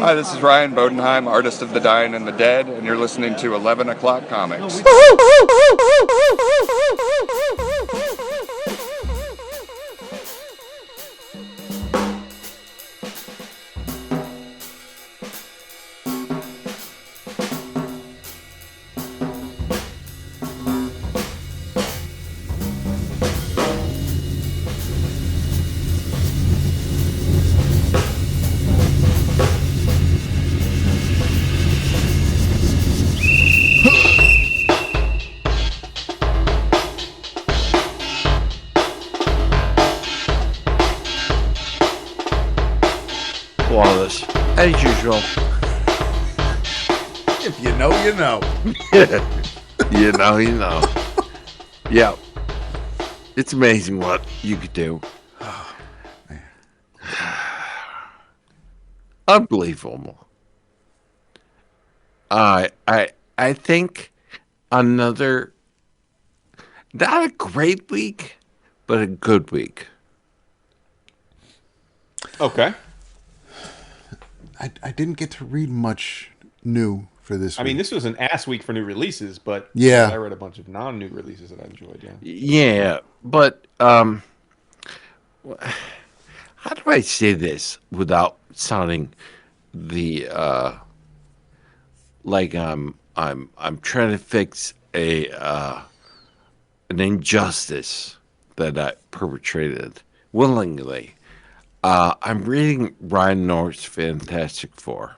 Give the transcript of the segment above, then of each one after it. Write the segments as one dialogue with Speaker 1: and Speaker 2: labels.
Speaker 1: Hi, this is Ryan Bodenheim, artist of the Dying and the Dead, and you're listening to 11 O'Clock Comics.
Speaker 2: Flawless, as usual.
Speaker 3: If you know, you know.
Speaker 2: you know. Yeah. It's amazing what you could do.
Speaker 3: Oh, man.
Speaker 2: Unbelievable. I think another, not a great week, but a good week.
Speaker 4: Okay.
Speaker 3: I didn't get to read much new for this week.
Speaker 4: I mean, this was an ass week for new releases, but
Speaker 3: yeah,
Speaker 4: I read a bunch of non-new releases that I enjoyed.
Speaker 2: Yeah, but how do I say this without sounding the like I'm trying to fix an injustice that I perpetrated willingly. I'm reading Ryan North's Fantastic Four.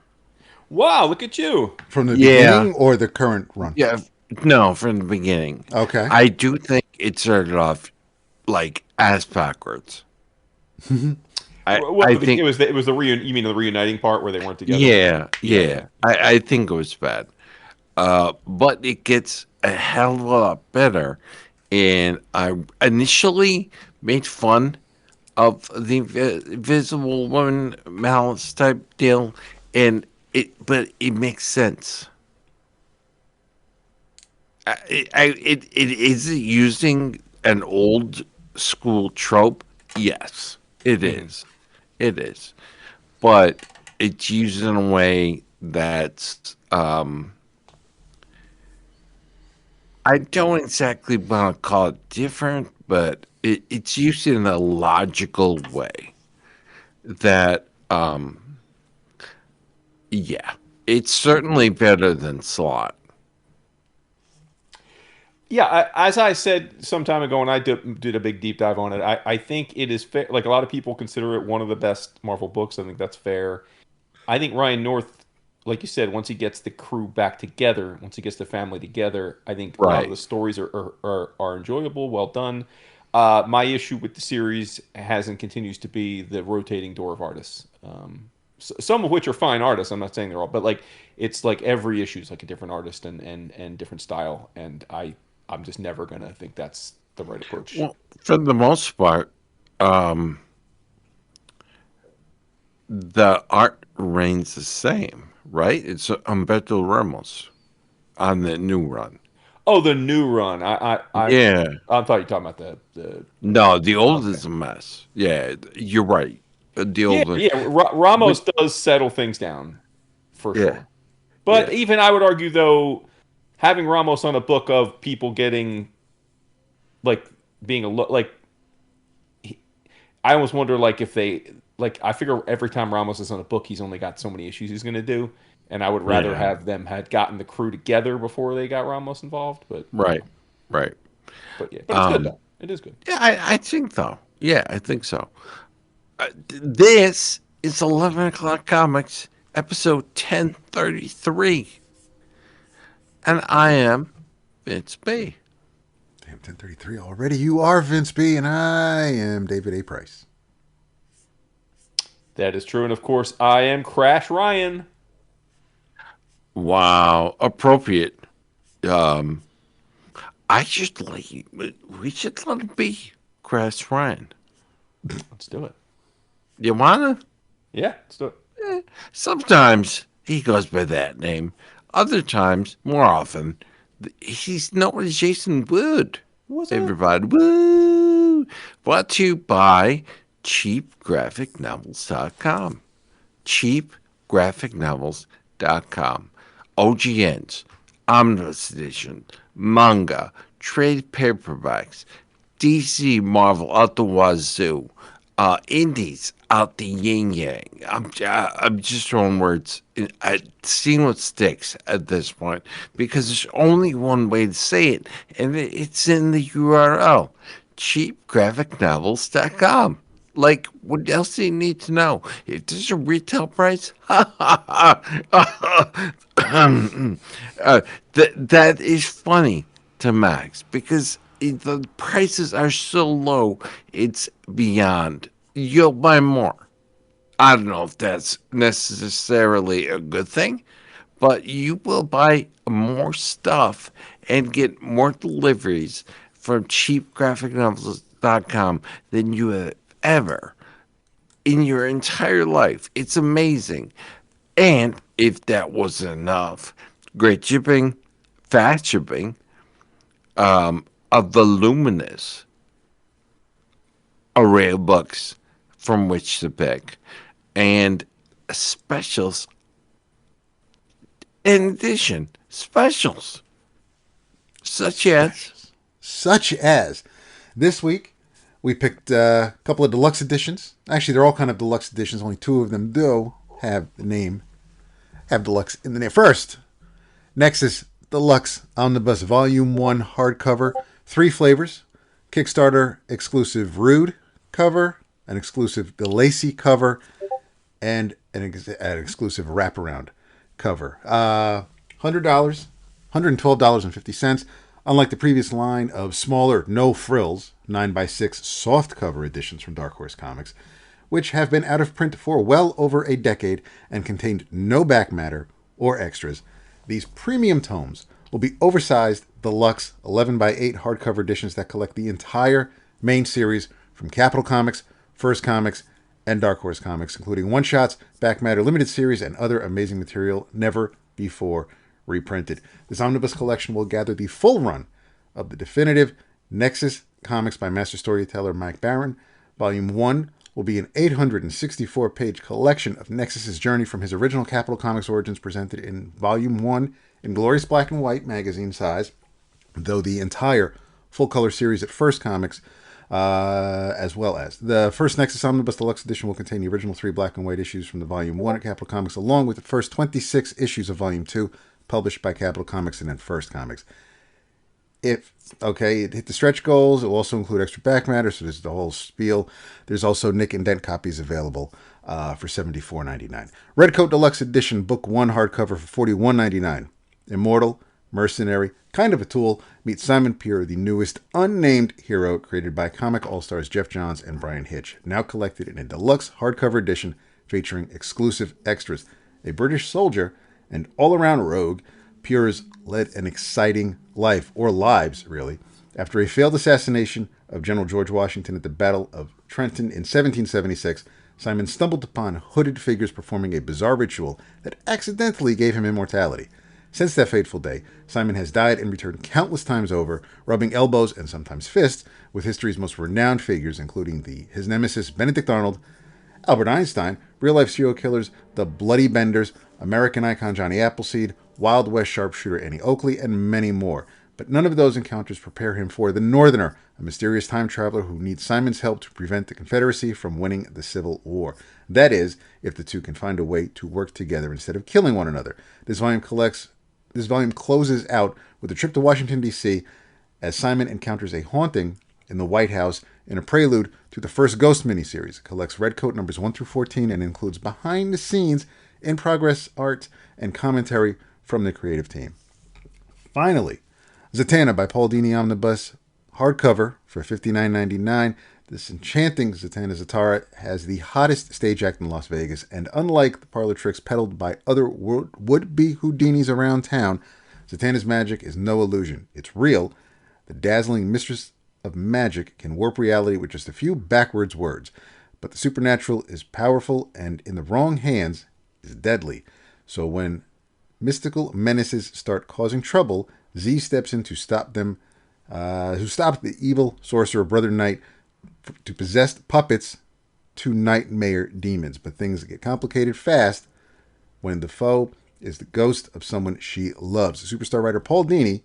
Speaker 4: Wow, look at you.
Speaker 3: From the beginning or the current run?
Speaker 2: Yeah, no, from the beginning.
Speaker 3: Okay.
Speaker 2: I do think it started off like ass backwards. I think
Speaker 4: it was the you mean the reuniting part where they weren't together?
Speaker 2: Yeah. I think it was bad. But it gets a hell of a lot better. And I initially made fun of the Invisible Woman Malice type deal, but it makes sense. It is using an old school trope. Yes, it is. It is, but it's used in a way that's I don't exactly want to call it different, but it's used in a logical way that, yeah, it's certainly better than Slot.
Speaker 4: Yeah, as I said some time ago when I did a big deep dive on it, I think it is fair. Like a lot of people consider it one of the best Marvel books. I think that's fair. I think Ryan North, like you said, once he gets the crew back together, once he gets the family together, I think a lot of the stories are enjoyable, well done. My issue with the series has and continues to be the rotating door of artists. Some of which are fine artists. I'm not saying they're all, but like it's like every issue is like a different artist and different style, and I'm just never gonna think that's the right approach.
Speaker 2: Well, for the most part, the art remains the same, right? It's Humberto Ramos on the new run.
Speaker 4: Oh, the new run. I thought you were talking about the.
Speaker 2: No, the old is a mess. Yeah, you're right. The old.
Speaker 4: Ramos does settle things down, for sure. But even I would argue though, having Ramos on a book of people getting, like being I almost wonder like if they like I figure every time Ramos is on a book, he's only got so many issues he's going to do. And I would rather have them had gotten the crew together before they got Ramos involved. But
Speaker 2: right.
Speaker 4: But it's good though. It is good.
Speaker 2: Yeah, I think so. Yeah, I think so. This is 11 O'Clock Comics, episode 1033, and I am Vince B.
Speaker 3: Damn, 1033 already. You are Vince B, and I am David A. Price.
Speaker 4: That is true, and of course, I am Crash Ryan.
Speaker 2: Wow, appropriate. I should we should let it be Crash Ryan.
Speaker 4: Let's do it.
Speaker 2: You wanna?
Speaker 4: Yeah, let's do it.
Speaker 2: Sometimes he goes by that name. Other times, more often, he's known as Jason Wood.
Speaker 4: What's that?
Speaker 2: Everybody, woo! Brought to you by cheapgraphicnovels.com. cheapgraphicnovels.com. OGNs, Omnibus Edition, manga, trade paperbacks, DC Marvel out the wazoo, indies out the yin yang. I'm just throwing words. Seeing what sticks at this point because there's only one way to say it, and it's in the URL cheapgraphicnovels.com. Like, what else do you need to know? If there's a retail price, that is funny to Max because the prices are so low, it's beyond. You'll buy more. I don't know if that's necessarily a good thing, but you will buy more stuff and get more deliveries from cheapgraphicnovels.com than you have ever in your entire life. It's amazing. And if that wasn't enough, great shipping, fast shipping, a voluminous array of books from which to pick, and specials. In addition, specials such as
Speaker 3: Such as this week, we picked a couple of deluxe editions. Actually, they're all kind of deluxe editions. Only two of them do have deluxe in the name. First, Nexus Deluxe Omnibus Volume 1 hardcover, 3 flavors, Kickstarter exclusive Rude cover, an exclusive DeLacy cover, and an exclusive wraparound cover. $100, $112.50. Unlike the previous line of smaller, no frills, 9x6 softcover editions from Dark Horse Comics, which have been out of print for well over a decade and contained no back matter or extras, these premium tomes will be oversized deluxe 11x8 hardcover editions that collect the entire main series from Capital Comics, First Comics, and Dark Horse Comics, including one-shots, back matter, limited series, and other amazing material never before reprinted. This omnibus collection will gather the full run of the definitive Nexus Comics by master storyteller Mike Barron. Volume 1 will be an 864-page collection of Nexus's journey from his original Capital Comics origins presented in Volume 1 in glorious black and white magazine size, though the entire full-color series at First Comics, as well as the first Nexus Omnibus Deluxe Edition will contain the original 3 black and white issues from the Volume 1 at Capital Comics, along with the first 26 issues of Volume 2, published by Capital Comics and then First Comics. It hit the stretch goals. It will also include extra back matter, so there's the whole spiel. There's also nick and dent copies available for $74.99. Redcoat Deluxe Edition Book 1 hardcover for $41.99. Immortal, Mercenary, Kind of a Tool, meet Simon Pierre, the newest unnamed hero created by comic all-stars Jeff Johns and Brian Hitch, now collected in a deluxe hardcover edition featuring exclusive extras. A British soldier and all-around rogue, Pierre's led an exciting life, or lives, really. After a failed assassination of General George Washington at the Battle of Trenton in 1776, Simon stumbled upon hooded figures performing a bizarre ritual that accidentally gave him immortality. Since that fateful day, Simon has died and returned countless times over, rubbing elbows and sometimes fists with history's most renowned figures, including his nemesis Benedict Arnold, Albert Einstein, real-life serial killers, the Bloody Benders, American icon Johnny Appleseed, Wild West sharpshooter Annie Oakley, and many more. But none of those encounters prepare him for the Northerner, a mysterious time traveler who needs Simon's help to prevent the Confederacy from winning the Civil War. That is, if the two can find a way to work together instead of killing one another. This volume closes out with a trip to Washington, D.C., as Simon encounters a haunting in the White House in a prelude to the first Ghost miniseries. It collects Redcoat numbers 1 through 14 and includes behind-the-scenes, in-progress art, and commentary from the creative team. Finally, Zatanna by Paul Dini Omnibus, hardcover for $59.99. This enchanting Zatanna Zatara has the hottest stage act in Las Vegas, and unlike the parlor tricks peddled by other would-be Houdinis around town, Zatanna's magic is no illusion. It's real. The dazzling mistress of magic can warp reality with just a few backwards words, but the supernatural is powerful and in the wrong hands is deadly. So when mystical menaces start causing trouble, Z steps in to stop them, who stops the evil sorcerer Brother Knight to possess puppets to nightmare demons. But things get complicated fast when the foe is the ghost of someone she loves. Superstar writer Paul Dini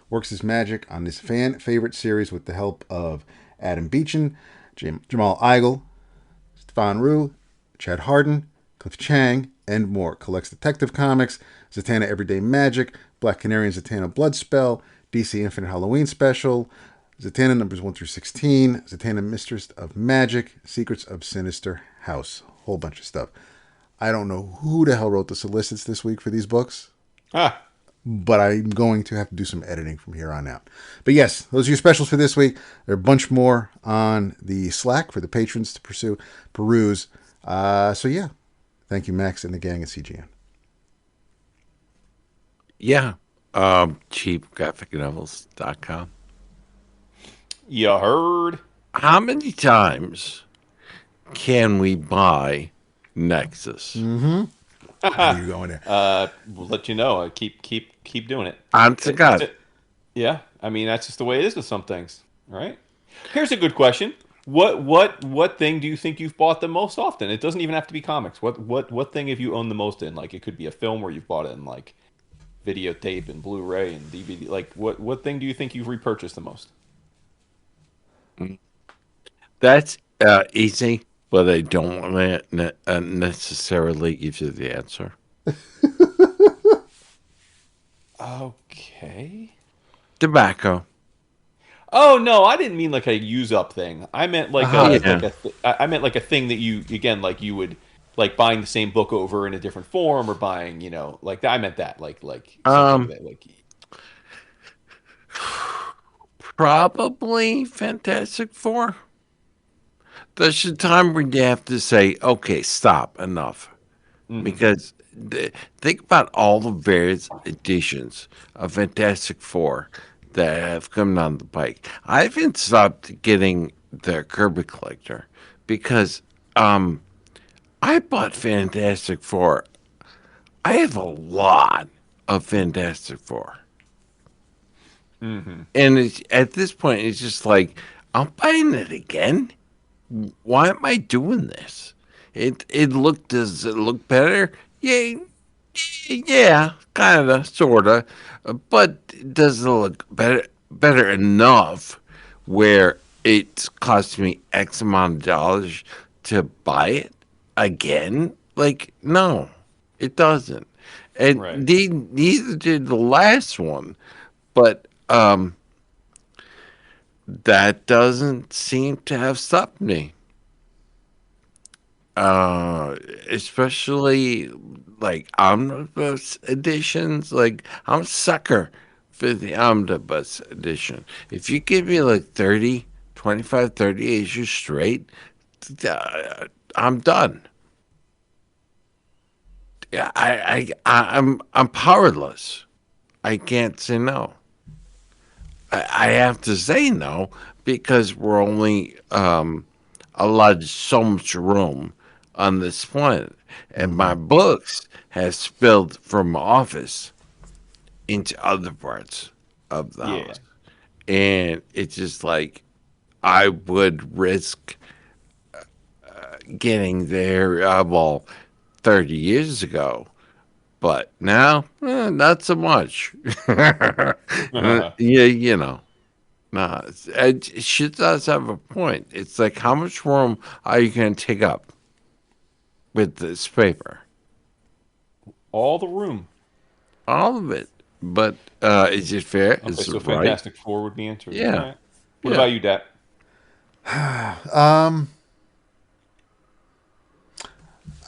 Speaker 3: works his magic on this fan favorite series with the help of Adam Beechin, Jamal Igle, Stefan Rue, Chad Harden, Cliff Chang, and more. Collects Detective Comics, Zatanna Everyday Magic, Black Canary and Zatanna Blood Spell, DC Infinite Halloween Special, Zatanna numbers 1 through 16, Zatanna Mistress of Magic, Secrets of Sinister House. Whole bunch of stuff. I don't know who the hell wrote the solicits this week for these books,
Speaker 4: Ah,
Speaker 3: but I'm going to have to do some editing from here on out. But yes, those are your specials for this week. There are a bunch more on the Slack for the patrons to peruse. So yeah, thank you, Max and the gang at CGN.
Speaker 2: Yeah. Cheapgraphicnovels.com.
Speaker 4: you heard.
Speaker 2: How many times can we buy Nexus?
Speaker 3: I knew you were going there.
Speaker 4: We'll let you know. Keep doing it.
Speaker 2: Honest to God.
Speaker 4: Yeah, I mean that's just the way it is with some things, right? Here's a good question. What thing do you think you've bought the most often? It doesn't even have to be comics. What thing have you owned the most in? Like it could be a film where you've bought it in like videotape and Blu-ray and DVD. Like what thing do you think you've repurchased the most?
Speaker 2: That's easy, but I don't want to necessarily give you the answer.
Speaker 4: Okay.
Speaker 2: Tobacco.
Speaker 4: Oh no, I didn't mean like a use up thing. I meant like a
Speaker 2: Yeah.
Speaker 4: I meant like a thing that you again like you would like buying the same book over in a different form or buying like that. I meant that like something
Speaker 2: Um,
Speaker 4: that like
Speaker 2: Probably Fantastic Four. There's a time when you have to say, okay, stop, enough. Because think about all the various editions of Fantastic Four that have come down the pike. I haven't stopped getting the Kirby Collector because I bought Fantastic Four. I have a lot of Fantastic Four. And at this point, it's just like, I'm buying it again. Why am I doing this? Does it look better? Yeah, yeah, kinda, sorta. But does it look better enough where it's cost me X amount of dollars to buy it again? Like, no, it doesn't. And
Speaker 4: right.
Speaker 2: neither did the last one. But that doesn't seem to have stopped me. Especially like omnibus editions. Like I'm a sucker for the omnibus edition. If you give me like 30, 25, 30 issues straight, I'm done. Yeah, I'm powerless. I can't say no. I have to say no because we're only allowed so much room on this planet, and my books have spilled from my office into other parts of the
Speaker 4: Yeah.
Speaker 2: house, and it's just like I would risk getting there. Well, 30 years ago. But now, not so much. Yeah, you know. Nah, she does have a point. It's like, how much room are you going to take up with this paper?
Speaker 4: All the room.
Speaker 2: All of it. But is it fair?
Speaker 4: Okay,
Speaker 2: Is it
Speaker 4: so
Speaker 2: right?
Speaker 4: Fantastic Four would be interesting. All
Speaker 2: Yeah.
Speaker 4: right. What
Speaker 2: Yeah.
Speaker 4: about you, Dat?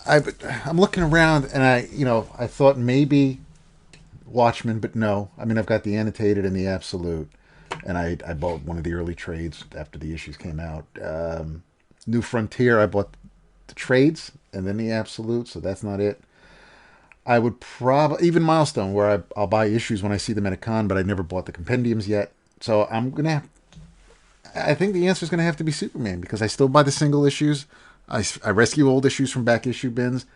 Speaker 3: I, I'm looking around and I thought maybe Watchmen, but no. I mean, I've got the annotated and the absolute, and I bought one of the early trades after the issues came out. New Frontier, I bought the trades and then the absolute, so that's not it. I would probably even Milestone, where I'll buy issues when I see them at a con, but I never bought the compendiums yet. So I think the answer is gonna have to be Superman because I still buy the single issues. I rescue old issues from back issue bins,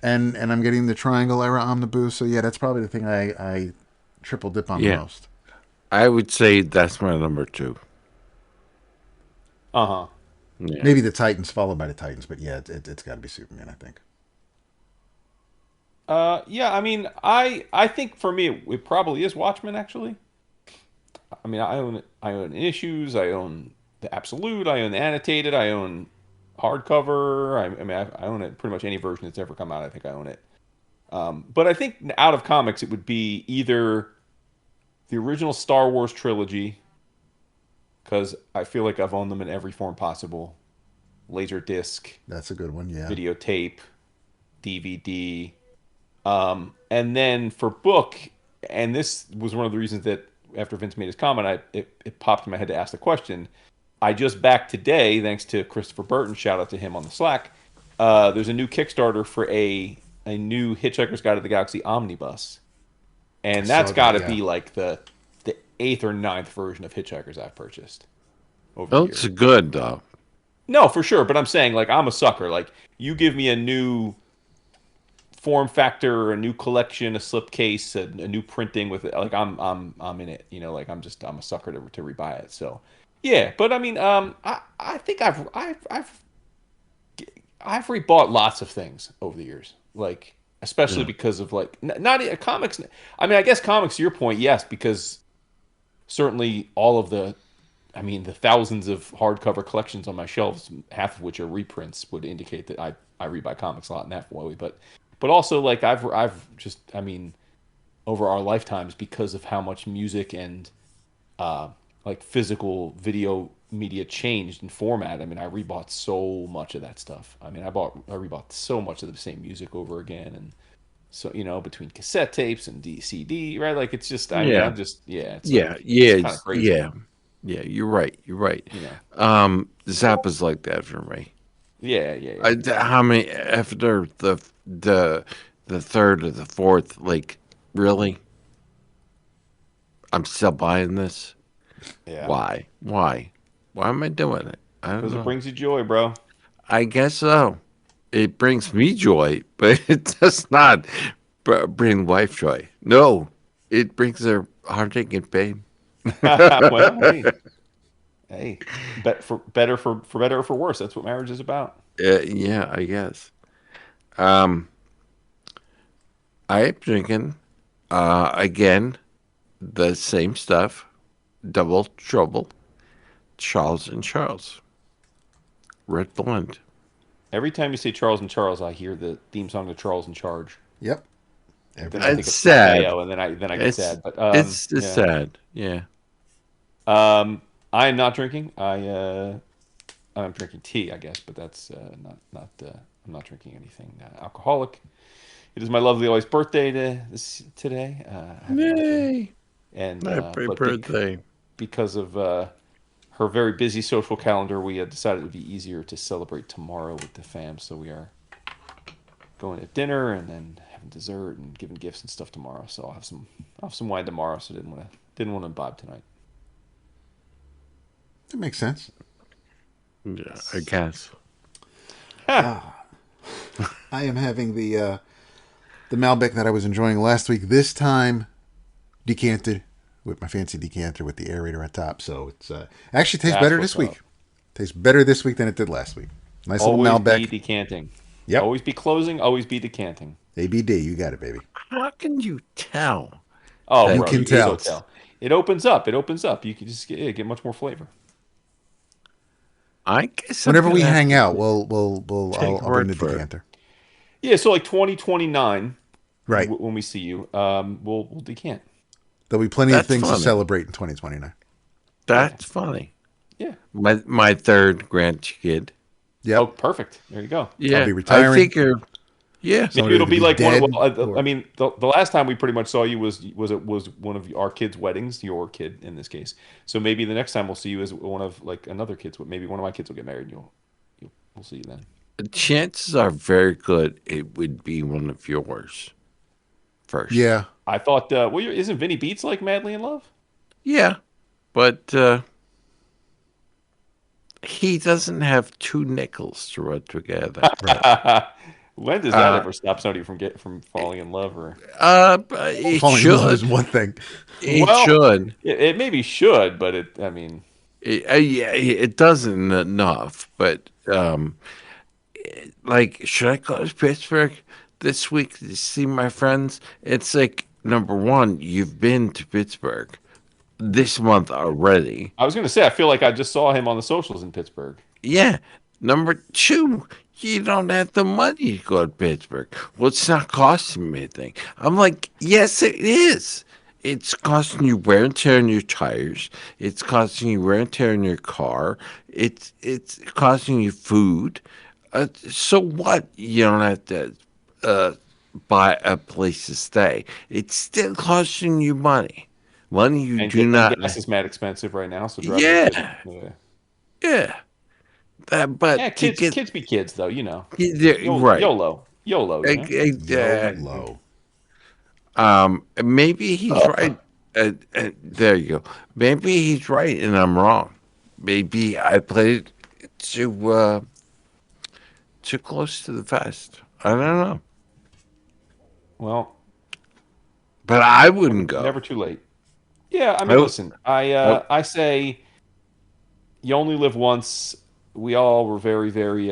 Speaker 3: and I'm getting the Triangle Era Omnibus. So yeah, that's probably the thing I triple dip on the
Speaker 2: Yeah.
Speaker 3: most.
Speaker 2: I would say that's my number two.
Speaker 4: Uh huh.
Speaker 2: Yeah.
Speaker 3: Maybe the Titans, followed by the Titans, but yeah, it's got to be Superman, I think.
Speaker 4: Yeah, I mean, I think for me it probably is Watchmen actually. I mean, I own it. I own issues. I own the absolute. I own the annotated. I own hardcover. I mean, I own it pretty much any version that's ever come out. I think I own it. But I think out of comics, it would be either the original Star Wars trilogy, because I feel like I've owned them in every form possible: laser disc,
Speaker 3: That's a good one. Yeah.
Speaker 4: videotape, DVD. And then for book, and this was one of the reasons that after Vince made his comment, it popped in my head to ask the question. I just back today, thanks to Christopher Burton, shout out to him on the Slack. There's a new Kickstarter for a new Hitchhiker's Guide to the Galaxy omnibus,
Speaker 3: I
Speaker 4: and
Speaker 3: saw
Speaker 4: that's got
Speaker 3: that.
Speaker 4: to
Speaker 3: Yeah.
Speaker 4: be like the eighth or ninth version of Hitchhikers I've purchased over the
Speaker 2: Oh,
Speaker 4: years.
Speaker 2: it's good though.
Speaker 4: No, for sure, but I'm saying like I'm a sucker. Like you give me a new form factor, a new collection, a slipcase, a new printing with it. Like I'm in it. You know, like I'm a sucker to rebuy it. So yeah, but I mean, I think I've rebought lots of things over the years, like especially
Speaker 2: Yeah.
Speaker 4: because of like not comics. I mean, I guess comics. To your point, yes, because certainly all of the I mean, the thousands of hardcover collections on my shelves, half of which are reprints, would indicate that I read my comics a lot in that way. But also like I've just I mean, over our lifetimes because of how much music and uh, like physical video media changed in format. I mean, I rebought so much of that stuff. I mean, I rebought so much of the same music over again, and so between cassette tapes and CD, right? Like it's just I mean,
Speaker 2: Yeah.
Speaker 4: I'm just yeah, it's
Speaker 2: Yeah.
Speaker 4: like it's
Speaker 2: Yeah.
Speaker 4: kind of crazy,
Speaker 2: Yeah. Yeah. You're right. You're right.
Speaker 4: you know.
Speaker 2: Zappa's like that for me.
Speaker 4: Yeah, yeah, yeah.
Speaker 2: How many after the the third or the fourth? Like, really? I'm still buying this.
Speaker 4: Yeah.
Speaker 2: Why? Why? Why am I doing it? I don't
Speaker 4: Because it
Speaker 2: know.
Speaker 4: brings you joy, bro.
Speaker 2: I guess so. It brings me joy, but it does not bring wife joy. No, it brings her heartache and pain.
Speaker 4: Well, hey, for better for better or for worse. That's what marriage is about.
Speaker 2: Yeah, I guess. Um, I am drinking again the same stuff, double trouble, Charles and Charles, red blend.
Speaker 4: Every time you say Charles and Charles, I hear the theme song to Charles in Charge.
Speaker 3: Yep.
Speaker 4: Then
Speaker 3: Every
Speaker 4: I
Speaker 3: time.
Speaker 4: think
Speaker 2: It's
Speaker 4: of
Speaker 2: sad.
Speaker 4: Pompeo, and then I get
Speaker 2: It's
Speaker 4: sad. But
Speaker 2: it's
Speaker 4: yeah.
Speaker 2: sad. Yeah.
Speaker 4: I am not drinking. I'm drinking tea, I guess, but that's not. I'm not drinking anything alcoholic. It is my lovely wife's birthday today. Happy birthday!
Speaker 2: Yay!
Speaker 4: And
Speaker 2: Happy
Speaker 4: but
Speaker 2: birthday.
Speaker 4: because of her very busy social calendar, we had decided it would be easier to celebrate tomorrow with the fam. So we are going to dinner and then having dessert and giving gifts and stuff tomorrow. So I'll have some wine tomorrow. So didn't want to imbibe tonight.
Speaker 3: That makes sense.
Speaker 2: Yeah, I guess.
Speaker 3: I am having the Malbec that I was enjoying last week. This time decanted with my fancy decanter with the aerator on top. So it's actually tastes
Speaker 4: That's
Speaker 3: better
Speaker 4: what's
Speaker 3: this
Speaker 4: up.
Speaker 3: week. Tastes better this week than it did last week. Nice little
Speaker 4: Always be
Speaker 3: Malbec.
Speaker 4: decanting.
Speaker 3: Yep.
Speaker 4: Always be closing. Always be decanting.
Speaker 3: ABD, you got it, baby.
Speaker 2: How can you tell
Speaker 4: Oh,
Speaker 3: You
Speaker 2: that?
Speaker 4: bro,
Speaker 3: can
Speaker 4: you can so
Speaker 3: tell.
Speaker 4: tell. It opens up. It opens up. You can just get much more flavor.
Speaker 2: I guess I'm
Speaker 3: Whenever we
Speaker 2: gonna have
Speaker 3: hang
Speaker 2: to
Speaker 3: out, we'll
Speaker 2: take
Speaker 3: I'll bring
Speaker 2: word
Speaker 3: the
Speaker 2: for it.
Speaker 3: decanter.
Speaker 4: Yeah, so like 2029,
Speaker 3: Right.
Speaker 4: when we see you, we'll decant.
Speaker 3: There'll be plenty of
Speaker 2: That's
Speaker 3: things to
Speaker 2: funny.
Speaker 3: celebrate in 2029.
Speaker 4: Yeah,
Speaker 2: That's funny.
Speaker 4: yeah.
Speaker 2: My third grandkid.
Speaker 4: Oh,
Speaker 3: Yep.
Speaker 4: perfect. There you go.
Speaker 2: Yeah,
Speaker 3: be
Speaker 2: I
Speaker 3: retiring.
Speaker 2: figure. Yeah,
Speaker 3: Somebody
Speaker 4: Maybe it'll
Speaker 3: will
Speaker 4: be
Speaker 3: be
Speaker 4: like one.
Speaker 3: dead.
Speaker 4: Well, I
Speaker 3: Or,
Speaker 4: mean, the last time we pretty much saw you was one of our kids' weddings, your kid in this case. So maybe the next time we'll see you is one of like another kid's. Maybe one of my kids will get married. And we'll see you then.
Speaker 2: chances are very good it would be one of yours first.
Speaker 3: yeah.
Speaker 4: I thought, well, isn't Vinny Beats like madly in love?
Speaker 2: Yeah, but he doesn't have two nickels to rub together.
Speaker 3: Right.
Speaker 4: When does that
Speaker 2: Uh,
Speaker 4: ever stop somebody from falling in love? Or
Speaker 2: but
Speaker 3: Well,
Speaker 2: it
Speaker 3: falling in love
Speaker 2: should.
Speaker 3: is one thing.
Speaker 2: It
Speaker 4: well,
Speaker 2: should.
Speaker 4: it maybe should, but I mean,
Speaker 2: Yeah, it doesn't enough. But like, should I go to Pittsburgh? this week to see my friends. It's like number one, you've been to Pittsburgh this month already.
Speaker 4: I was going to say, I feel like I just saw him on the socials in Pittsburgh.
Speaker 2: Yeah. Number two, you don't have the money to go to Pittsburgh. Well, it's not costing me anything. I'm like, yes, it is. It's costing you wear and tear on your tires. It's costing you wear and tear in your car. It's costing you food. So what? You don't have to uh, buy a place to stay. It's still costing you money. Money you do
Speaker 4: And
Speaker 2: not.
Speaker 4: gas is mad expensive right now, so driving a kid.
Speaker 2: Yeah,
Speaker 4: Yeah,
Speaker 2: yeah. But
Speaker 4: yeah,
Speaker 2: to get
Speaker 4: kids be kids though, you know.
Speaker 2: right.
Speaker 4: YOLO, you know.
Speaker 3: YOLO.
Speaker 2: Maybe he's right. There you go. Maybe he's right and I'm wrong. Maybe I played too close to the vest. I don't know.
Speaker 4: Well,
Speaker 2: But I wouldn't go.
Speaker 4: never too late. Yeah, I
Speaker 2: I,
Speaker 4: mean,
Speaker 2: w-
Speaker 4: listen,
Speaker 2: I-
Speaker 4: I say you only live once. We all were very, very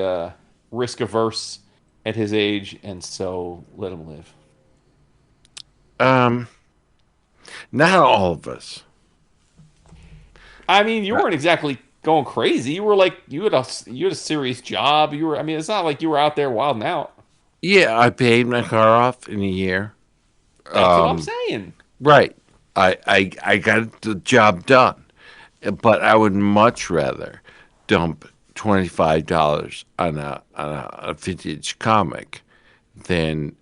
Speaker 4: risk averse at his age, and so let him live.
Speaker 2: um, not all of us.
Speaker 4: I mean, you
Speaker 2: Uh,
Speaker 4: weren't exactly going crazy. You were like you had a serious job. You were. I mean, it's not like you were out there wilding out.
Speaker 2: Yeah, I paid my car off in a year.
Speaker 4: That's what I'm
Speaker 2: Um,
Speaker 4: saying.
Speaker 2: right. I got the job done. But I would much rather dump $25 on a vintage comic than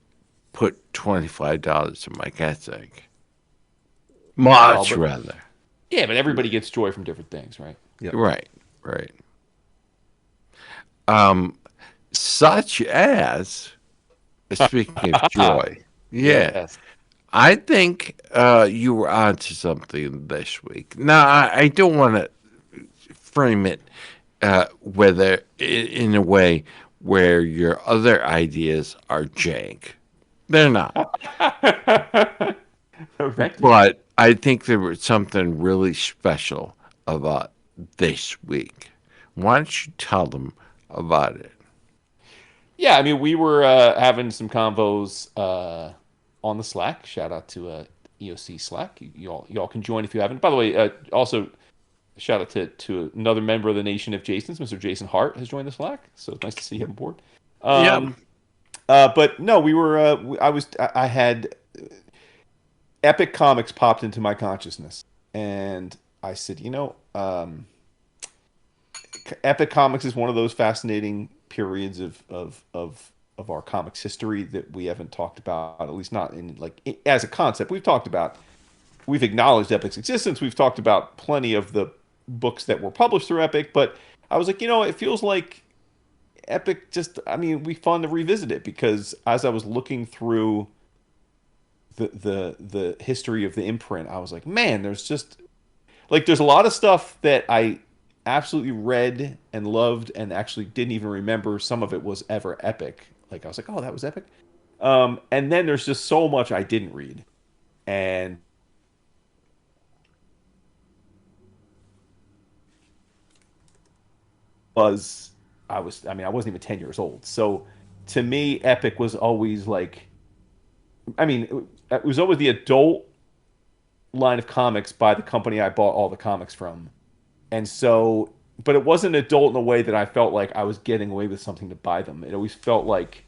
Speaker 2: put $25 in my gas tank.
Speaker 4: Well,
Speaker 2: Much
Speaker 4: but
Speaker 2: rather.
Speaker 4: yeah, but everybody gets joy from different things, right?
Speaker 3: Yep.
Speaker 2: Right, right. Um, such as speaking of joy, yeah,
Speaker 4: Yes.
Speaker 2: I think you were onto something this week. Now, I don't want to frame it whether in a way where your other ideas are jank. They're not.
Speaker 4: Oh, thank you.
Speaker 2: But I think there was something really special about this week. Why don't you tell them about it?
Speaker 4: Yeah, I mean, we were having some convos on the Slack. Shout out to EOC Slack. You all can join if you haven't. By the way, also shout out to another member of the Nation of Jasons, Mr. Jason Hart has joined the Slack. So it's nice to see him aboard.
Speaker 2: Yeah.
Speaker 4: But no, we were. I had Epic Comics popped into my consciousness, and I said, Epic Comics is one of those fascinating periods of our comics history that we haven't talked about, at least not in as a concept. We've acknowledged Epic's existence. We've talked about plenty of the books that were published through Epic, but I was like, it feels like Epic just. I mean, we fun to revisit it because as I was looking through the history of the imprint, I was like, man, there's a lot of stuff that I absolutely read and loved and actually didn't even remember some of it was ever Epic. Like I was like, oh, that was Epic. And then there's just so much I didn't read, and I wasn't even 10 years old. So to me, Epic was always like, it was always the adult line of comics by the company I bought all the comics from. And so, but it wasn't adult in a way that I felt like I was getting away with something to buy them. It always felt like,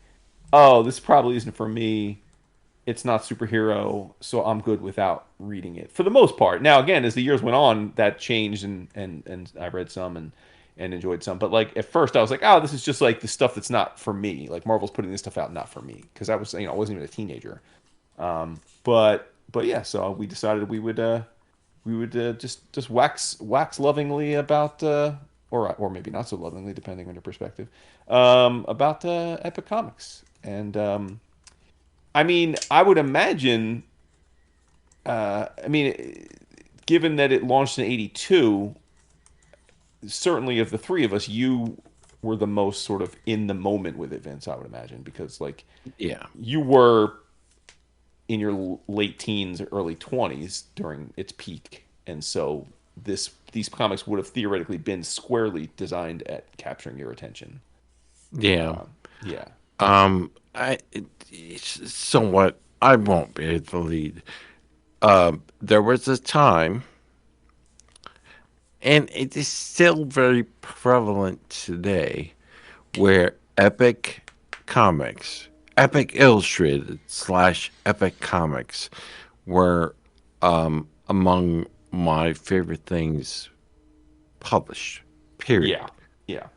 Speaker 4: oh, this probably isn't for me. It's not superhero, so I'm good without reading it for the most part. Now, again, as the years went on, that changed, and I read some and enjoyed some. But like at first, I was like, oh, this is just like the stuff that's not for me. Like Marvel's putting this stuff out, not for me, because I was, I wasn't even a teenager. But yeah, so we decided we would just wax lovingly about or maybe not so lovingly depending on your perspective about Epic Comics. And I mean, I would imagine given that it launched in 82, certainly of the three of us, you were the most sort of in the moment with it, Vince, I would imagine, because like
Speaker 2: Yeah.
Speaker 4: you were in your late teens or early 20s during its peak, and so these comics would have theoretically been squarely designed at capturing your attention.
Speaker 2: Yeah.
Speaker 4: Yeah.
Speaker 2: it's somewhat. I won't be the lead. There was a time, and it is still very prevalent today, where Epic Comics, Epic Illustrated slash Epic Comics, were among my favorite things published.
Speaker 4: Yeah,
Speaker 2: Period.
Speaker 4: yeah,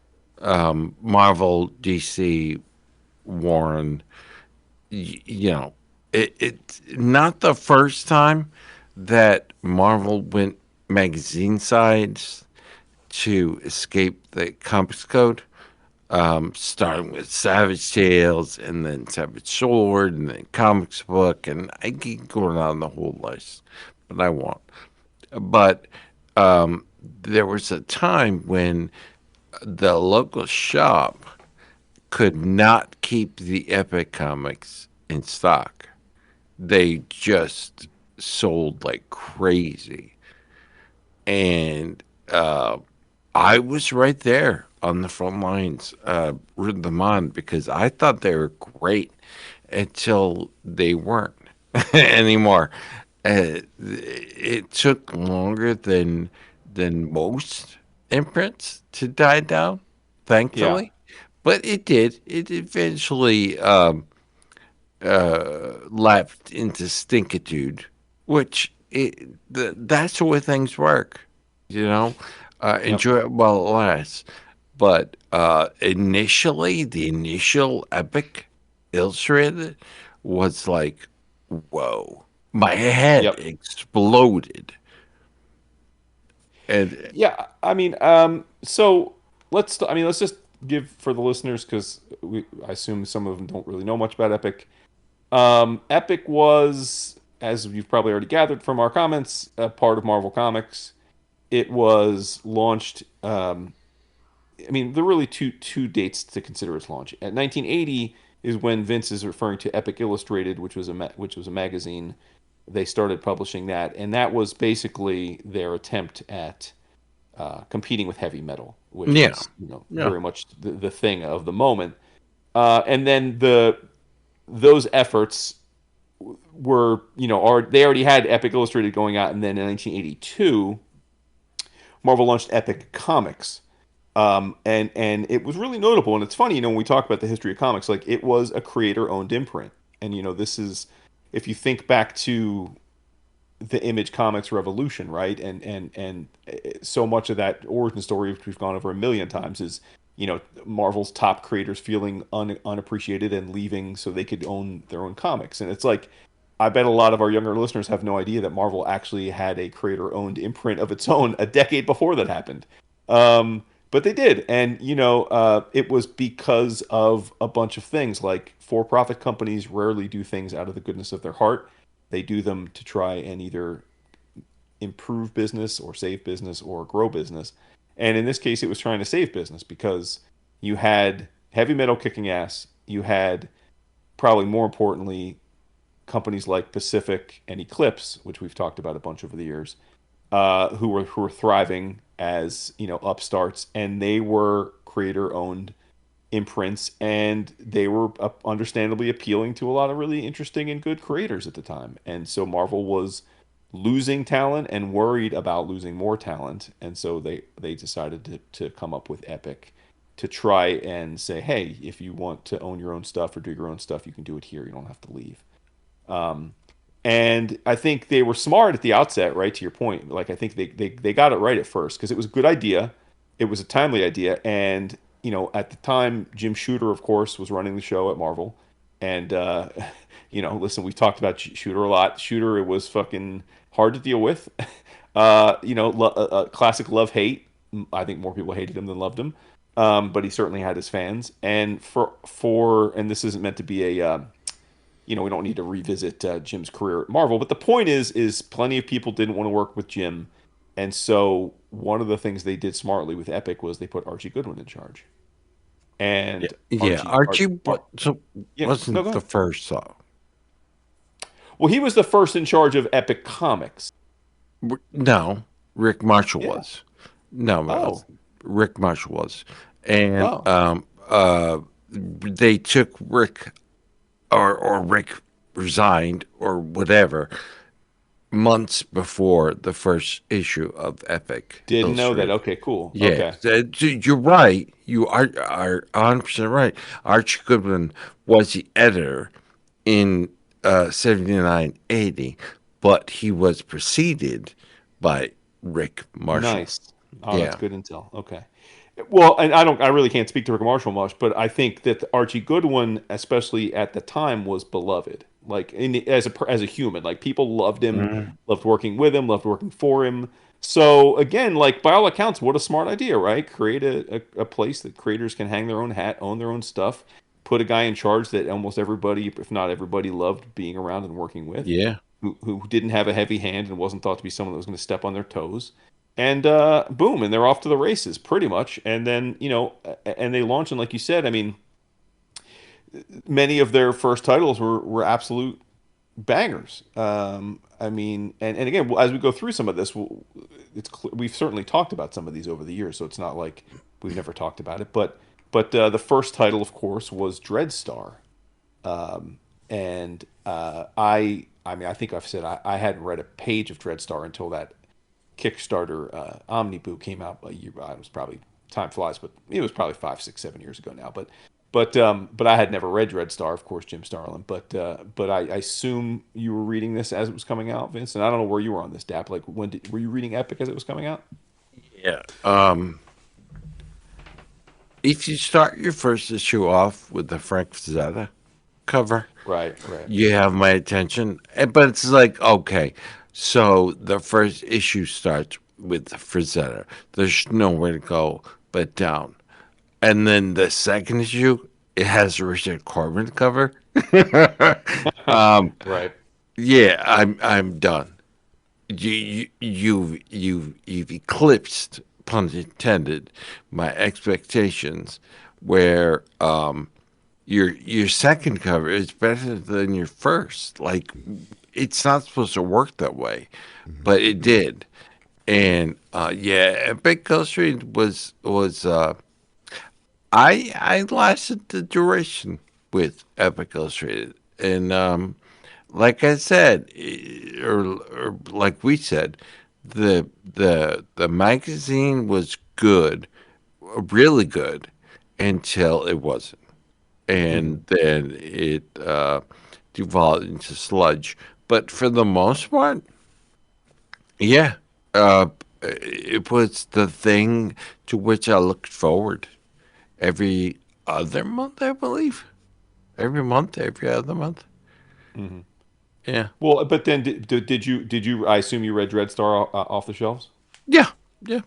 Speaker 2: Marvel, DC, Warren. You know, it's not the first time that Marvel went magazine sides to escape the comics code. Starting with Savage Tales and then Savage Sword and then Comics Book, and I keep going on the whole list, but I won't. But there was a time when the local shop could not keep the Epic comics in stock. They just sold like crazy. And I was right there on the front lines, rooting them on because I thought they were great until they weren't anymore. It took longer than most imprints to die down,
Speaker 4: yeah,
Speaker 2: thankfully, but it did. It eventually left into stinkitude, which that's the way things work. You know,
Speaker 4: yep,
Speaker 2: enjoy it while it lasts. But initially, the initial Epic Illustrated was like, whoa, my head
Speaker 4: yep.
Speaker 2: exploded. And
Speaker 4: Yeah, I mean, so let's just give for the listeners because I assume some of them don't really know much about Epic. Epic was, as you've probably already gathered from our comments, a part of Marvel Comics. It was launched. I mean, there are really two dates to consider its launch. At 1980 is when Vince is referring to Epic Illustrated, which was a magazine. They started publishing that, and that was basically their attempt at competing with heavy metal, which
Speaker 2: yeah,
Speaker 4: was
Speaker 2: yeah,
Speaker 4: very much the thing of the moment. And then those efforts were they already had Epic Illustrated going out, and then in 1982, Marvel launched Epic Comics. And it was really notable, and it's funny, when we talk about the history of comics, like it was a creator-owned imprint, and this is, if you think back to the Image Comics revolution, right? And so much of that origin story, which we've gone over a million times, is Marvel's top creators feeling unappreciated and leaving so they could own their own comics. And it's like, I bet a lot of our younger listeners have no idea that Marvel actually had a creator-owned imprint of its own a decade before that happened. But they did, and it was because of a bunch of things. Like, for-profit companies rarely do things out of the goodness of their heart. They do them to try and either improve business or save business or grow business. And in this case, it was trying to save business because you had heavy metal kicking ass. You had, probably more importantly, companies like Pacific and Eclipse, which we've talked about a bunch over the years, who were thriving as upstarts, and they were creator owned imprints, and they were understandably appealing to a lot of really interesting and good creators at the time. And so Marvel was losing talent and worried about losing more talent, and so they decided to come up with Epic to try and say, hey, if you want to own your own stuff or do your own stuff, you can do it here. You don't have to leave. And I think they were smart at the outset, right? To your point, like, I think they got it right at first because it was a good idea, it was a timely idea, and at the time, Jim Shooter, of course, was running the show at Marvel, and listen, we talked about Shooter a lot. Shooter, it was fucking hard to deal with. Classic love hate. I think more people hated him than loved him, but he certainly had his fans. And and this isn't meant to be a we don't need to revisit Jim's career at Marvel. But the point is plenty of people didn't want to work with Jim, and so one of the things they did smartly with Epic was they put Archie Goodwin in charge.
Speaker 2: yeah,
Speaker 4: And
Speaker 2: yeah. Archie, but so
Speaker 4: yeah, no,
Speaker 2: wasn't
Speaker 4: go
Speaker 2: the
Speaker 4: ahead.
Speaker 2: first song.
Speaker 4: Well, he was the first in charge of Epic Comics.
Speaker 2: No, Rick Marshall
Speaker 4: Yeah.
Speaker 2: was. No,
Speaker 4: Oh.
Speaker 2: Rick Marshall was, and
Speaker 4: Oh.
Speaker 2: they took Rick or Rick resigned or whatever months before the first issue of Epic
Speaker 4: Didn't know that.
Speaker 2: Illustrated.
Speaker 4: Okay, cool.
Speaker 2: Yeah,
Speaker 4: Okay.
Speaker 2: you're right. You are 100% right. Archie Goodwin was the editor in 79, 80, but he was preceded by Rick Marshall.
Speaker 4: Nice. Oh, that's
Speaker 2: Yeah.
Speaker 4: good intel. Okay. Well, and I really can't speak to Rick Marshall much, but I think that Archie Goodwin, especially at the time, was beloved. Like as a human, like people loved him,
Speaker 2: Mhm.
Speaker 4: loved working with him, loved working for him. So again, like by all accounts, what a smart idea, right? Create a place that creators can hang their own hat, own their own stuff, put a guy in charge that almost everybody, if not everybody, loved being around and working with,
Speaker 2: Yeah.
Speaker 4: who didn't have a heavy hand and wasn't thought to be someone that was going to step on their toes. And boom, and they're off to the races pretty much. And then, and they launch, and like you said, I mean, many of their first titles were absolute bangers. I mean, and again, as we go through some of this, we've certainly talked about some of these over the years, so it's not like we've never talked about it. But the first title, of course, was Dreadstar. And I mean, I think I've said I hadn't read a page of Dreadstar until that Kickstarter Omniboo came out a year. It was probably, time flies, but it was probably 5, 6, 7 years ago now. But I had never read Dreadstar, of course, Jim Starlin. But I assume you were reading this as it was coming out, Vince. And I don't know where you were on this, Dap. Like were you reading Epic as it was coming out?
Speaker 2: Yeah. If you start your first issue off with the Frank Frazetta cover,
Speaker 4: Right, right.
Speaker 2: you have my attention. But it's like, okay, so the first issue starts with Frazetta. There's nowhere to go but down. And then the second issue, it has a Richard Corbin cover.
Speaker 4: Right.
Speaker 2: Yeah, I'm done. You've eclipsed, pun intended, my expectations. Where your second cover is better than your first. Like it's not supposed to work that way, but it did. And yeah, Epic Illustrated was I lasted the duration with Epic Illustrated, and like I said, or like we said, the magazine was good, really good, until it wasn't,
Speaker 4: Hmm.
Speaker 2: and then it devolved into sludge. But for the most part, yeah, it was the thing to which I looked forward every other month, I believe. Every month, every other month.
Speaker 4: Hmm.
Speaker 2: Yeah.
Speaker 4: Well, but then did you? I assume you read Dreadstar off the shelves.
Speaker 2: Yeah. Yeah.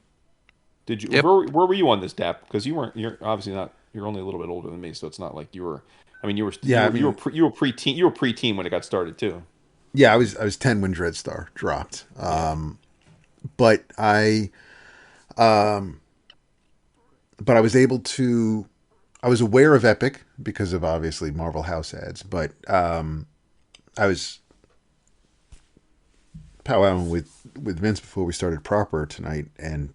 Speaker 4: Did you?
Speaker 2: Yep.
Speaker 4: Where were you on this, Dap? Because you weren't. You're obviously not. You're only a little bit older than me, so it's not like you were. I mean, you were you
Speaker 3: Yeah, I
Speaker 4: were you were
Speaker 3: mean,
Speaker 4: pre, you were pre-teen. You were pre-teen when it got started too.
Speaker 3: yeah, I was 10 when Dreadstar dropped.
Speaker 4: Yeah.
Speaker 3: But I was able to, I was aware of Epic because of obviously Marvel House ads, but I was powwowing with Vince before we started proper tonight, and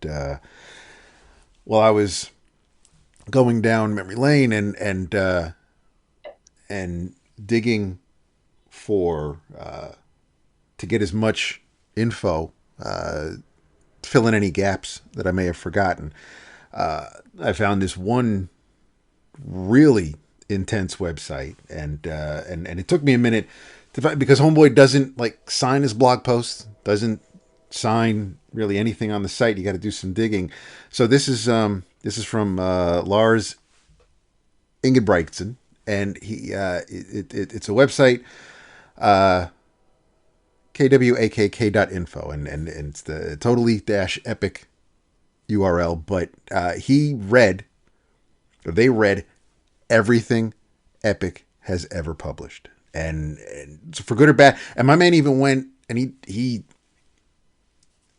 Speaker 3: while I was going down memory lane and digging for to get as much info, fill in any gaps that I may have forgotten. I found this one really intense website, and it took me a minute to find, because Homeboy doesn't like sign his blog posts, doesn't sign really anything on the site. You got to do some digging. So this is from Lars Ingebrigtsen, and it's a website, kwakk.info, and it's the totally dash epic URL. But they read everything Epic has ever published, and so for good or bad. And my man even went and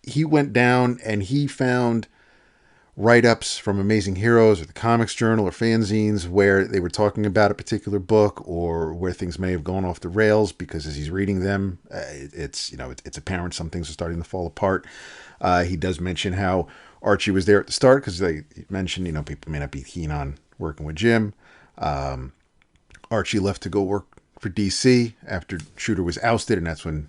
Speaker 3: he went down and he found write-ups from Amazing Heroes or the Comics Journal or fanzines where they were talking about a particular book or where things may have gone off the rails, because as he's reading them, it's apparent some things are starting to fall apart. He does mention how Archie was there at the start, because they mentioned people may not be keen on working with Jim. Archie left to go work for DC after Shooter was ousted, and that's when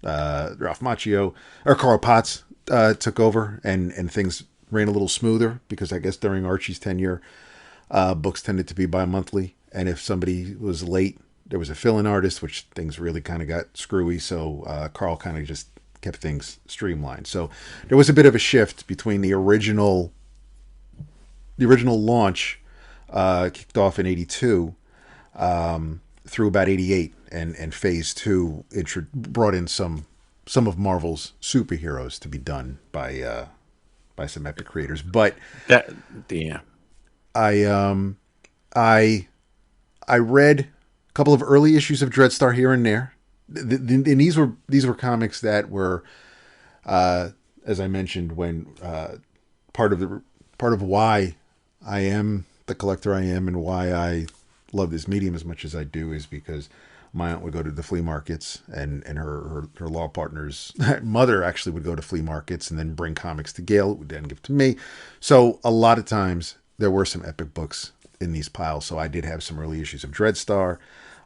Speaker 3: Ralph Macchio or Carl Potts took over, and things ran a little smoother because I guess during Archie's tenure, books tended to be bi-monthly, and if somebody was late, there was a fill-in artist, which things really kind of got screwy. So Carl kind of just kept things streamlined. So there was a bit of a shift between the original launch kicked off in '82 through about '88, and Phase 2 brought in some of Marvel's superheroes to be done by some epic creators. But
Speaker 2: That yeah.
Speaker 3: I read a couple of early issues of Dreadstar here and there, and these were comics that were, as I mentioned, when part of why I am the collector I am and why I love this medium as much as I do is because my aunt would go to the flea markets, and her law partner's mother actually would go to flea markets and then bring comics to Gail, would then give to me. So a lot of times there were some epic books in these piles. So I did have some early issues of Dreadstar.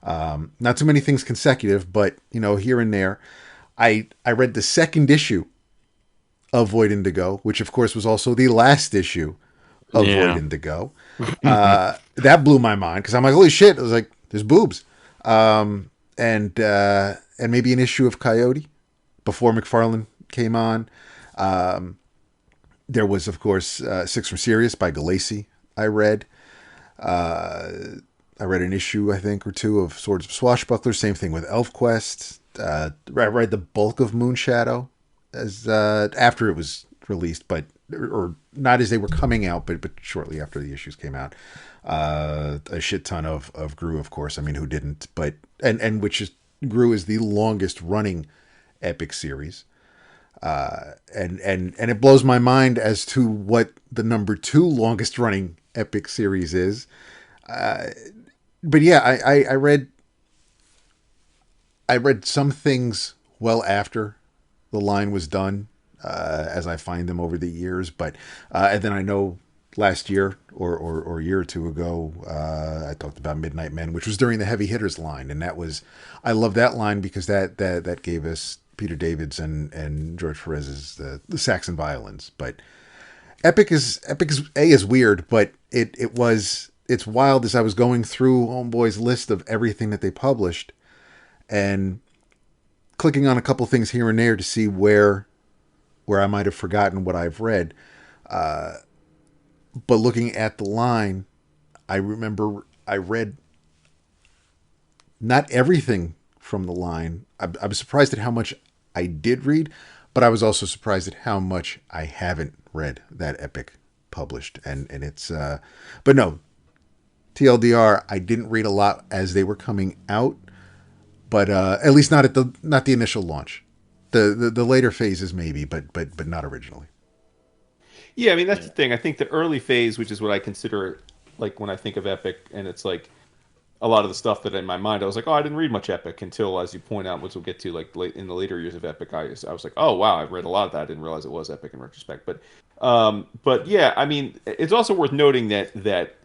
Speaker 3: Not too many things consecutive, but here and there. I read the second issue of Void Indigo, which of course was also the last issue of Void Indigo. That blew my mind because I'm like, holy shit! I was like, there's boobs, and maybe an issue of Coyote before McFarlane came on. There was, of course, Six from Sirius by Galassi. I read an issue, I think, or two of Swords of Swashbucklers. Same thing with ElfQuest. I read the bulk of Moonshadow as after it was released, but or not as they were coming out, but shortly after the issues came out. A shit ton of Gru, of course. I mean, who didn't? But and which is Gru is the longest running epic series. And it blows my mind as to what the number 2 longest running epic series is. But yeah, I read some things well after the line was done, as I find them over the years. But and then I know last year or a year or two ago, I talked about Midnight Men, which was during the Heavy Hitters line, and I love that line because that gave us Peter Davids and George Perez's the Saxon violins. But Epic is weird, but it's wild as I was going through Homeboy's list of everything that they published and clicking on a couple things here and there to see where I might have forgotten what I've read. But looking at the line, I remember I read not everything from the line. I was surprised at how much I did read, but I was also surprised at how much I haven't read that Epic published. And it's, but no, TLDR, I didn't read a lot as they were coming out, but at least not the initial launch. The later phases maybe, but not originally.
Speaker 4: Yeah, I mean that's the thing. I think the early phase, which is what I consider like when I think of Epic, and it's like a lot of the stuff that in my mind I was like, oh, I didn't read much Epic until, as you point out, which we'll get to, like late in the later years of Epic, I was like, oh wow, I've read a lot of that. I didn't realize it was Epic in retrospect. But yeah, I mean, it's also worth noting that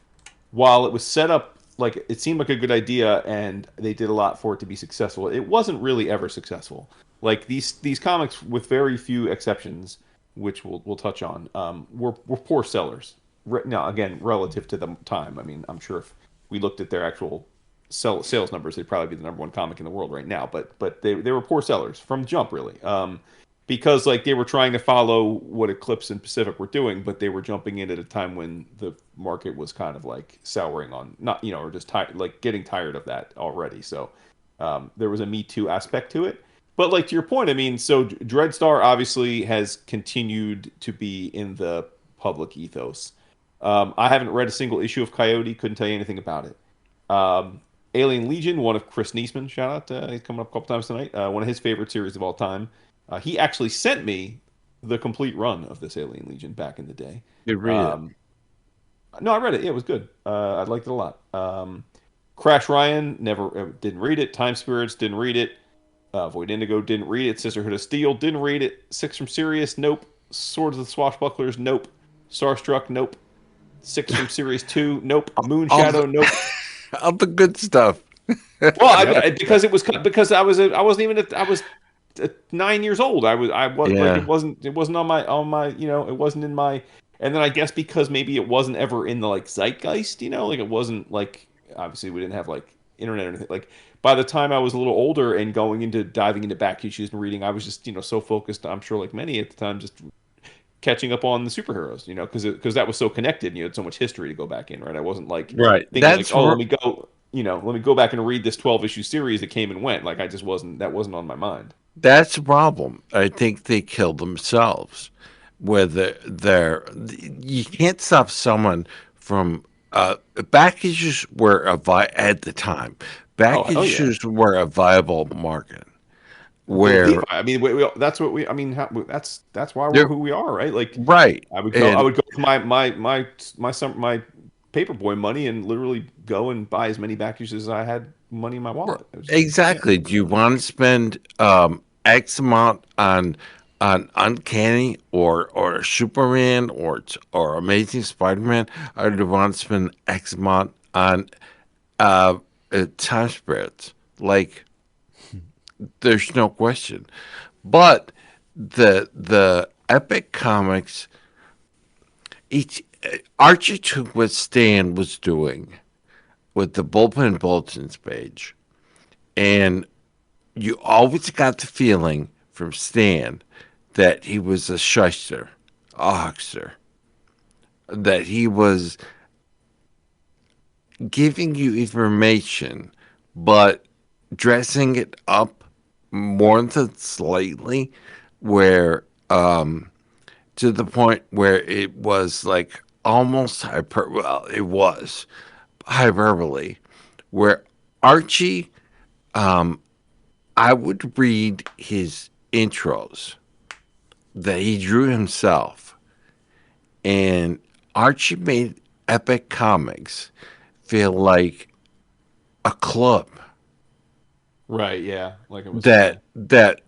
Speaker 4: while it was set up like it seemed like a good idea and they did a lot for it to be successful, it wasn't really ever successful. Like these comics, with very few exceptions, which we'll touch on, were poor sellers. Now, again, relative to the time, I mean, I'm sure if we looked at their actual sales numbers, they'd probably be the number 1 comic in the world right now. But they were poor sellers from jump, really, because like they were trying to follow what Eclipse and Pacific were doing, but they were jumping in at a time when the market was kind of like souring on, not or just like getting tired of that already. So there was a Me Too aspect to it. But like to your point, I mean, so Dreadstar obviously has continued to be in the public ethos. I haven't read a single issue of Coyote, couldn't tell you anything about it. Alien Legion, one of Chris Niesman, shout out, he's coming up a couple times tonight, one of his favorite series of all time. He actually sent me the complete run of this Alien Legion back in the day.
Speaker 2: You read it?
Speaker 4: No, I read it. Yeah, it was good. I liked it a lot. Crash Ryan, never didn't read it. Time Spirits, didn't read it. Void Indigo, didn't read it. Sisterhood of Steel, didn't read it. Six from Sirius, nope. Swords of the Swashbucklers, nope. Starstruck, nope. Six from Series 2, nope. Moonshadow, nope.
Speaker 2: All the good stuff.
Speaker 4: Well,
Speaker 3: Yep.
Speaker 4: because it was because I wasn't even I was 9 years old. I was like
Speaker 2: Yeah.
Speaker 4: it wasn't on my it wasn't in my, and then I guess because maybe it wasn't ever in the like zeitgeist, like it wasn't like, obviously we didn't have like internet or anything. Like by the time I was a little older and going into diving into back issues and reading, I was just so focused. I'm sure like many at the time, just catching up on the superheroes, because that was so connected. You had so much history to go back in, right? I wasn't like
Speaker 2: Right.
Speaker 4: thinking like, oh, let me go back and read this 12 issue series that came and went. Like I just wasn't that wasn't on my mind.
Speaker 2: That's the problem. I think they killed themselves. Whether you can't stop someone from back issues were at the time.
Speaker 4: Oh
Speaker 2: Back
Speaker 4: hell yeah,
Speaker 2: issues were a viable market
Speaker 4: believe
Speaker 2: where
Speaker 4: I mean that's what we I mean that's why we're
Speaker 2: they're
Speaker 4: who we are, right? Like
Speaker 2: right
Speaker 4: I
Speaker 2: and
Speaker 4: would go with my paperboy money and literally go and buy as many back issues as I had money in my wallet. It was just yeah.
Speaker 2: exactly. Do you want to spend X amount on Uncanny or Superman or Amazing Spider-Man, or do you want to spend X amount on uh, time spirits? Like, there's no question. But the Epic Comics, each Archie took what Stan was doing with the bullpen bulletins page, and you always got the feeling from Stan that he was a shyster, a huckster, that he was giving you information, but dressing it up more than slightly, where to the point where it was like almost well, it was hyperbole, where Archie, I would read his intros that he drew himself, and Archie made Epic Comics feel like a club
Speaker 4: Right, yeah. Like it was, yeah.
Speaker 2: that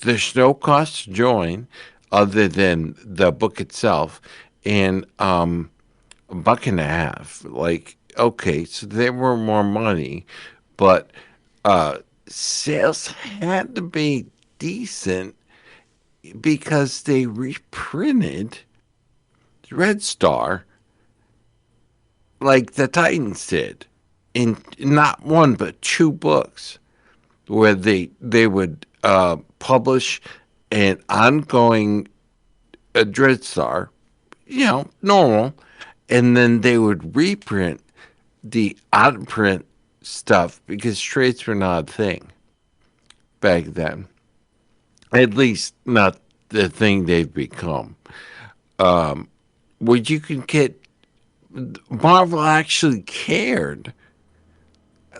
Speaker 2: there's no cost to join other than the book itself, and $1.50. Like, okay, so there were more money, but uh, sales had to be decent because they reprinted Red Star like the Titans did in not one but two books, where they would publish an ongoing Dread Star, normal, and then they would reprint the out of print stuff because trades were not a thing back then. At least not the thing they've become. Where you can get Marvel actually cared,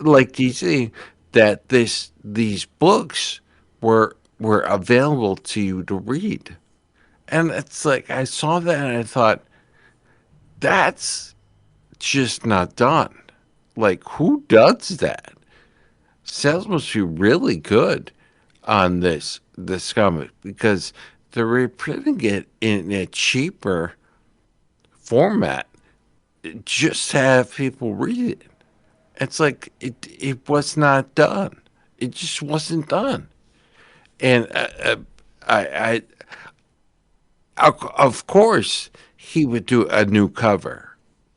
Speaker 2: like DC, that these books were available to you to read. And it's like I saw that and I thought, that's just not done. Like, who does that? Sales must be really good on this comic because they're reprinting it in a cheaper format just to have people read it. It's like it was not done. It just wasn't done. And I, of course, he would do a new cover.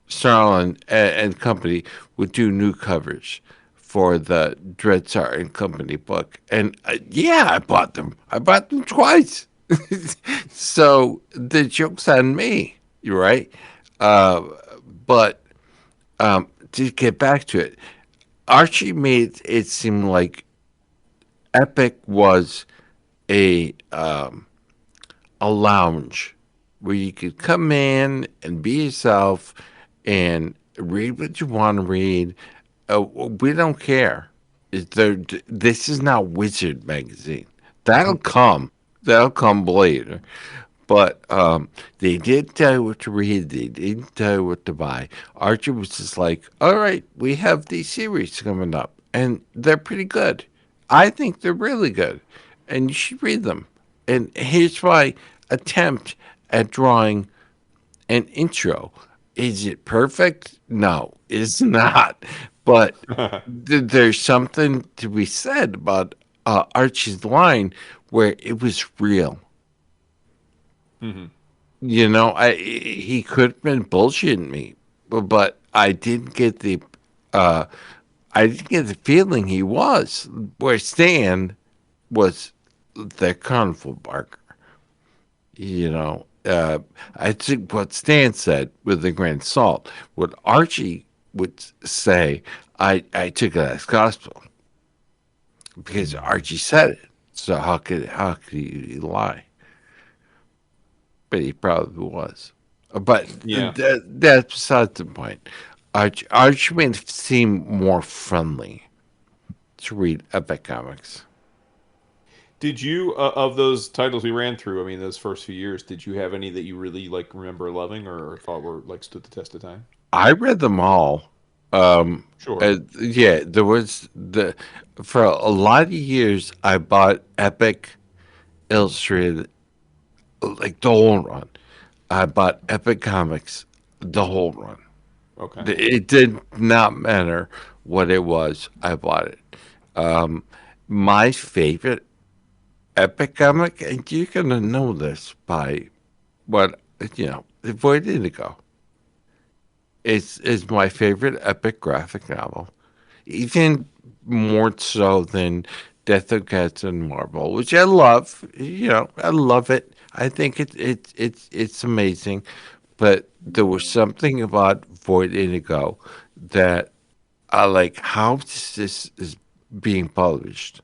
Speaker 2: Starlin and Company would do new covers for the Dread Star and Company book, and yeah, I bought them. I bought them twice. So the joke's on me, you're right. Uh, but to get back to it, Archie made it seem like Epic was a a lounge where you could come in and be yourself and read what you want to read. We don't care. This is not Wizard magazine. That'll come. That'll come later. But they did tell you what to read. They didn't tell you what to buy. Archie was just like, all right, we have these series coming up, and they're pretty good. I think they're really good, and you should read them. And here's my attempt at drawing an intro. Is it perfect? No, it's not. But there's something to be said about Archie's line where it was real.
Speaker 4: Hmm.
Speaker 2: You know, he could have been bullshitting me, but uh, I didn't get the feeling he was. Where Stan was the carnival barker. You know, I think what Stan said with a grain of salt, what Archie would say, I took it as gospel because Archie said it. So how could he lie? But he probably was. But
Speaker 4: Yeah.
Speaker 2: that's besides the point. Archie made it seem more friendly to read epic comics.
Speaker 4: Did you of those titles we ran through? I mean, those first few years, did you have any that you really like remember loving or thought were like stood the test of time?
Speaker 2: I read them all.
Speaker 4: Sure.
Speaker 2: Yeah, there was the for a lot of years I bought Epic Illustrated like the whole run. I bought Epic Comics the whole run.
Speaker 4: Okay.
Speaker 2: It did not matter what it was. I bought it. Um, my favorite Epic comic, and you're gonna know this by what the Void Indigo. Is my favorite epic graphic novel, even more so than Death of Cats and Marvel, which I love. I love it. I think it's amazing, but there was something about Void Indigo that I like. How this is being published?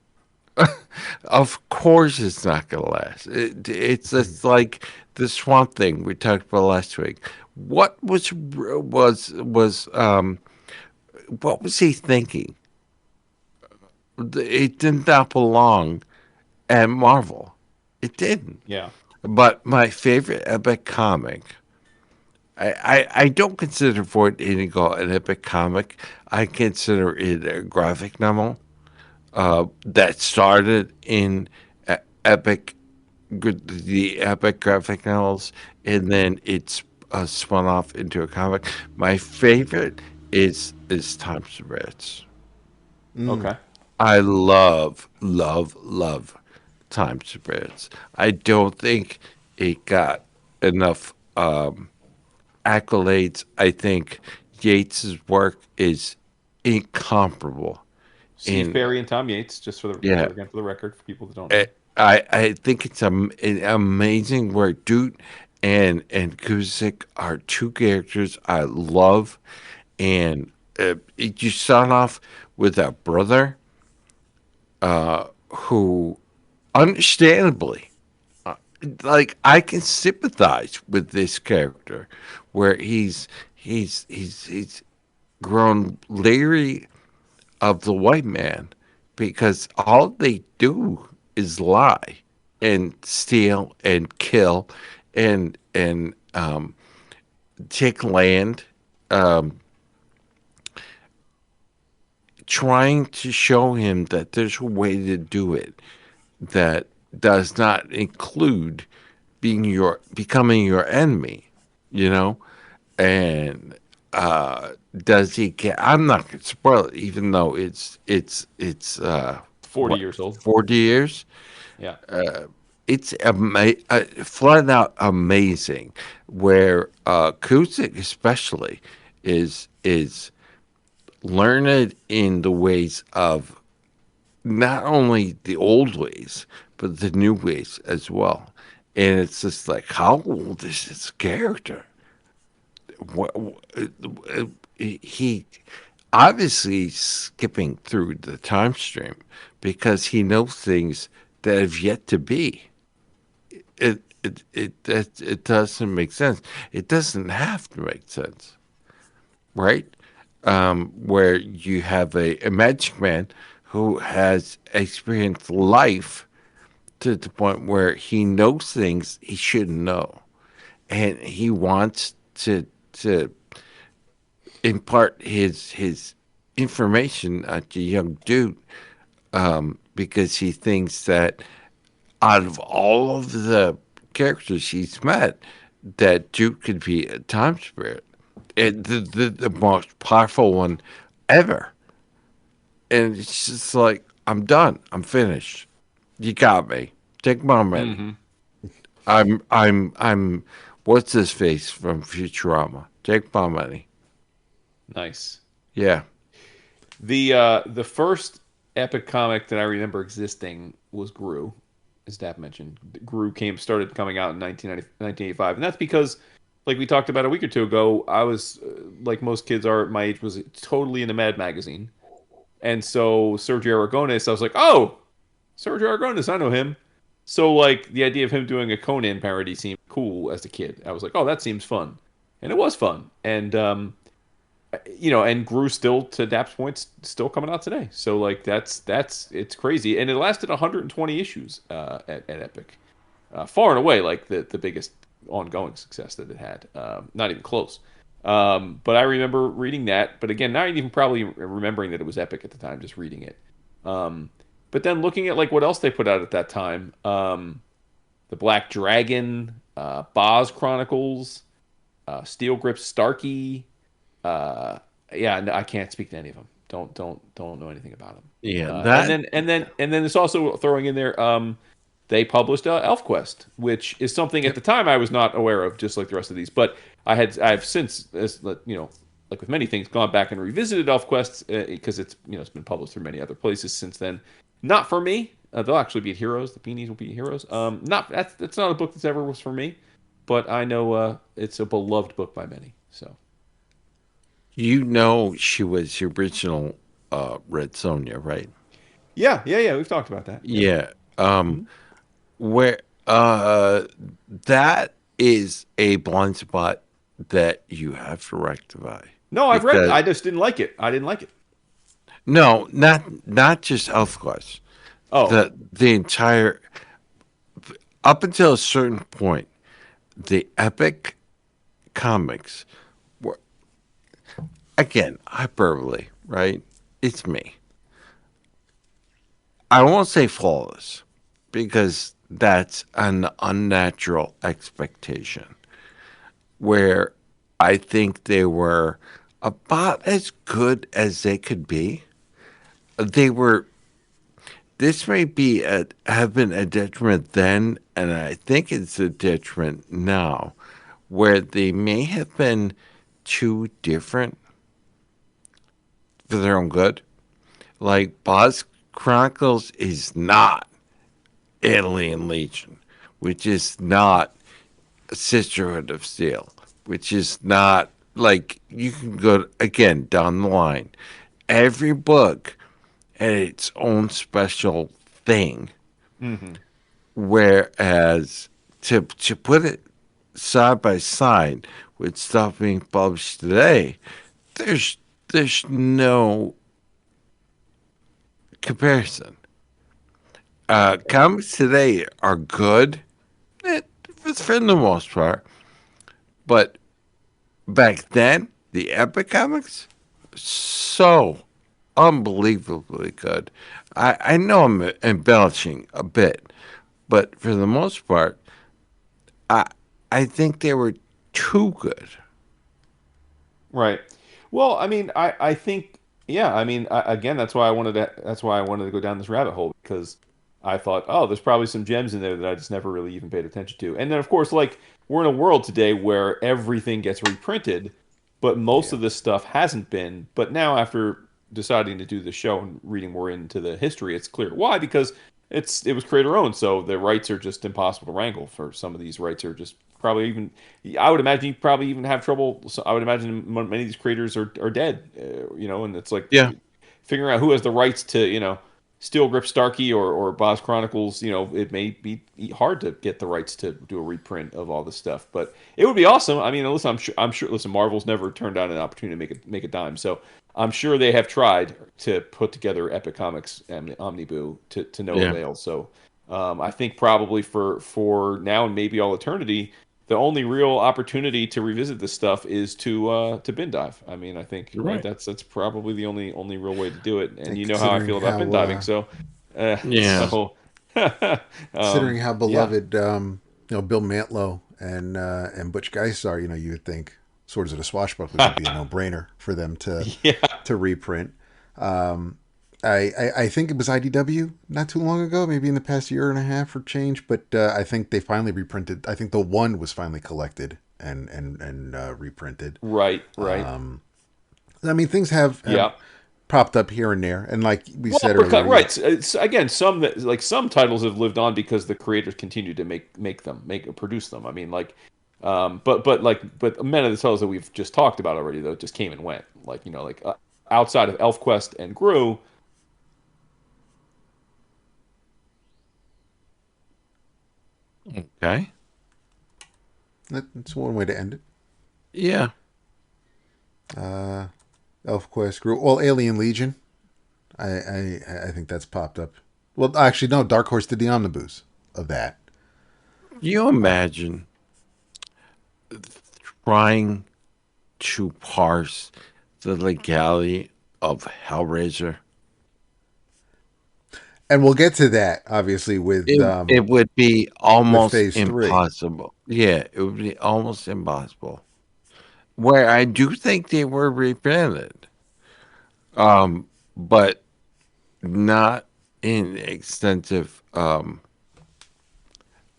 Speaker 2: Of course, it's not going to last. It's like the Swamp Thing we talked about last week. What what was he thinking? It did not belong at Marvel. It didn't.
Speaker 4: Yeah.
Speaker 2: But my favorite epic comic, I don't consider Void Indigo an epic comic. I consider it a graphic novel that started in epic the epic graphic novels, and then it's spun off into a comic. My favorite is Time Spirits.
Speaker 4: Okay.
Speaker 2: I love, love, love Time Spirits. I don't think it got enough accolades. I think Yates's work is incomparable.
Speaker 4: Steve
Speaker 2: In
Speaker 4: Perry and Tom Yates, just for the
Speaker 2: Yeah,
Speaker 4: again for the record, for people that don't
Speaker 2: I
Speaker 4: know.
Speaker 2: I think it's an amazing where Doot and Kuzik are two characters I love, and you start off with a brother who, understandably, like I can sympathize with this character, where he's grown leery of the white man because all they do is lie and steal and kill and take land, um, trying to show him that there's a way to do it that does not include becoming your enemy, you know, and does he get? I'm not gonna spoil it, even though it's
Speaker 4: 40 years old.
Speaker 2: 40 years.
Speaker 4: Yeah.
Speaker 2: It's flat out amazing. Where Kuzik especially is learned in the ways of not only the old ways but the new ways as well. And it's just like, how old is this character? What, he obviously skipping through the time stream because he knows things that have yet to be. It doesn't make sense. It doesn't have to make sense, right? Where you have a magic man who has experienced life to the point where he knows things he shouldn't know, and he wants to impart his information to young dude because he thinks that out of all of the characters he's met, that Duke could be a time spirit. the most powerful one ever. And it's just like, I'm done. I'm finished. You got me. Take my money.
Speaker 4: Hmm.
Speaker 2: I'm what's his face from Futurama? Take my money.
Speaker 4: Nice.
Speaker 2: Yeah.
Speaker 4: The first epic comic that I remember existing was Gru, as Dap mentioned. Gru started coming out in 1985, and that's because, like we talked about a week or two ago, I was like most kids are at my age, was totally into Mad Magazine, and so Sergio Aragonis, I was like, oh, Sergio Aragonis, I know him. So like the idea of him doing a Conan parody seemed cool as a kid. I was like, oh, that seems fun, and it was fun, and and grew still to Dap's points, still coming out today. So like that's it's crazy, and it lasted 120 issues at Epic, far and away like the biggest ongoing success that it had. Not even close. But I remember reading that, but again, not even probably remembering that it was Epic at the time, just reading it. But then looking at like what else they put out at that time, the Black Dragon, Boz Chronicles, Steel Grip Starkey. Uh, yeah, no, I can't speak to any of them. Don't know anything about them.
Speaker 2: Yeah.
Speaker 4: And
Speaker 2: That
Speaker 4: then it's also throwing in there. They published ElfQuest, which is something at the time I was not aware of, just like the rest of these. But I've since, as like with many things, gone back and revisited ElfQuest because it's been published through many other places since then. Not for me. They'll actually be heroes. The Beanies will be heroes. Not that's not a book that's ever was for me, but I know it's a beloved book by many. So.
Speaker 2: she was the original Red Sonja, right?
Speaker 4: Yeah. We've talked about that. Yep.
Speaker 2: Yeah.
Speaker 4: Mhm.
Speaker 2: Where that is a blind spot that you have to rectify.
Speaker 4: No, I've read it.
Speaker 2: Because
Speaker 4: I just didn't like it. I didn't like it.
Speaker 2: no, not just ElfQuest.
Speaker 4: Oh,
Speaker 2: The entire up until a certain point, the epic comics were again hyperbole, right? It's me. I won't say flawless because that's an unnatural expectation. Where I think they were about as good as they could be. They were. This may be have been a detriment then, and I think it's a detriment now, where they may have been too different for their own good. Like Boz Chronicles is not Alien Legion, which is not Sisterhood of Steel, which is not like you can go again down the line. Every book had its own special thing.
Speaker 4: hmm.
Speaker 2: Whereas to put it side by side with stuff being published today, there's no comparison. Comics today are good, eh, for the most part, but back then the epic comics so unbelievably good. I know I'm embellishing a bit, but for the most part, I I think they were too good.
Speaker 4: Right. Well, I mean, I think, yeah. I mean, again, that's why I wanted to go down this rabbit hole because I thought, oh, there's probably some gems in there that I just never really even paid attention to. And then, of course, like we're in a world today where everything gets reprinted, but most
Speaker 3: Yeah.
Speaker 4: of this stuff hasn't been. But now, after deciding to do the show and reading more into the history, it's clear why. Because it was creator owned, so the rights are just impossible to wrangle. For some of these rights are just probably even. I would imagine you probably even have trouble. So I would imagine many of these creators are dead. And it's like
Speaker 2: Yeah,
Speaker 4: figuring out who has the rights to Steel Grip Starkey or Boss Chronicles. It may be hard to get the rights to do a reprint of all this stuff, but it would be awesome. I mean, listen, I'm sure. Listen, Marvel's never turned down an opportunity to make a dime, so I'm sure they have tried to put together Epic Comics and Omniboo to no
Speaker 2: yeah,
Speaker 4: avail. So I think probably for now and maybe all eternity, the only real opportunity to revisit this stuff is to bin dive. I mean, I think
Speaker 2: you're right.
Speaker 4: that's probably the only real way to do it. And
Speaker 3: And
Speaker 4: you know how I
Speaker 3: considering
Speaker 4: feel about bin
Speaker 3: how
Speaker 4: diving, so
Speaker 2: Yeah,
Speaker 4: so
Speaker 3: considering how
Speaker 4: yeah.
Speaker 3: beloved Bill Mantlo and Butch Guice are, you would think. Swords of the Swashbucklers would be a no-brainer for them
Speaker 4: Yeah.
Speaker 3: to reprint. I think it was IDW not too long ago, maybe in the past year and a half or change, but I think they finally reprinted. I think the one was finally collected and reprinted.
Speaker 4: Right. Right.
Speaker 3: I mean, things have
Speaker 4: Yeah.
Speaker 3: popped up here and there, and like we
Speaker 4: Well,
Speaker 3: said earlier,
Speaker 4: right. Again, some that like some titles have lived on because the creators continue to produce them. I mean, like, but many of the titles that we've just talked about already though just came and went. Like like outside of ElfQuest and Gru.
Speaker 2: Okay.
Speaker 3: that's one way to end it.
Speaker 2: Yeah.
Speaker 3: ElfQuest grew well. Alien Legion, I think that's popped up. Well, actually, no. Dark Horse did the omnibus of that.
Speaker 2: You imagine trying to parse the legality of Hellraiser?
Speaker 3: And we'll get to that, obviously,
Speaker 2: It would be almost
Speaker 3: Phase 3.
Speaker 2: impossible. Yeah, it would be almost impossible. Where I do think they were reprinted, but not in extensive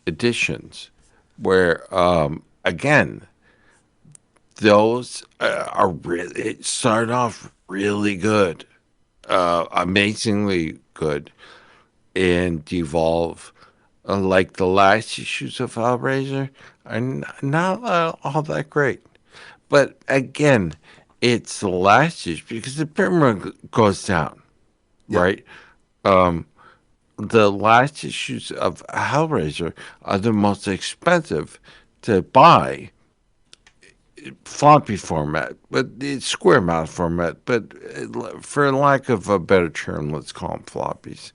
Speaker 2: editions. Where again, those are really it started off really good, amazingly good, and devolve. Like the last issues of Hellraiser are not all that great. But again, it's the last issue because the pyramid goes down,
Speaker 3: Yep.
Speaker 2: right? The last issues of Hellraiser are the most expensive to buy floppy format, but it's square mouth format. But for lack of a better term, let's call them floppies,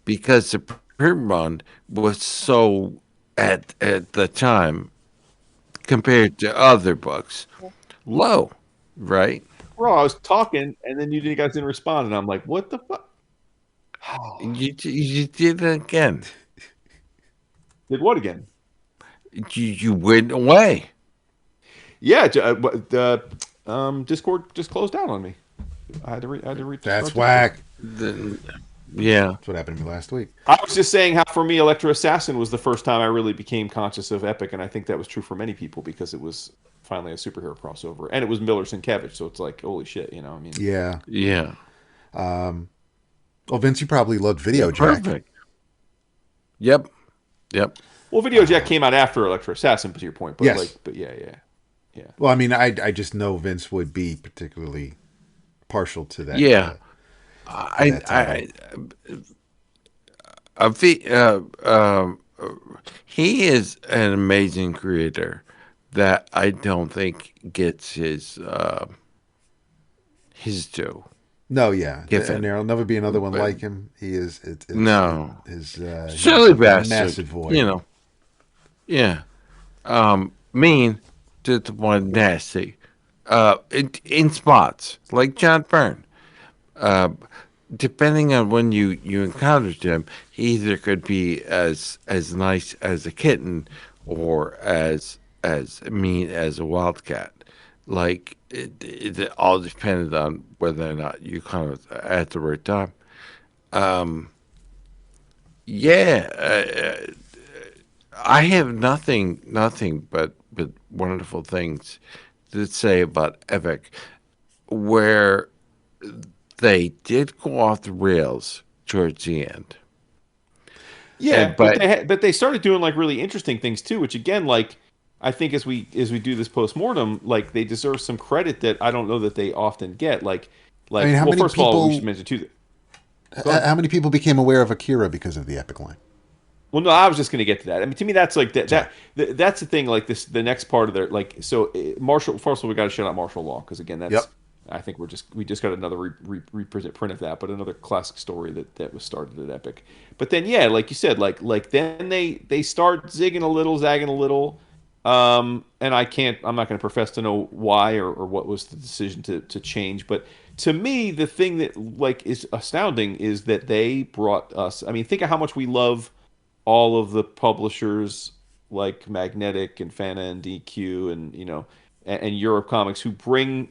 Speaker 2: because the print run was so at the time compared to other books low, right?
Speaker 4: Bro, I was talking, and then you guys didn't respond, and I'm like, what the fuck?
Speaker 2: You did it again.
Speaker 4: Did what again?
Speaker 2: You went away.
Speaker 4: Yeah, Discord just closed down on me. I had to reach.
Speaker 3: That's whack.
Speaker 2: Yeah.
Speaker 3: That's what happened to me last week.
Speaker 4: I was just saying how for me, Electro Assassin was the first time I really became conscious of Epic, and I think that was true for many people because it was finally a superhero crossover, and it was Miller Sienkiewicz, so it's like holy shit, I mean,
Speaker 3: Yeah.
Speaker 2: Yeah.
Speaker 3: Well, Vince, you probably loved Video Jack.
Speaker 2: Perfect. Yep. Yep.
Speaker 4: Well, Video Jack came out after Electro Assassin, to your point, but
Speaker 3: Yes.
Speaker 4: but yeah.
Speaker 3: Well, I mean, I just know Vince would be particularly partial to that.
Speaker 2: Yeah. He is an amazing creator that I don't think gets his due.
Speaker 3: No, yeah,
Speaker 2: Giffen.
Speaker 3: and there'll never be another one like him. He is.
Speaker 2: No.
Speaker 3: His
Speaker 2: Silly
Speaker 3: a
Speaker 2: bastard.
Speaker 3: massive void.
Speaker 2: You know. Yeah. Mean to the point nasty. In spots like John Byrne. Depending on when you encountered him, he either could be as nice as a kitten or as mean as a wildcat. Like it all depended on whether or not you kind of at the right time. Yeah, I have nothing but wonderful things to say about Epic, where they did go off the rails towards the end.
Speaker 4: Yeah, but they started doing like really interesting things too, which again, like I think as we do this post mortem, like they deserve some credit that I don't know that they often get.
Speaker 3: I mean, how many
Speaker 4: first of all, we
Speaker 3: people-
Speaker 4: should mention too.
Speaker 3: How many people became aware of Akira because of the Epic line?
Speaker 4: Well, no, I was just going to get to that. I mean, to me, that's like that's the thing. Like this, the next part of their like so Martial. First of all, we got to shout out Martial Law because again, that's
Speaker 3: Yep.
Speaker 4: I think we just got another reprint of that, but another classic story that was started at Epic. But then yeah, like you said, like then they start zigging a little, zagging a little, and I'm not going to profess to know why or what was the decision to change. But to me, the thing that like is astounding is that they brought us. I mean, think of how much we love all of the publishers like Magnetic and Fana and DQ and and Europe Comics who bring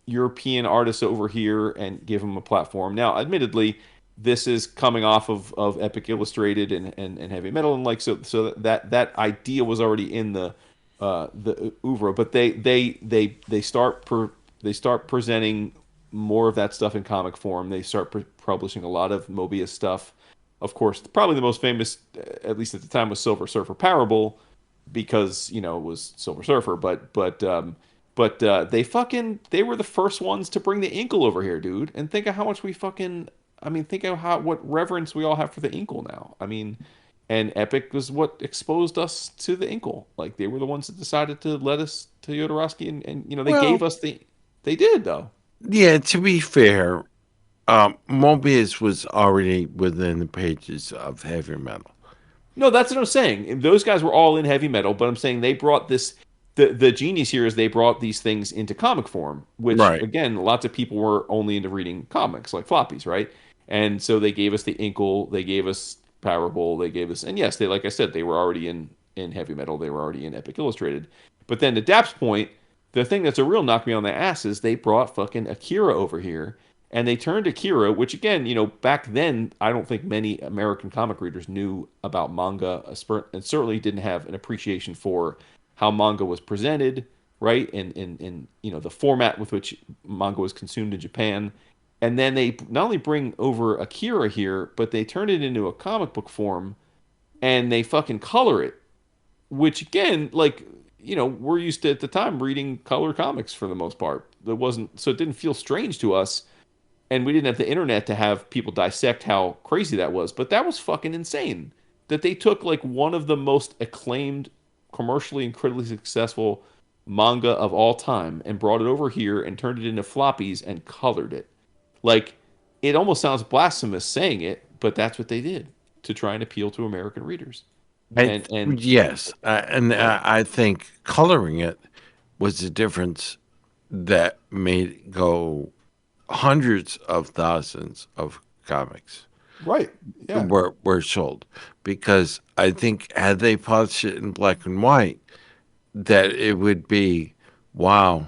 Speaker 4: European artists over here and give them a platform. Now, admittedly, this is coming off of Epic Illustrated and Heavy Metal, and like so that idea was already in the oeuvre, but they start presenting more of that stuff in comic form. They start publishing a lot of Mobius stuff. Of course, probably the most famous, at least at the time, was Silver Surfer Parable, because it was Silver Surfer. But they were the first ones to bring the Inkle over here, dude. And think of how much we fucking I mean, think of what reverence we all have for the Inkle now. I mean, and Epic was what exposed us to the Inkle. Like they were the ones that decided to let us to Jodorowsky, and they
Speaker 2: Well,
Speaker 4: gave us the. They did though.
Speaker 2: yeah, to be fair, Mobius was already within the pages of heavy metal.
Speaker 4: No, that's what I'm saying. Those guys were all in heavy metal, but I'm saying they brought this. The genius here is they brought these things into comic form, which
Speaker 2: Right.
Speaker 4: again, lots of people were only into reading comics like floppies, right? And so they gave us the Inkle, they gave us Parable, they gave us, and yes, they like I said, they were already in heavy metal, they were already in Epic Illustrated. But then to Dap's point, the thing that's a real knock me on the ass is they brought fucking Akira over here, and they turned Akira, which again, back then, I don't think many American comic readers knew about manga, and certainly didn't have an appreciation for how manga was presented, right? And the format with which manga was consumed in Japan. And then they not only bring over Akira here, but they turn it into a comic book form, and they fucking color it, which again, like, we're used to at the time reading color comics for the most part. It wasn't, so it didn't feel strange to us, and we didn't have the internet to have people dissect how crazy that was. But that was fucking insane that they took like one of the most acclaimed, commercially and critically successful manga of all time and brought it over here and turned it into floppies and colored it. Like, it almost sounds blasphemous saying it, but that's what they did to try and appeal to American readers. And
Speaker 2: Yes, and
Speaker 4: right.
Speaker 2: I think coloring it was the difference that made it go hundreds of thousands of comics
Speaker 4: Right. Yeah.
Speaker 2: were sold, because I think had they published it in black and white, that it would be, wow,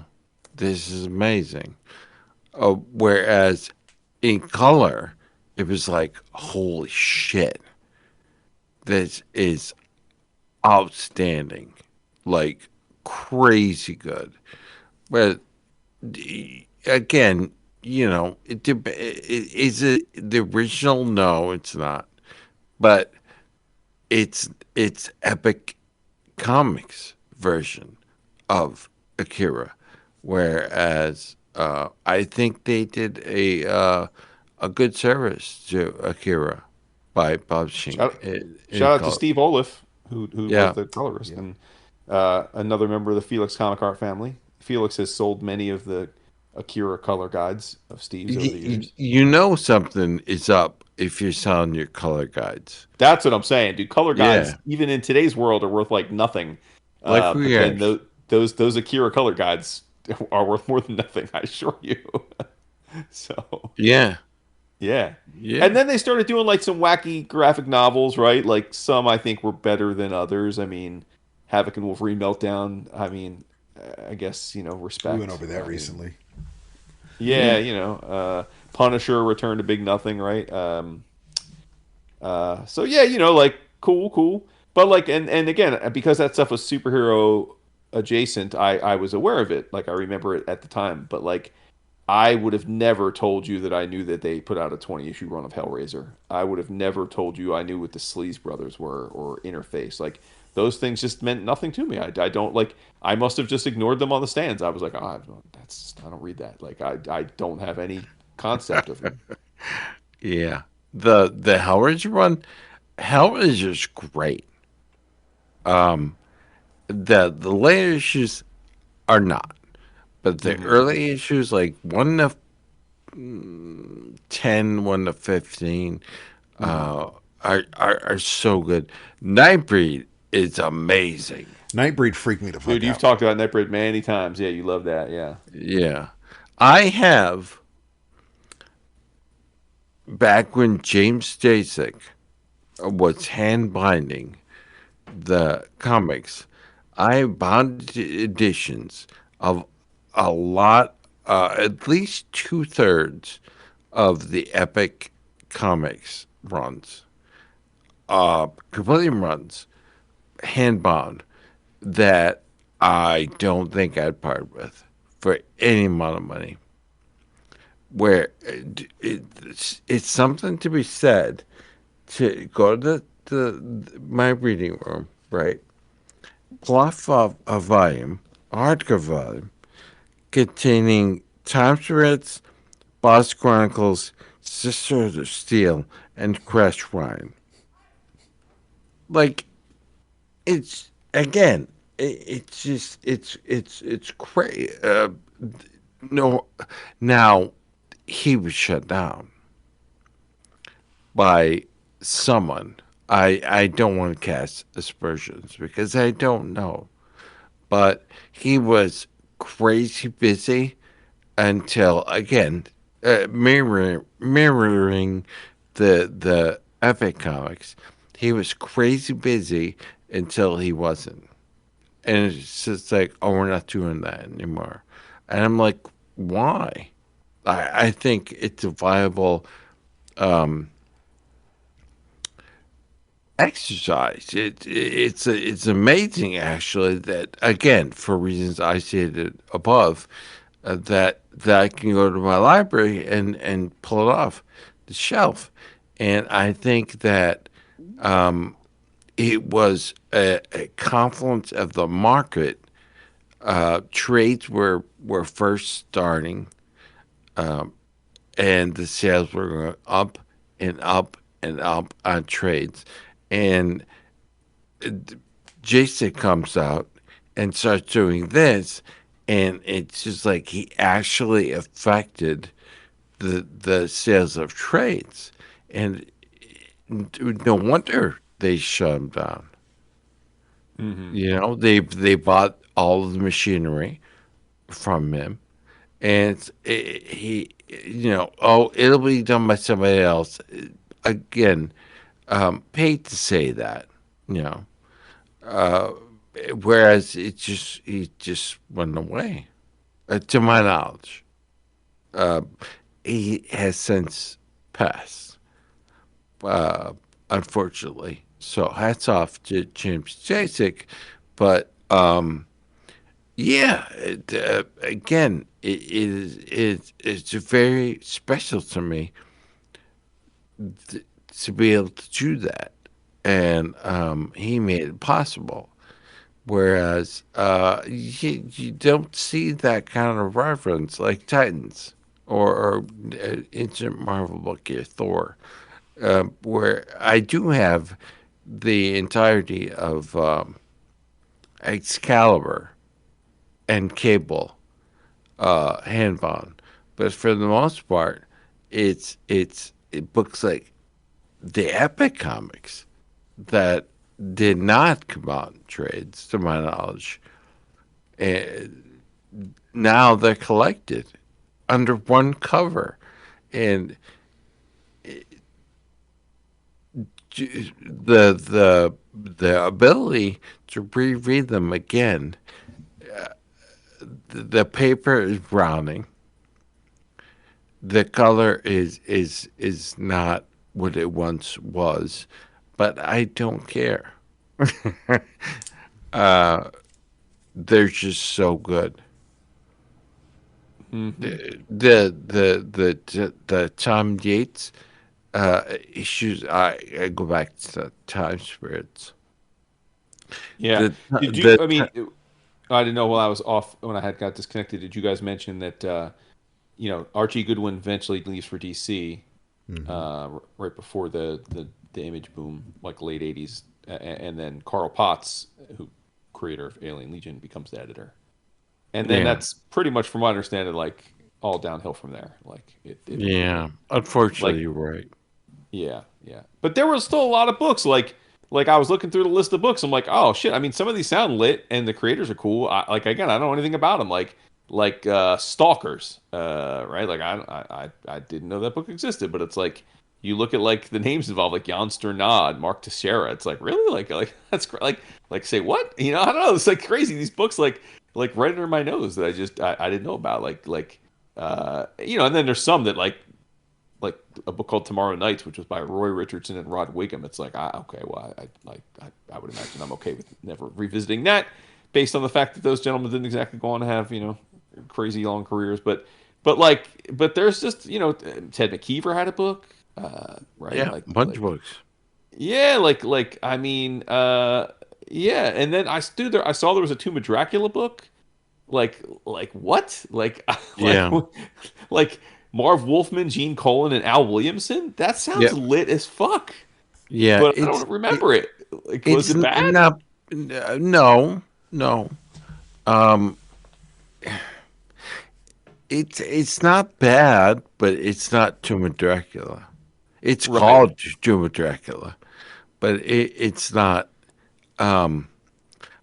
Speaker 2: this is amazing. Whereas in color, it was like, holy shit, this is outstanding, like crazy good. But again, is it the original? No, it's not. But it's Epic Comics version of Akira, whereas I think they did a good service to Akira by publishing
Speaker 4: Shout,
Speaker 2: it in
Speaker 4: shout out to
Speaker 2: color.
Speaker 4: Steve Oliff, who was
Speaker 2: Yeah,
Speaker 4: the colorist, and another member of the Felix comic art family. Felix has sold many of the Akira color guides of Steve's over the years.
Speaker 2: you know something is up if you're selling your color guides.
Speaker 4: That's what I'm saying, dude. Color guides,
Speaker 2: Yeah,
Speaker 4: even in today's world, are worth like nothing.
Speaker 2: like who
Speaker 4: But then
Speaker 2: cares?
Speaker 4: those Akira color guides are worth more than nothing, I assure you. So
Speaker 2: Yeah,
Speaker 4: yeah.
Speaker 2: yeah.
Speaker 4: And then they started doing like some wacky graphic novels, right? Like some I think were better than others. I mean, Havoc and Wolverine Meltdown. I mean, I guess,
Speaker 3: We went
Speaker 4: respect.
Speaker 3: over that
Speaker 4: I mean,
Speaker 3: recently.
Speaker 4: yeah, Punisher Return to Big Nothing, right? So yeah, like cool. But like and again, because that stuff was superhero adjacent, I was aware of it. Like I remember it at the time, but like I would have never told you that I knew that they put out a 20 issue run of Hellraiser. I would have never told you I knew what the Sleaze brothers were or Interface. Like those things just meant nothing to me. I don't like. I must have just ignored them on the stands. I was like, I don't read that. Like I don't have any concept of them.
Speaker 2: Yeah. The Hellraiser one, Hellraiser's great. The later issues are not, but the
Speaker 4: Hmm.
Speaker 2: early issues, like 1 to 10, 1 to 15,
Speaker 4: Hmm.
Speaker 2: uh, are so good. Nightbreed is amazing.
Speaker 3: Nightbreed freaked me the
Speaker 4: Dude,
Speaker 3: fuck
Speaker 4: you've
Speaker 3: out.
Speaker 4: talked about Nightbreed many times. Yeah, you love that. Yeah.
Speaker 2: Yeah, I have, back when James Jasek was hand binding the comics, I bought editions of a lot, at least 2/3 of the Epic comics runs, completely runs, hand bound, that I don't think I'd part with for any amount of money. Where it's something to be said to go to my reading room, right? Pluck off a volume, a hardcover volume, containing Time Spirits, Boss Chronicles, Sisters of Steel, and Crash Wine. Like, it's again, it's just it's crazy. No, now he was shut down by someone. I don't want to cast aspersions because I don't know, but he was crazy busy until again, mirroring the Epic comics. He was crazy busy until he wasn't, and it's just like, oh, we're not doing that anymore. And I'm like, why? I think it's a viable exercise. It's amazing actually that again for reasons I stated above, that I can go to my library and pull it off the shelf, and I think that it was a confluence of the market. Trades were first starting, and the sales were going up and up and up on trades, and Jason comes out and starts doing this, and it's just like he actually affected the sales of trades, and no wonder they shut him down. You know, they bought all of the machinery from him, and he, oh, it'll be done by somebody else. Again, paid to say that, you know. Whereas he just went away, to my knowledge. He has since passed, uh, unfortunately. So hats off to James Jasek, but yeah, again, it's very special to me to be able to do that, and he made it possible. Whereas you don't see that kind of reference like Titans or Ancient Marvel book here, Thor, where I do have the entirety of Excalibur and Cable handbound, but for the most part, it books like the Epic comics that did not come out in trades, to my knowledge. And now they're collected under one cover, and the ability to reread them again. The paper is browning. The color is not what it once was, but I don't care. They're just so good. The Tom Yates issues. I go back to Time Spirits.
Speaker 4: Yeah.
Speaker 2: The
Speaker 4: Did you? I
Speaker 2: the
Speaker 4: mean, I didn't know while I was off when I had got disconnected. Did you guys mention that Archie Goodwin eventually leaves for DC right before the image boom, like late '80s, and then Carl Potts, who creator of Alien Legion, becomes the editor, and then
Speaker 2: Yeah,
Speaker 4: that's pretty much, from what I understand, it like all downhill from there. Like
Speaker 2: yeah. Unfortunately,
Speaker 4: like
Speaker 2: you're right.
Speaker 4: yeah, yeah. But there was still a lot of books. Like I was looking through the list of books. I'm like, oh shit. I mean, some of these sound lit, and the creators are cool. Like again, I don't know anything about them. Like Stalkers, right? Like I didn't know that book existed, but it's like you look at like the names involved, like Jan Sternad, Mark Teixeira. It's like really like that's like say what? You know, I don't know. It's like crazy. These books like right under my nose that I didn't know about. You know, and then there's some that like a book called Tomorrow Nights, which was by Roy Richardson and Rod Wiggum. It's like, okay, well, I would imagine I'm okay with never revisiting that, based on the fact that those gentlemen didn't exactly go on to have crazy long careers. But there's just Ted McKeever had a book, right?
Speaker 2: Yeah, bunch of books.
Speaker 4: Yeah, I mean, yeah, and then I stood there. I saw there was a Tomb of Dracula book. Like what? Like
Speaker 2: Yeah,
Speaker 4: like Marv Wolfman, Gene Colan, and Al Williamson? That sounds
Speaker 2: yeah,
Speaker 4: lit as fuck.
Speaker 2: yeah.
Speaker 4: But I don't remember it. Like, was
Speaker 2: It's
Speaker 4: it bad?
Speaker 2: not. No, no. Um, it's not bad, but it's not Tomb of Dracula. It's
Speaker 4: Right.
Speaker 2: called Tomb of Dracula, but it's not. Um,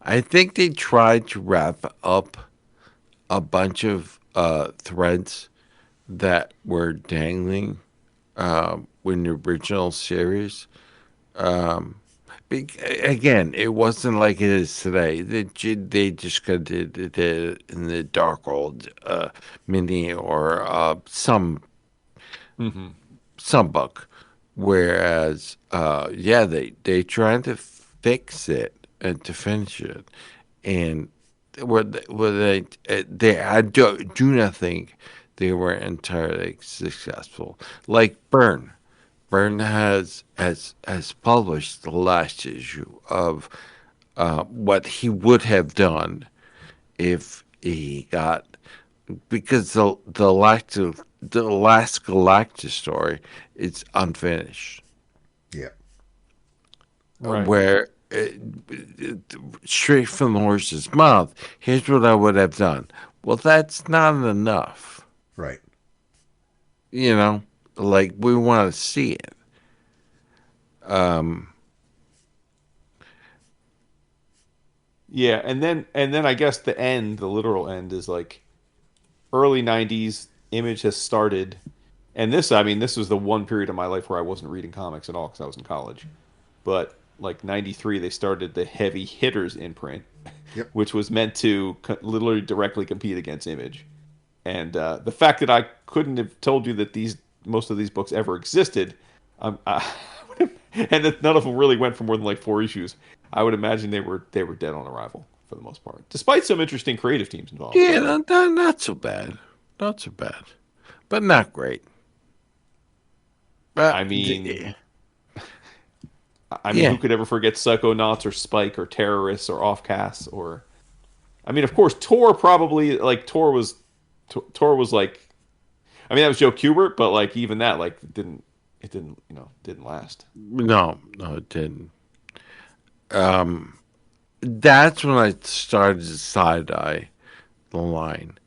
Speaker 2: I think they tried to wrap up a bunch of threads that were dangling in the original series. Um, Again, it wasn't like it is today. They just did it in the dark old mini or
Speaker 4: Hmm.
Speaker 2: some book, whereas yeah, they tried to fix it and to finish it, and they I do not think they were entirely successful. Like Byrne. Byrne has published the last issue of what he would have done if he got, because the last Galactus story is unfinished,
Speaker 3: Yeah.
Speaker 4: Right.
Speaker 2: where straight from the horse's mouth. Here's what I would have done. Well, that's not enough,
Speaker 3: Right.
Speaker 2: you know. Like we want to see it. Um,
Speaker 4: Yeah, and then I guess the end, the literal end, is like early '90s. Image has started, and I mean, this was the one period of my life where I wasn't reading comics at all because I was in college. But like '93, they started the Heavy Hitters imprint,
Speaker 3: Yep.
Speaker 4: which was meant to literally directly compete against Image. And the fact that I couldn't have told you that most of these books ever existed, and that none of them really went for more than like 4 issues, I would imagine they were dead on arrival for the most part, despite some interesting creative teams involved.
Speaker 2: yeah, not so bad, not so bad, but not great.
Speaker 4: I
Speaker 2: But
Speaker 4: mean, who
Speaker 2: yeah,
Speaker 4: could ever forget Psychonauts or Spike or Terrorists or Offcasts or I mean, of course, Tor probably like Tor was like I mean that was Joe Kubert, but like even that like didn't last.
Speaker 2: no, it didn't. That's when I started to side eye the line.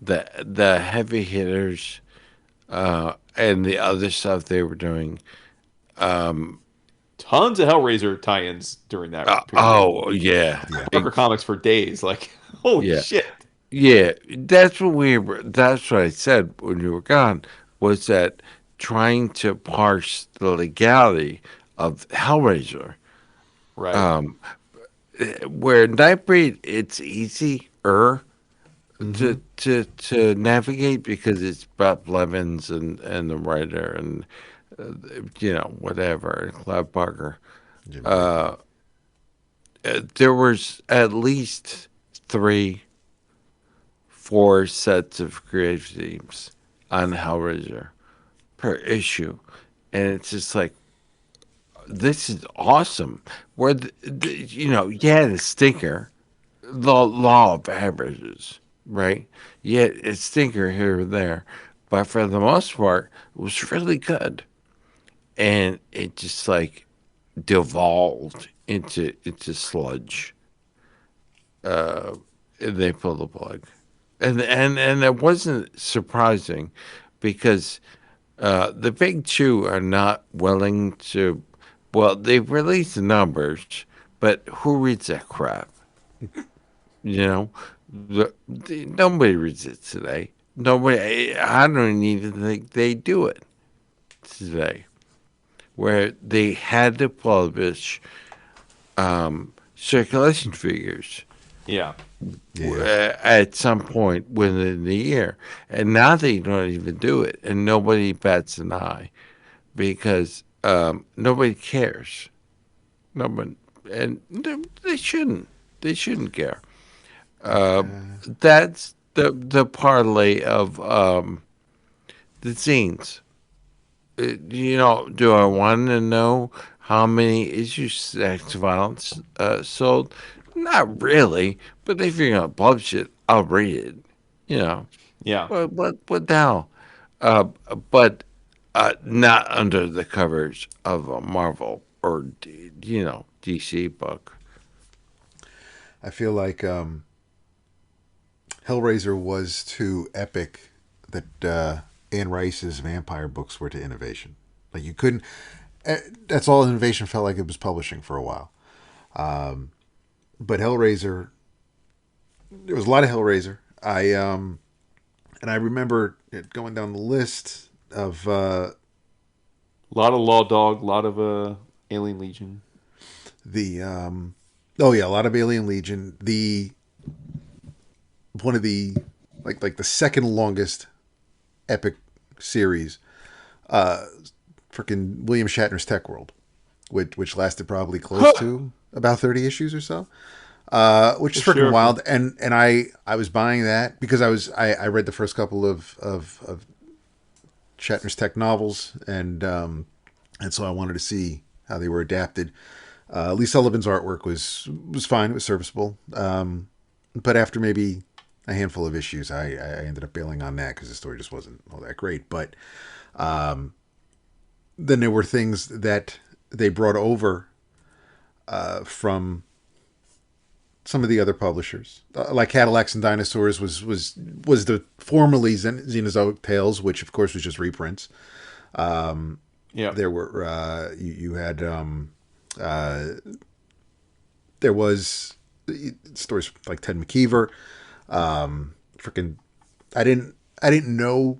Speaker 2: The heavy hitters and the other stuff they were doing.
Speaker 4: Tons of Hellraiser tie-ins during that period.
Speaker 2: Oh yeah,
Speaker 3: Yeah.
Speaker 4: Parker Comics for days. Like, holy
Speaker 2: yeah,
Speaker 4: shit.
Speaker 2: yeah. That's what we were. That's what I said when you were gone. Was that trying to parse the legality of Hellraiser?
Speaker 4: Right.
Speaker 2: Where Nightbreed, it's easier
Speaker 3: Mm-hmm.
Speaker 2: to navigate because it's Bob Levins and the writer and whatever, Clive Barker.
Speaker 3: Jim Lee.
Speaker 2: There was at least three, four sets of creative teams on Hellraiser per issue, and it's just like this is awesome. Where yeah, the stinker, the law of averages, right? Yeah, it's stinker here or there, but for the most part, it was really good, and it just like devolved into sludge. And they pulled the plug, and it wasn't surprising because the big two are not willing to. Well, they release the numbers, but who reads that crap? You know, nobody reads it today. Nobody. I don't even think they do it today. where they had to publish circulation figures
Speaker 4: Yeah.
Speaker 3: Yeah.
Speaker 2: at some point within the year, and now they don't even do it, and nobody bats an eye because nobody cares. Nobody, and they shouldn't. They shouldn't care. Uh, that's the parlay of the zines. Do I want to know how many issues sex violence sold? Not really, but if you're gonna publish it, I'll read it. You know,
Speaker 4: Yeah.
Speaker 2: what the hell? Uh, but not under the covers of a Marvel or DC book.
Speaker 3: I feel like Hellraiser was to Epic that Anne Rice's vampire books were to Innovation. Like you couldn't. That's all Innovation felt like it was publishing for a while. But Hellraiser, there was a lot of Hellraiser. I remember it going down the list of
Speaker 4: A lot of Law Dog, a lot of Alien Legion.
Speaker 3: the oh yeah, a lot of Alien Legion. The one of the like the second longest epic series, freaking William Shatner's Tech World, which lasted probably close to about 30 issues or so. Which is freaking
Speaker 4: Sure.
Speaker 3: wild, and I was buying that because I read the first couple of Shatner's Tech novels, and so I wanted to see how they were adapted. Lee Sullivan's artwork was fine, it was serviceable, but after maybe a handful of issues, I ended up bailing on that because the story just wasn't all that great. But then there were things that they brought over from some of the other publishers, like Cadillacs and Dinosaurs was the formerly Xenozoic Tales, which of course was just reprints.
Speaker 4: Yeah.
Speaker 3: There were you had there was stories like Ted McKeever. Freaking, I didn't know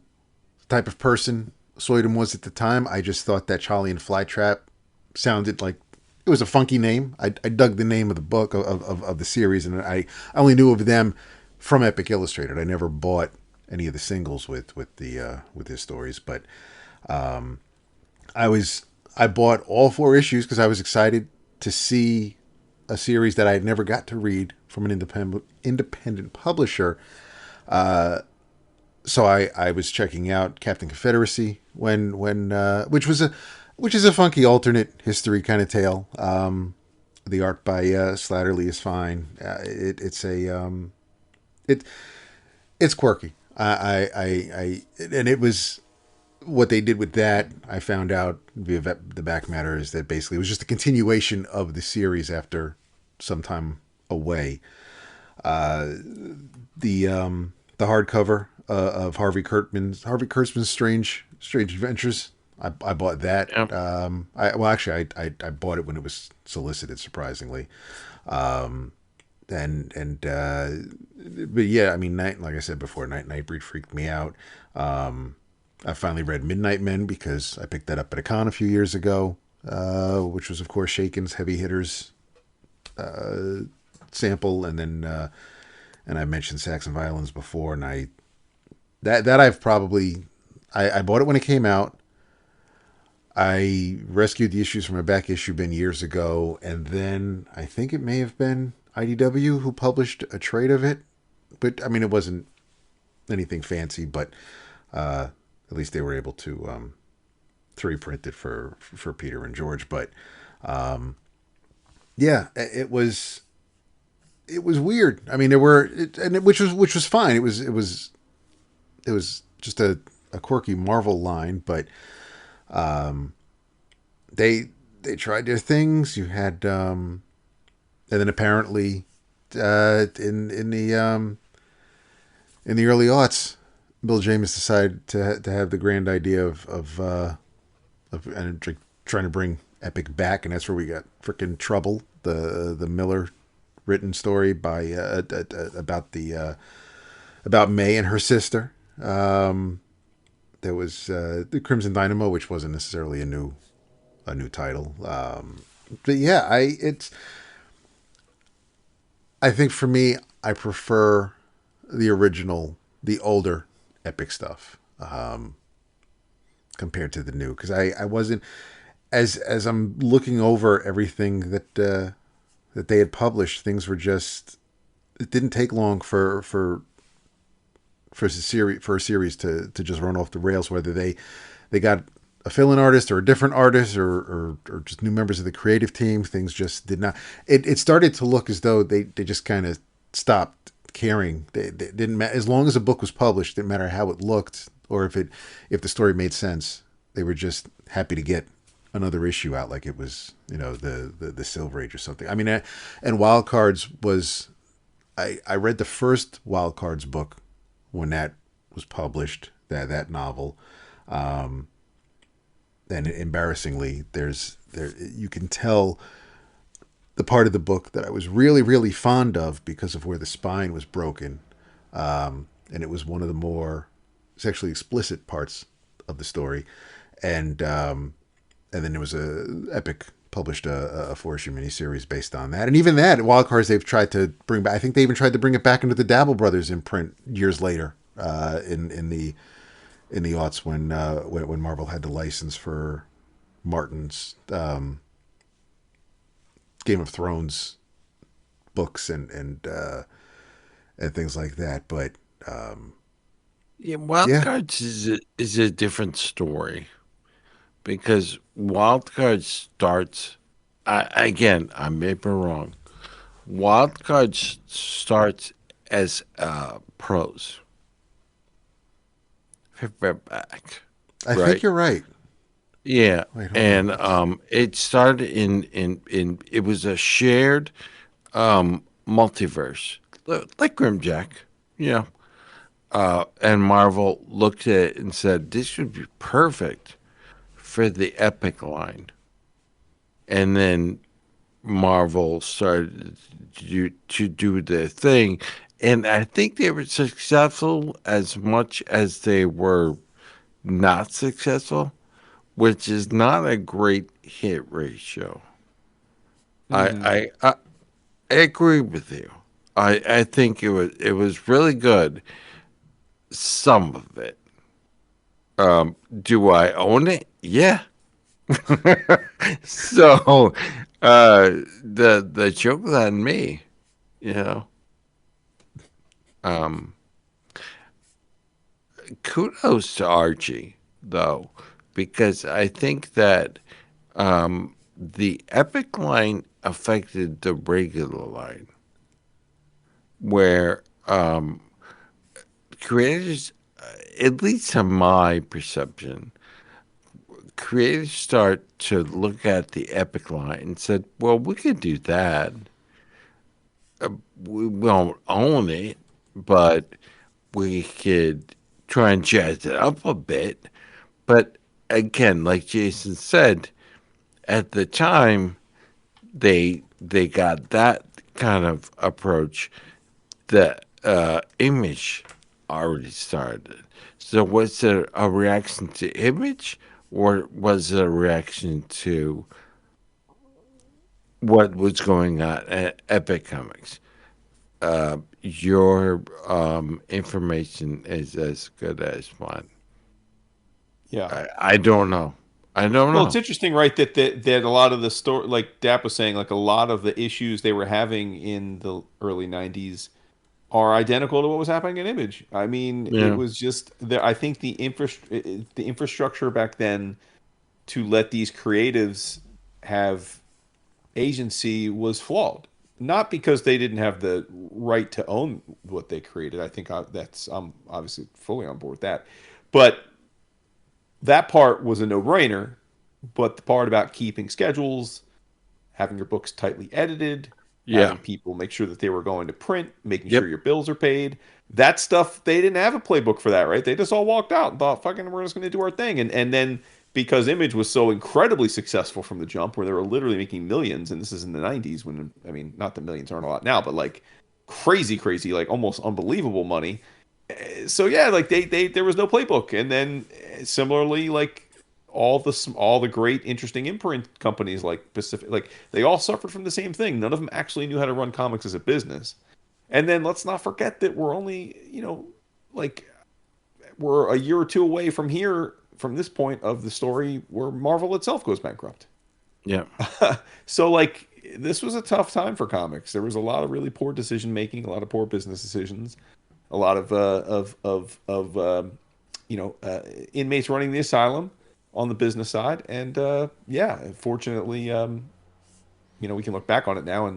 Speaker 3: the type of person Soydom was at the time. I just thought that Charlie and Flytrap sounded like it was a funky name. I dug the name of the book of the series, and I only knew of them from Epic Illustrated. I never bought any of the singles with his stories, but I bought all 4 issues because I was excited to see a series that I had never got to read from an independent publisher. So I was checking out Captain Confederacy when which is a funky alternate history kind of tale. The art by Slatterly is fine. It's quirky. And it was what they did with that. I found out via the back matter is that basically it was just a continuation of the series after some time away. The hardcover of Harvey Kurtzman's Strange Adventures. I bought that.
Speaker 2: Yeah.
Speaker 3: I bought it when it was solicited, surprisingly. But yeah, I mean, like I said before, Nightbreed freaked me out. I finally read Midnight Men because I picked that up at a con a few years ago, which was of course Shaken's Heavy Hitters sample, and then and I mentioned Saxon Violins before, and I bought it when it came out. I rescued the issues from a back issue bin years ago, and then I think it may have been IDW who published a trade of it, but I mean it wasn't anything fancy, but at least they were able to reprint it for Peter and George. But yeah, it was weird. I mean, which was fine. It was just a quirky Marvel line, but they tried their things. You had and then apparently in the early aughts, Bill James decided to have the grand idea of trying to bring Epic back, and that's where we got frickin' Trouble, the Miller written story by about May and her sister. There was the Crimson Dynamo, which wasn't necessarily a new a new title. But yeah, I think for me, I prefer the original, the older Epic stuff compared to the new, because I wasn't as I'm looking over everything that they had published. Things were just, it didn't take long for a series to just run off the rails, whether they got a fill-in artist or a different artist, or just new members of the creative team. Things just did not. It started to look as though they just kind of stopped caring. They didn't matter, as long as a book was published. Didn't matter how it looked or if the story made sense. They were just happy to get another issue out, like it was, the Silver Age or something. I mean, and Wild Cards was, I read the first Wild Cards book when that was published, that novel. And embarrassingly, there you can tell the part of the book that I was really really fond of because of where the spine was broken, and it was one of the more sexually explicit parts of the story, and then there was Epic published a four-issue miniseries based on that, and even that Wild Cards they've tried to bring back. I think they even tried to bring it back into the Dabble Brothers imprint years later, in the aughts when Marvel had the license for Martin's Game of Thrones books and things like that. But
Speaker 2: Yeah, Wild
Speaker 3: yeah,
Speaker 2: Cards is a different story because Wild Cards starts. Again, I may be wrong. Wild Cards starts as prose, paperback,
Speaker 3: I think
Speaker 2: right?
Speaker 3: you're right.
Speaker 2: Yeah,
Speaker 3: Wait, hold on.
Speaker 2: and it started in it was a shared multiverse, like Grimjack, you know. And Marvel looked at it and said, "This would be perfect for the Epic line." And then Marvel started to do their thing, and I think they were successful as much as they were not successful, which is not a great hit ratio. I
Speaker 4: Hmm.
Speaker 2: I I, I agree with you. I think it was really good. Some of it. Do I own it? Yeah. So the joke's on me, you know. Um, Kudos to Archie though, because I think that the epic line affected the regular line, where creators, at least to my perception, creators start to look at the epic line and said, "Well, we could do that. We won't own it, but we could try and jazz it up a bit." But again, like Jason said, at the time they got that kind of approach. The image already started. So was it a reaction to image, or was it a reaction to what was going on at Epic Comics? Your information is as good as mine.
Speaker 4: Yeah.
Speaker 2: I don't know. I don't
Speaker 4: Well, it's
Speaker 2: know.
Speaker 4: interesting, right? That a lot of the story, like Dap was saying, like a lot of the issues they were having in the early '90s are identical to what was happening in Image. I mean, it
Speaker 2: Yeah.
Speaker 4: was just there. I think the infrastructure back then to let these creatives have agency was flawed. Not because they didn't have the right to own what they created. I think that's I'm obviously fully on board with that, but that part was a no-brainer. But the part about keeping schedules, having your books tightly edited,
Speaker 2: Yeah.
Speaker 4: having people make sure that they were going to print, making sure
Speaker 2: Yep.
Speaker 4: your bills are paid. That stuff, they didn't have a playbook for that, right? They just all walked out and thought, fucking, we're just going to do our thing. And then because Image was so incredibly successful from the jump, where they were literally making millions, and this is in the 90s when, I mean, not that millions aren't a lot now, but like crazy, crazy, like almost unbelievable money. So yeah, like there was no playbook. And then similarly, like all the great interesting imprint companies like Pacific, like they all suffered from the same thing. None of them actually knew how to run comics as a business. And then let's not forget that we're only, like we're a year or two away from this point of the story where Marvel itself goes bankrupt.
Speaker 2: Yeah.
Speaker 4: So like this was a tough time for comics. There was a lot of really poor decision making, a lot of poor business decisions, a lot of inmates running the asylum on the business side, and yeah, fortunately, we can look back on it now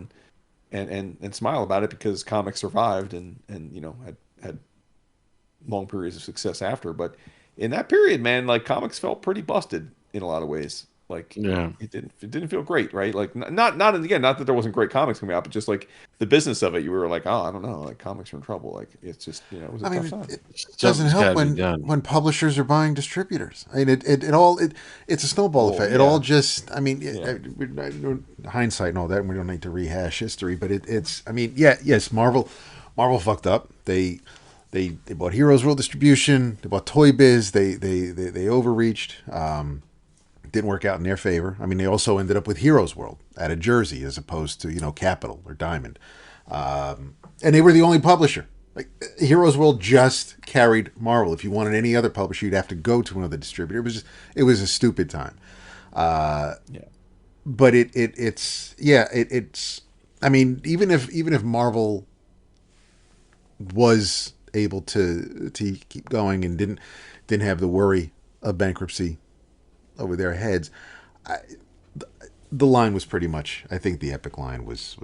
Speaker 4: and smile about it because comics survived and had long periods of success after. But in that period, man, like comics felt pretty busted in a lot of ways. Like
Speaker 2: Yeah.
Speaker 4: it didn't feel great, right? Like not again, not that there wasn't great comics coming out, but just like the business of it, you were like, oh, I don't know, like comics are in trouble. Like it's just it was a
Speaker 3: I
Speaker 4: tough
Speaker 3: mean,
Speaker 4: time.
Speaker 3: it doesn't
Speaker 2: Something's
Speaker 3: help
Speaker 2: got to be
Speaker 3: when
Speaker 2: done.
Speaker 3: publishers are buying distributors. I mean, it's a snowball
Speaker 4: Well,
Speaker 3: effect. It
Speaker 4: yeah.
Speaker 3: all just, I mean,
Speaker 4: Yeah.
Speaker 3: hindsight and all that. And we don't need to rehash history, but it's, I mean, yeah, yes, Marvel fucked up. They bought Heroes World Distribution. They bought Toy Biz. They overreached. Didn't work out in their favor. I mean, they also ended up with Heroes World out of Jersey as opposed to Capital or Diamond, and they were the only publisher. Like Heroes World just carried Marvel. If you wanted any other publisher, you'd have to go to another distributor. It was a stupid time.
Speaker 4: Yeah.
Speaker 3: But it's. I mean, even if Marvel was able to keep going and didn't have the worry of bankruptcy over their heads, the line was pretty much. I think the Epic line was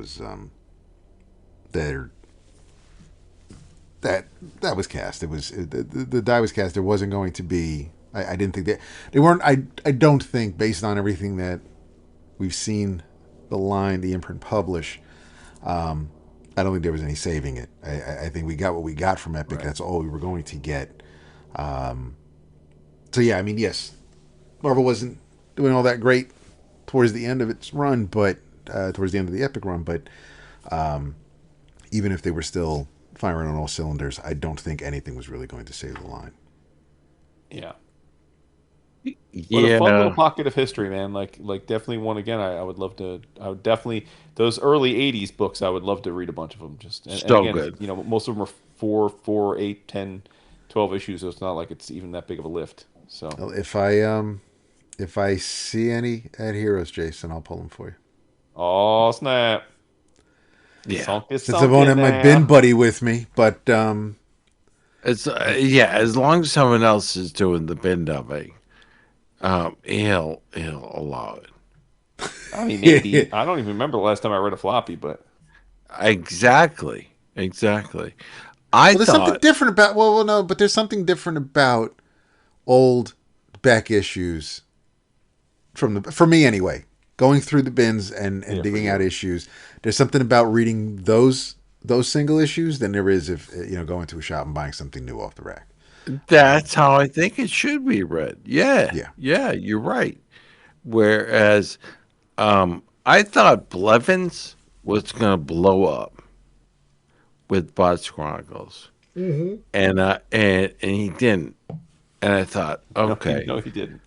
Speaker 3: that that was cast. It was the die was cast. There wasn't going to be. I didn't think they weren't. I don't think based on everything that we've seen, the line the imprint publish. I don't think there was any saving it. I think we got what we got from Epic.
Speaker 4: Right.
Speaker 3: That's all we were going to get. So yeah, I mean, yes, Marvel wasn't doing all that great towards the end of its run, but towards the end of the Epic run. But even if they were still firing on all cylinders, I don't think anything was really going to save the line.
Speaker 4: Yeah. But a fun little
Speaker 2: Yeah.
Speaker 4: pocket of history, man. Like definitely one again. I would love to. I would definitely those early '80s books. I would love to read a bunch of them. Just and
Speaker 2: So
Speaker 4: again,
Speaker 2: good.
Speaker 4: most of them are 4, 8, 10, 12 issues. So it's not like it's even that big of a lift. So
Speaker 3: Well, if I see any at Heroes, Jason, I'll pull them for you.
Speaker 4: oh snap,
Speaker 2: Yeah.
Speaker 4: sunk is
Speaker 3: Since I won't have
Speaker 4: sunken
Speaker 3: my bin
Speaker 4: now.
Speaker 3: buddy with me, but
Speaker 2: It's yeah. As long as someone else is doing the bin dumping, he'll allow it.
Speaker 4: I mean, maybe I don't even remember the last time I read a floppy, but
Speaker 2: Exactly. Exactly. I
Speaker 3: well, there's something
Speaker 2: thought
Speaker 3: different about. Well, no, but there's something different about old back issues for me anyway. Going through the bins and
Speaker 4: yeah, for
Speaker 3: digging out
Speaker 4: you.
Speaker 3: issues. There's something about reading those single issues than there is if going to a shop and buying something new off the rack.
Speaker 2: that's how I think it should be read. Yeah.
Speaker 3: Yeah.
Speaker 2: Yeah. You're right. Whereas I thought Blevins was going to blow up with Bots Chronicles, and he didn't. And I thought,
Speaker 4: No,
Speaker 2: okay.
Speaker 4: no, he didn't.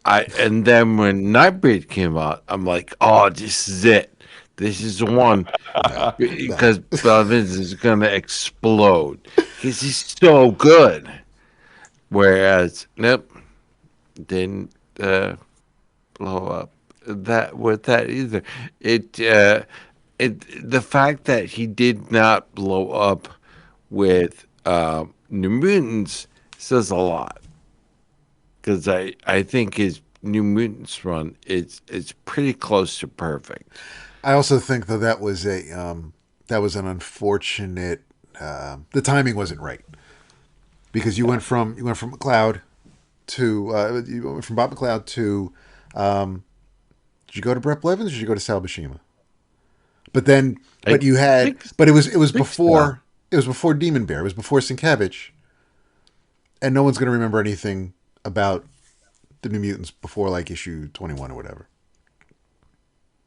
Speaker 2: And then when Nightbreed came out, I'm like, oh, this is it. This is the one
Speaker 3: No, no.
Speaker 2: because Blevins is gonna explode because he's so good. Whereas, nope, didn't blow up that with that either. The fact that he did not blow up with New Mutants says a lot because I think his New Mutants run it's pretty close to perfect.
Speaker 3: I also think though that was an unfortunate. The timing wasn't right because you went from McLeod to you went from Bob McLeod to did you go to Brett Blevins or did you go to Sal Buscema? But then
Speaker 2: I
Speaker 3: you had
Speaker 2: think
Speaker 3: but it was
Speaker 2: think so.
Speaker 3: before Demon Bear. It was before Sienkiewicz, and no one's going to remember anything about the New Mutants before like issue 21 or whatever,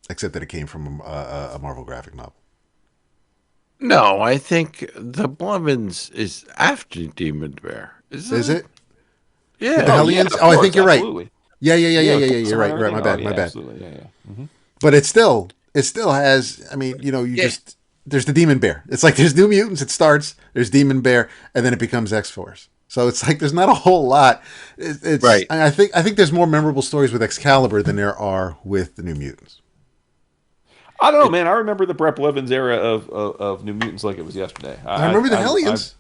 Speaker 3: except that it came from a Marvel graphic novel.
Speaker 2: No, I think the Blevins is after Demon Bear, isn't
Speaker 3: Is
Speaker 2: it?
Speaker 3: it? with the
Speaker 2: Yeah,
Speaker 4: Oh yeah,
Speaker 3: Hellions.
Speaker 4: of
Speaker 3: Oh, I
Speaker 4: course,
Speaker 3: think you're right.
Speaker 4: absolutely.
Speaker 3: Yeah.
Speaker 4: Yeah, with
Speaker 3: You're
Speaker 4: Castle
Speaker 3: right.
Speaker 4: and
Speaker 3: You're right.
Speaker 4: everything.
Speaker 3: My
Speaker 4: Oh
Speaker 3: bad.
Speaker 4: yeah,
Speaker 3: My bad.
Speaker 4: absolutely. Yeah.
Speaker 3: But it still has. I mean, you
Speaker 2: yeah,
Speaker 3: just there's the Demon Bear. It's like there's New Mutants. It starts. There's Demon Bear, and then it becomes X Force. So it's like there's not a whole lot. It's
Speaker 2: right.
Speaker 3: I think there's more memorable stories with Excalibur than there are with the New Mutants.
Speaker 4: I don't know,
Speaker 2: It,
Speaker 4: man. I remember the Brett Blevins era of New Mutants like it was yesterday.
Speaker 3: I remember the
Speaker 4: I
Speaker 3: Hellions.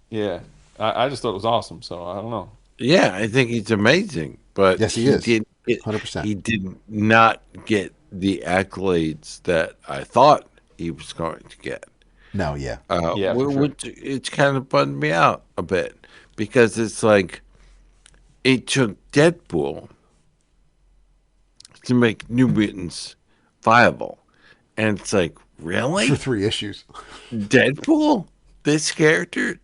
Speaker 4: yeah. I just thought it was awesome. So I don't know.
Speaker 2: yeah, I think he's amazing, but
Speaker 3: Yes, he is.
Speaker 2: he
Speaker 3: 100%.
Speaker 2: did not get the accolades that I thought he was going to get.
Speaker 3: No, yeah.
Speaker 4: Yeah, for sure.
Speaker 2: Which it's kind of bummed me out a bit because it's like it took Deadpool to make New Mutants viable, and it's like
Speaker 3: For
Speaker 2: really
Speaker 3: 3 issues.
Speaker 2: Deadpool, this character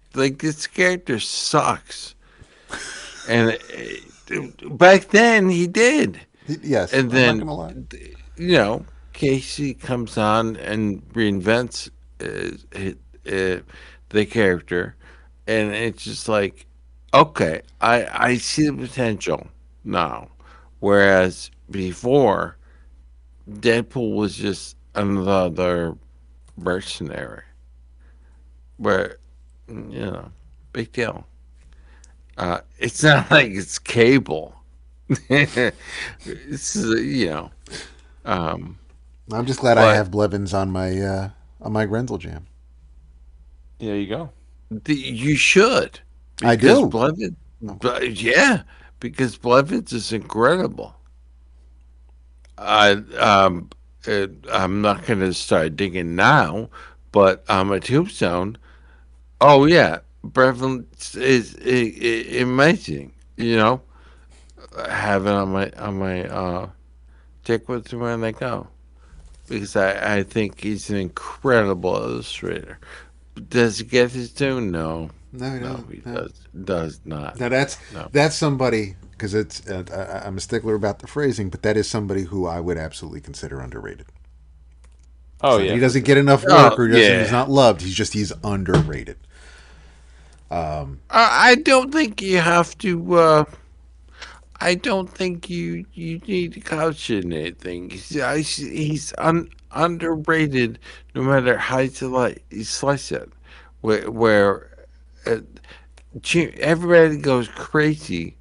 Speaker 2: sucks, and back then he did,
Speaker 3: Yes,
Speaker 2: and
Speaker 3: I'm not
Speaker 2: then
Speaker 3: gonna lie.
Speaker 2: Casey comes on and reinvents the character, and it's just like, okay, I see the potential now, whereas before Deadpool was just another mercenary, where big deal. It's not like it's Cable. It's um,
Speaker 3: I'm just glad I
Speaker 2: but
Speaker 3: have Blevins on my Grenzel jam.
Speaker 4: There you go.
Speaker 2: you should
Speaker 3: I
Speaker 2: because
Speaker 3: do.
Speaker 2: Yeah, because Blevins is incredible. I I'm not going to start digging now, but a Tombstone. Oh yeah, Blevins is amazing. Have it on my take with me when I go because I think he's an incredible illustrator. Does he get his due? No,
Speaker 3: No,
Speaker 2: no,
Speaker 3: no,
Speaker 2: he
Speaker 3: no.
Speaker 2: does not.
Speaker 3: Now
Speaker 2: No.
Speaker 3: that's somebody because I'm a stickler about the phrasing, but that is somebody who I would absolutely consider underrated. It's
Speaker 4: Oh
Speaker 3: not that
Speaker 4: yeah,
Speaker 3: he
Speaker 4: for
Speaker 3: doesn't
Speaker 4: sure.
Speaker 3: get enough
Speaker 2: Oh
Speaker 3: work or he's
Speaker 2: yeah.
Speaker 3: not loved. He's underrated.
Speaker 2: I don't think you have to. I don't think you need to caution anything. He's underrated no matter how you slice it. Where uh, everybody goes crazy.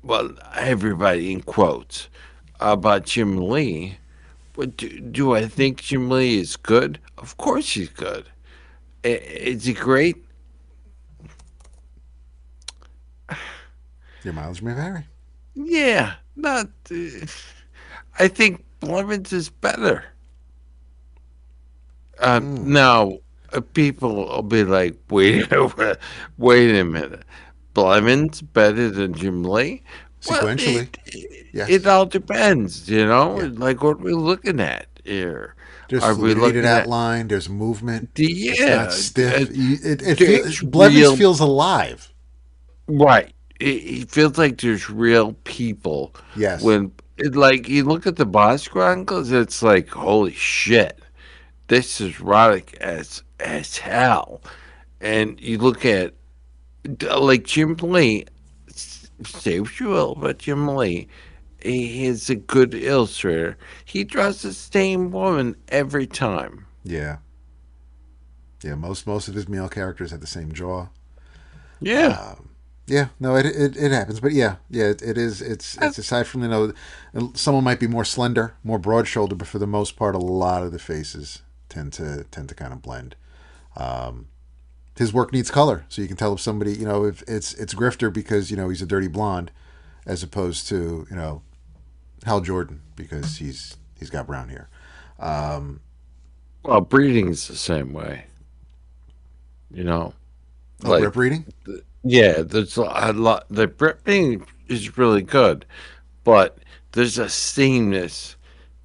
Speaker 2: Well, everybody in quotes about Jim Lee. But do I think Jim Lee is good? Of course he's good. Is he great?
Speaker 3: Your mileage may vary.
Speaker 2: Yeah, not. I think Blevins is better. Now, people will be like, wait, wait a minute. Blevins better than Jim Lee? Well,
Speaker 3: Sequentially,
Speaker 2: it
Speaker 3: yes,
Speaker 2: all depends,
Speaker 3: yeah.
Speaker 2: Like what we're looking at here.
Speaker 3: There's
Speaker 2: Are we
Speaker 3: fluidity to
Speaker 2: looking
Speaker 3: that
Speaker 2: at
Speaker 3: line. There's movement. It's not
Speaker 2: yeah,
Speaker 3: stiff. It feels
Speaker 2: there's
Speaker 3: Blevins
Speaker 2: real
Speaker 3: feels alive.
Speaker 2: right? It feels like there's real people
Speaker 3: Yes.
Speaker 2: when like you look at the Boss Chronicles, it's like holy shit, this is erotic as hell. And you look at like Jim Lee, say what you will, but Jim Lee, he is a good illustrator. He draws the same woman every time.
Speaker 3: Yeah. Yeah. Most of his male characters have the same jaw.
Speaker 2: Yeah,
Speaker 3: Yeah, no, it happens, but yeah, it is. It's aside from someone might be more slender, more broad shouldered, but for the most part, a lot of the faces tend to kind of blend. His work needs color, so you can tell if somebody if it's Grifter because he's a dirty blonde, as opposed to Hal Jordan because he's got brown hair.
Speaker 2: well, breeding's the same way. You know,
Speaker 3: Oh,
Speaker 2: like
Speaker 3: grip reading.
Speaker 2: yeah, there's a lot. The breeding is really good, but there's a sameness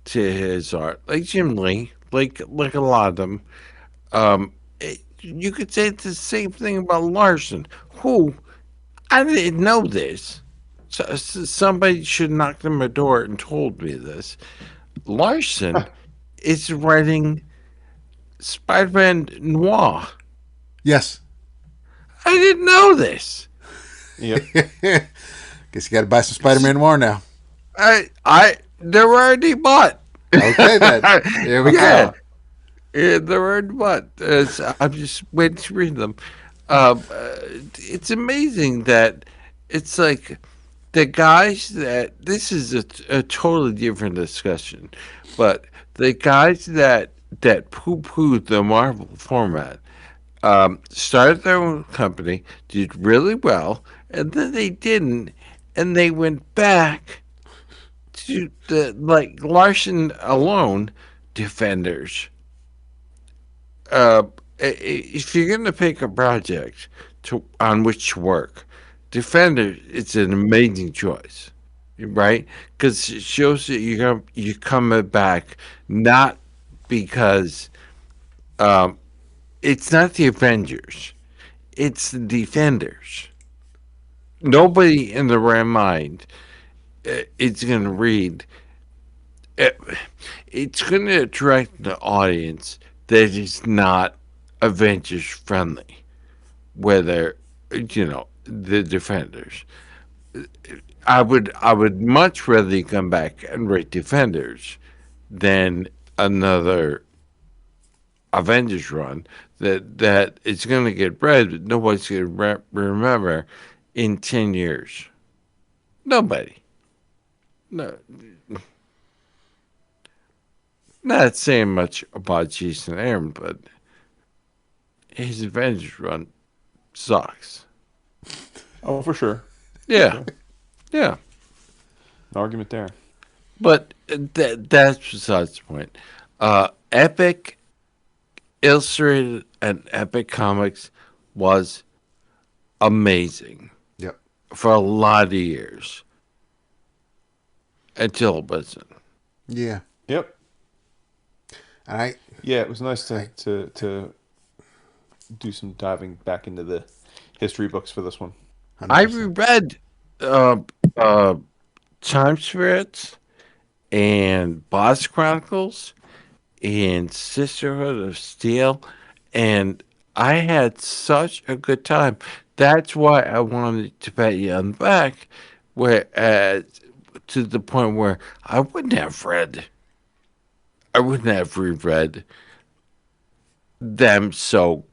Speaker 2: to his art, like Jim Lee, like a lot of them. You could say it's the same thing about Larson, who I didn't know this. Somebody should knock on my door and told me this. Larson is writing Spider-Man Noir.
Speaker 3: Yes.
Speaker 2: I didn't know this.
Speaker 4: Yep.
Speaker 3: Guess you got to buy some Spider-Man Noir now.
Speaker 2: They're already bought.
Speaker 3: Okay, then. Here we
Speaker 2: Yeah,
Speaker 3: go.
Speaker 2: yeah, they're already bought. I'm just waiting to read them. It's amazing that it's like the guys that this is a totally different discussion, but the guys that poo-poo the Marvel format started their own company, did really well, and then they didn't, and they went back to the like Larson alone defenders. Uh, if you're gonna pick a project to on which to work, defenders it's an amazing choice, right? Because it shows that you're coming back not because it's not the Avengers, it's the defenders. Nobody in the right mind is going to read. uh, It's going to attract the audience that is not Avengers friendly, whether the defenders. I would much rather come back and rate defenders than another Avengers run that it's going to get read, but nobody's going to remember in 10 years. Nobody. No, not saying much about Jason Aaron, but his Avengers run sucks.
Speaker 4: Oh, for sure. For
Speaker 2: Yeah,
Speaker 4: sure.
Speaker 2: yeah.
Speaker 4: No argument there.
Speaker 2: But that's besides the point. Epic Illustrated and Epic Comics was amazing
Speaker 3: Yep.
Speaker 2: for a lot of years until it wasn't.
Speaker 3: Yeah.
Speaker 4: Yep.
Speaker 3: And
Speaker 4: Yeah, it was nice
Speaker 3: I,
Speaker 4: to do some diving back into the history books for this one.
Speaker 2: I
Speaker 3: 100%.
Speaker 2: reread uh, uh, Time Spirits and Boss Chronicles and Sisterhood of Steel, and I had such a good time. That's why I wanted to pat you on the back, where to the point where I wouldn't have reread them. So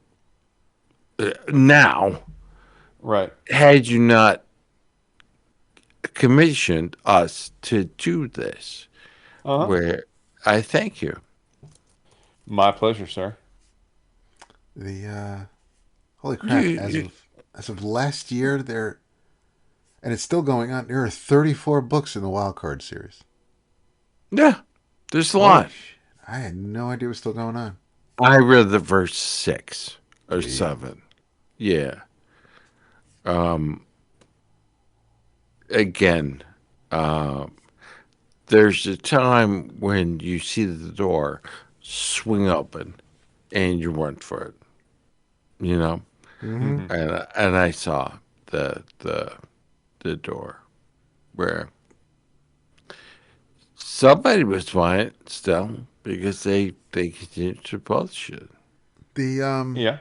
Speaker 2: now,
Speaker 4: Right.
Speaker 2: had you not commissioned us to do this,
Speaker 4: Uh huh.
Speaker 2: where I thank you.
Speaker 4: My pleasure, sir.
Speaker 3: The holy
Speaker 2: You,
Speaker 3: crap!
Speaker 2: you
Speaker 3: As of last year, and it's still going on. There are 34 books in the Wild Card series.
Speaker 2: yeah, there's a
Speaker 3: Holy
Speaker 2: lot.
Speaker 3: shit! I had no idea what's still going on.
Speaker 2: I read the first six or
Speaker 3: Yeah.
Speaker 2: seven. Yeah. Again, uh, there's a time when you see the door swing open and you run for it. You know,
Speaker 3: Mm-hmm.
Speaker 4: Hmm.
Speaker 2: and I saw the door where somebody was buying it still because they continued to publish it.
Speaker 3: The
Speaker 4: Yeah.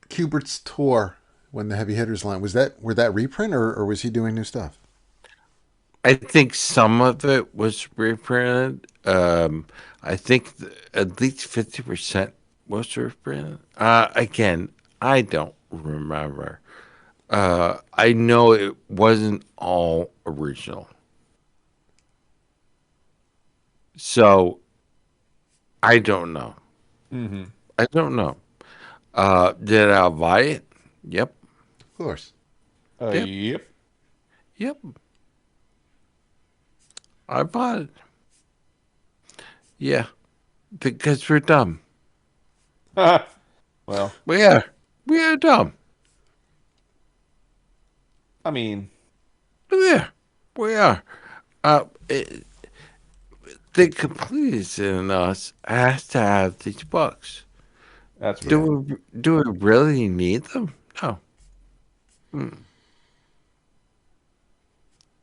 Speaker 3: Kubert's tour when the Heavy Hitters line were that reprint or was he doing new stuff?
Speaker 2: I think some of it was reprinted. I think at least 50% was reprinted. Again, I don't remember. I know it wasn't all original. So I don't know.
Speaker 4: Hmm.
Speaker 2: I don't know. Did I buy it? Yep.
Speaker 3: Of course.
Speaker 2: Yep.
Speaker 4: Yep.
Speaker 2: Yep. I bought it. Yeah. Because we're dumb.
Speaker 4: Well,
Speaker 2: We are. We are dumb.
Speaker 4: I mean,
Speaker 2: We are. We are. It, the completeness in us has to have these books.
Speaker 4: that's for
Speaker 3: Yeah.
Speaker 4: sure.
Speaker 2: Do we really need them? No. Mm.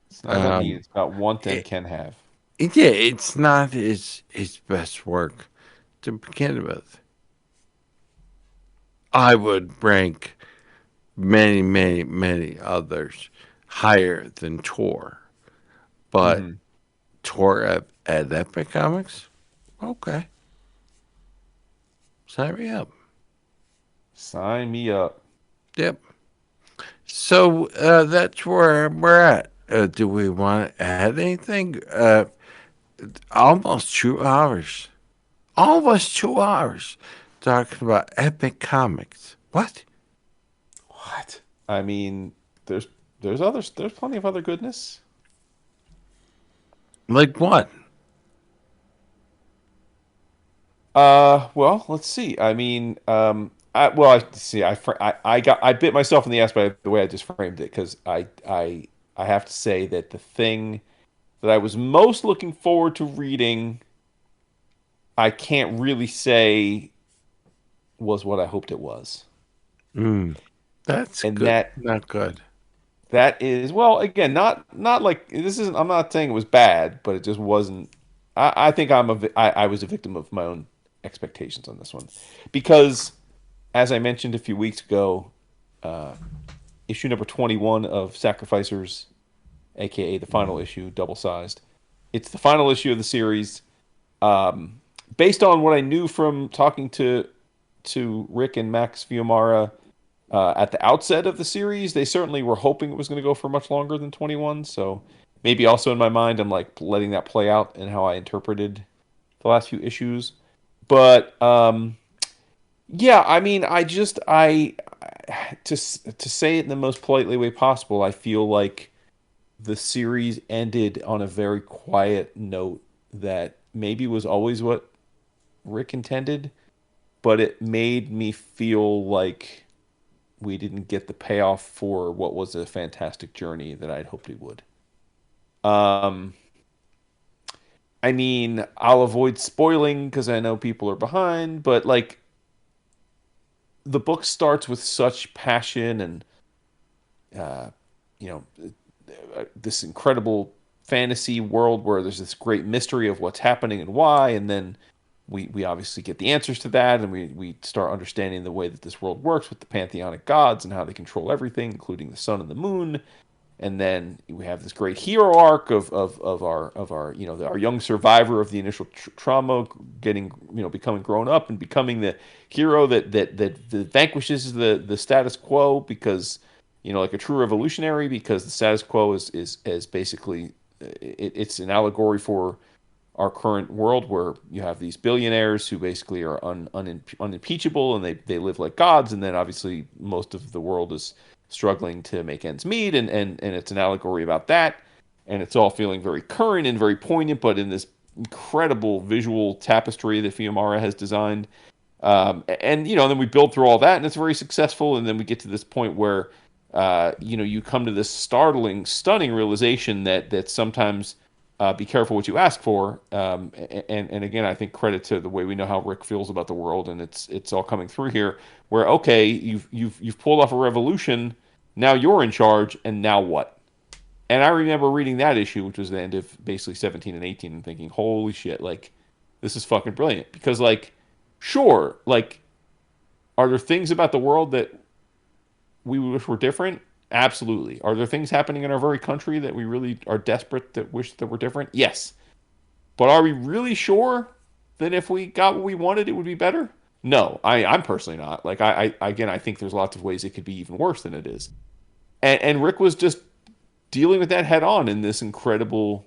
Speaker 4: It's not about need,
Speaker 2: Um,
Speaker 4: it's about want and
Speaker 2: it,
Speaker 4: can have.
Speaker 2: yeah, it's not his best work to begin with. I would rank many, many, many others higher than Tor. But
Speaker 4: Hmm.
Speaker 2: Tor at Epic Comics? Okay. Sign me up.
Speaker 4: Sign me up.
Speaker 2: Yep. So that's where we're at. Do we want to add anything? Almost 2 hours. Almost 2 hours talking about Epic Comics. What?
Speaker 3: What?
Speaker 4: I mean, there's others. There's plenty of other goodness.
Speaker 2: Like what?
Speaker 4: Well, let's see. I mean, I see. I bit myself in the ass by the way I just framed it because I have to say that the thing that I was most looking forward to reading, I can't really say was what I hoped it was,
Speaker 2: Mm, that's
Speaker 4: and
Speaker 2: good. Not good.
Speaker 4: that is well, again, not like this isn't. I'm not saying it was bad, but it just wasn't. I think I was a victim of my own expectations on this one because. As I mentioned a few weeks ago, uh, issue number 21 of Sacrificers, aka the final issue, double sized. It's the final issue of the series. Um, Based on what I knew from talking to Rick and Max Fiumara at the outset of the series, they certainly were hoping it was going to go for much longer than 21. So maybe also in my mind, I'm like letting that play out in how I interpreted the last few issues. But yeah, I mean, I to say it in the most politely way possible, I feel like the series ended on a very quiet note that maybe was always what Rick intended, but it made me feel like we didn't get the payoff for what was a fantastic journey that I'd hoped we would. Um, I mean, I'll avoid spoiling because I know people are behind, but like the book starts with such passion and uh, you know this incredible fantasy world where there's this great mystery of what's happening and why, and then we obviously get the answers to that, and we start understanding the way that this world works with the pantheonic gods and how they control everything, including the sun and the moon. And then we have this great hero arc of our our young survivor of the initial trauma getting becoming grown up and becoming the hero that vanquishes the status quo because like a true revolutionary because the status quo is basically it's an allegory for our current world where you have these billionaires who basically are unimpeachable and they live like gods, and then obviously most of the world is struggling to make ends meet, and it's an allegory about that, and it's all feeling very current and very poignant, but in this incredible visual tapestry that Fiumara has designed. And then we build through all that, and it's very successful, and then we get to this point where you come to this startling, stunning realization that sometimes be careful what you ask for. And again, I think credit to the way we know how Rick feels about the world, and it's all coming through here. Where okay, you've pulled off a revolution, now you're in charge, and now what? And I remember reading that issue, which was the end of basically 17 and 18, and thinking, holy shit, like this is fucking brilliant. Because like, sure, like, are there things about the world that we wish were different? Absolutely. Are there things happening in our very country that we really are desperate that wish that were different? Yes. But are we really sure that if we got what we wanted, it would be better? No, I'm personally not. Like again, I think there's lots of ways it could be even worse than it is. And Rick was just dealing with that head on in this incredible,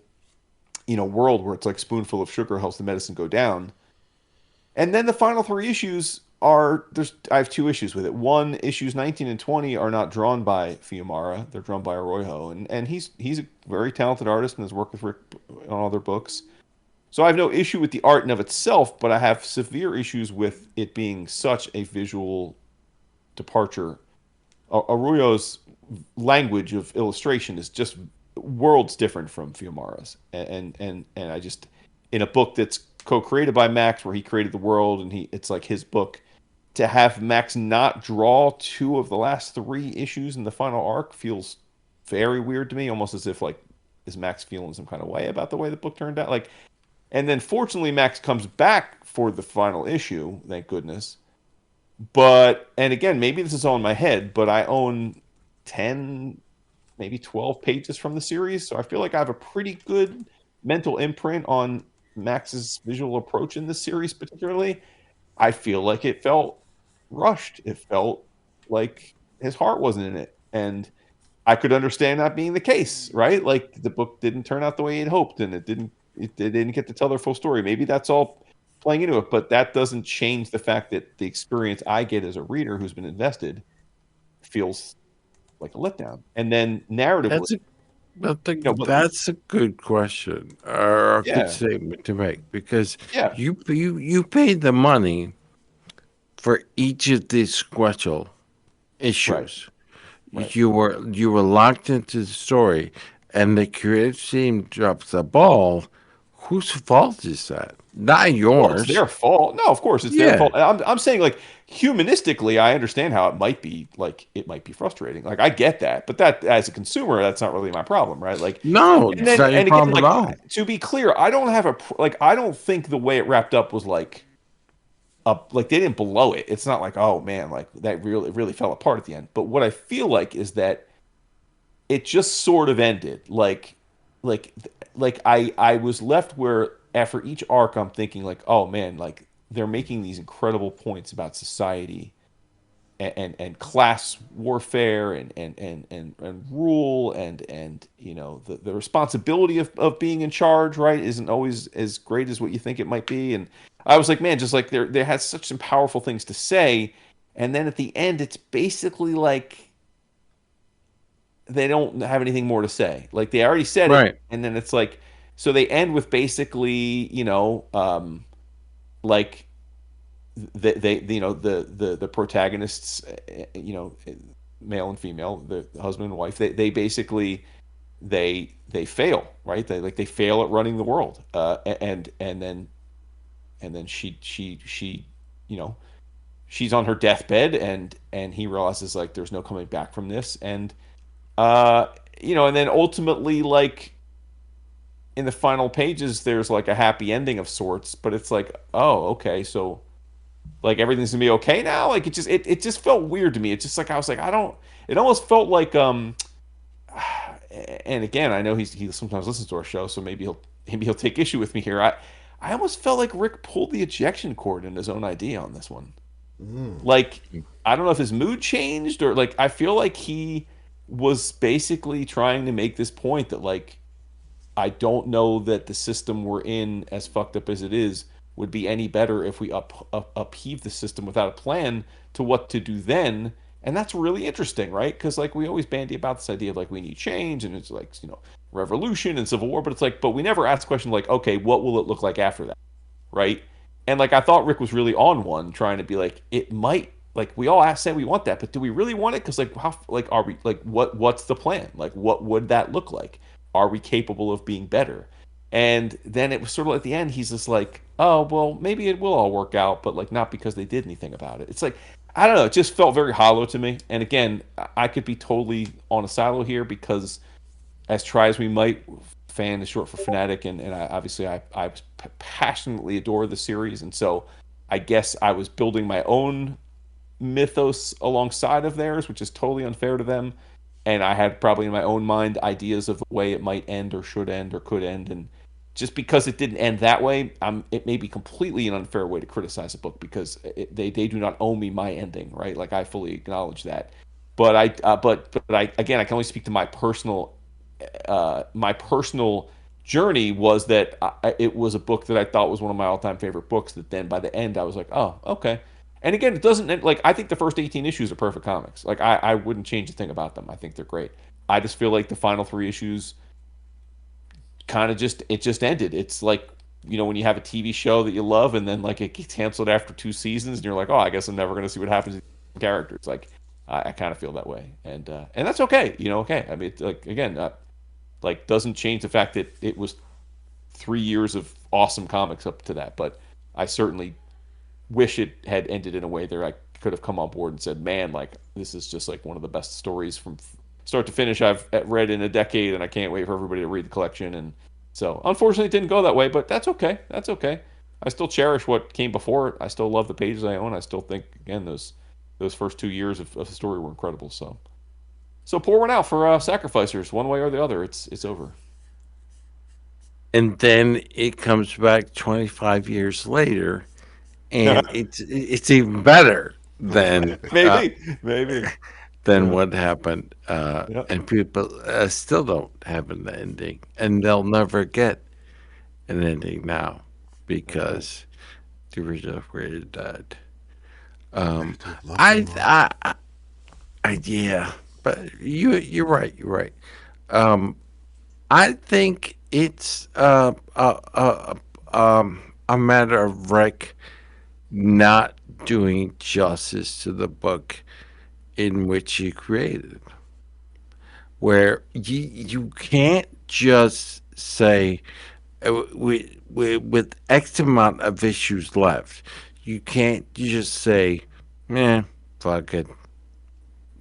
Speaker 4: world where it's like spoonful of sugar helps the medicine go down. And then the final three issues are I have two issues with it. One, issues 19 and 20 are not drawn by Fiumara. They're drawn by Arroyo. And he's a very talented artist and has worked with Rick on other books. So I have no issue with the art in of itself, but I have severe issues with it being such a visual departure. Arroyo's language of illustration is just worlds different from Fiumara's. And I just in a book that's co-created by Max where he created the world and it's like his book, to have Max not draw two of the last three issues in the final arc feels very weird to me, almost as if like is Max feeling some kind of way about the way the book turned out. Like, and then fortunately Max comes back for the final issue, thank goodness. But and again, maybe this is all in my head, but I own 10, maybe 12 pages from the series, so I feel like I have a pretty good mental imprint on Max's visual approach in this series, particularly. I feel like it felt rushed. It felt like his heart wasn't in it, and I could understand that being the case, right? Like the book didn't turn out the way he had hoped, and they didn't get to tell their full story. Maybe that's all playing into it, but that doesn't change the fact that the experience I get as a reader who's been invested feels like a letdown. And then narratively,
Speaker 2: That's a I
Speaker 4: you know,
Speaker 2: think
Speaker 4: but
Speaker 2: that's a good question or a good
Speaker 4: yeah,
Speaker 2: statement to make because
Speaker 4: yeah,
Speaker 2: you paid the money for each of these special
Speaker 4: right,
Speaker 2: issues.
Speaker 4: right.
Speaker 2: You were locked into the story, and the creative team drops the ball. Whose fault is that? Not
Speaker 4: Well, it's
Speaker 2: yours.
Speaker 4: their fault. No, of course it's their
Speaker 2: Yeah.
Speaker 4: fault. I'm saying like humanistically, I understand how it might be like it might be frustrating. Like I get that, but that as a consumer, that's not really my problem, right? Like,
Speaker 2: No,
Speaker 4: and
Speaker 2: it's
Speaker 4: then
Speaker 2: not your
Speaker 4: and again,
Speaker 2: problem at
Speaker 4: like
Speaker 2: all.
Speaker 4: to be clear, I don't have like I don't think the way it wrapped up was like like they didn't blow it. It's not like oh man, like that really fell apart at the end. But what I feel like is that it just sort of ended like I was left where after each arc I'm thinking like oh man like they're making these incredible points about society and class warfare and rule and you know the responsibility of being in charge right isn't always as great as what you think it might be and I was like man just like there has such some powerful things to say and then at the end it's basically like they don't have anything more to say. Like they already said it,
Speaker 2: Right.
Speaker 4: and then it's like so they end with basically, like they you know the protagonists, male and female, the husband and wife, they basically they fail, right? They fail at running the world, and then she you know she's on her deathbed, and he realizes like there's no coming back from this, and uh and then ultimately like in the final pages there's like a happy ending of sorts but it's like oh okay so like everything's gonna be okay now like it just felt weird to me it's just like I was like I don't it almost felt like and again I know he sometimes listens to our show so maybe he'll take issue with me here I almost felt like Rick pulled the ejection cord in his own idea on this one like I don't know if his mood changed or like I feel like he was basically trying to make this point that like I don't know that the system we're in, as fucked up as it is, would be any better if we upheave the system without a plan to what to do then. And that's really interesting, right? Because like we always bandy about this idea of like we need change and it's like revolution and civil war, but it's like but we never ask the question like okay, what will it look like after that? Right? And like I thought Rick was really on one, trying to be like, it might like we all say we want that, but do we really want it? Because like how like are we like what's the plan? Like what would that look like? Are we capable of being better? And then it was sort of at the end, he's just like, oh well, maybe it will all work out, but like not because they did anything about it. It's like I don't know, it just felt very hollow to me. And again, I could be totally on a silo here because as try as we might, fan is short for fanatic, and I passionately adore the series, and so I guess I was building my own mythos alongside of theirs, which is totally unfair to them. And I had probably in my own mind ideas of the way it might end or should end or could end, and just because it didn't end that way, it may be completely an unfair way to criticize a book because they do not owe me my ending, right? Like I fully acknowledge that, but I again I can only speak to my personal journey was that it was a book that I thought was one of my all-time favorite books that then by the end I was like, oh, okay. And again, it doesn't like I think the first 18 issues are perfect comics. Like I wouldn't change a thing about them. I think they're great. I just feel like the final 3 issues kind of just ended. It's like, when you have a TV show that you love and then like it gets canceled after 2 seasons and you're like, oh, I guess I'm never going to see what happens to the characters. Like I kind of feel that way. And that's okay. Okay. I mean, like again, like doesn't change the fact that it was 3 years of awesome comics up to that. But I certainly wish it had ended in a way that I could have come on board and said, man, like this is just like one of the best stories from start to finish I've read in a decade, and I can't wait for everybody to read the collection. And so, unfortunately, it didn't go that way, but that's okay. That's okay. I still cherish what came before it. I still love the pages I own. I still think again those first 2 years of the story were incredible. So pour one out for Sacrificers, one way or the other. It's over.
Speaker 2: And then it comes back 25 years later, and it's even better
Speaker 4: Maybe, maybe.
Speaker 2: than
Speaker 4: Yeah,
Speaker 2: what happened.
Speaker 4: yeah.
Speaker 2: And people still don't have an ending, and they'll never get an ending now
Speaker 4: That's right.
Speaker 2: because the original creator died. Um,
Speaker 3: Better to have loved them
Speaker 2: I,
Speaker 3: more.
Speaker 2: I, yeah, but you're right. You're right. Um, I think it's a matter of Rick not doing justice to the book in which he created, where you can't just say with X amount of issues left, you can't just say, "Man, fuck it,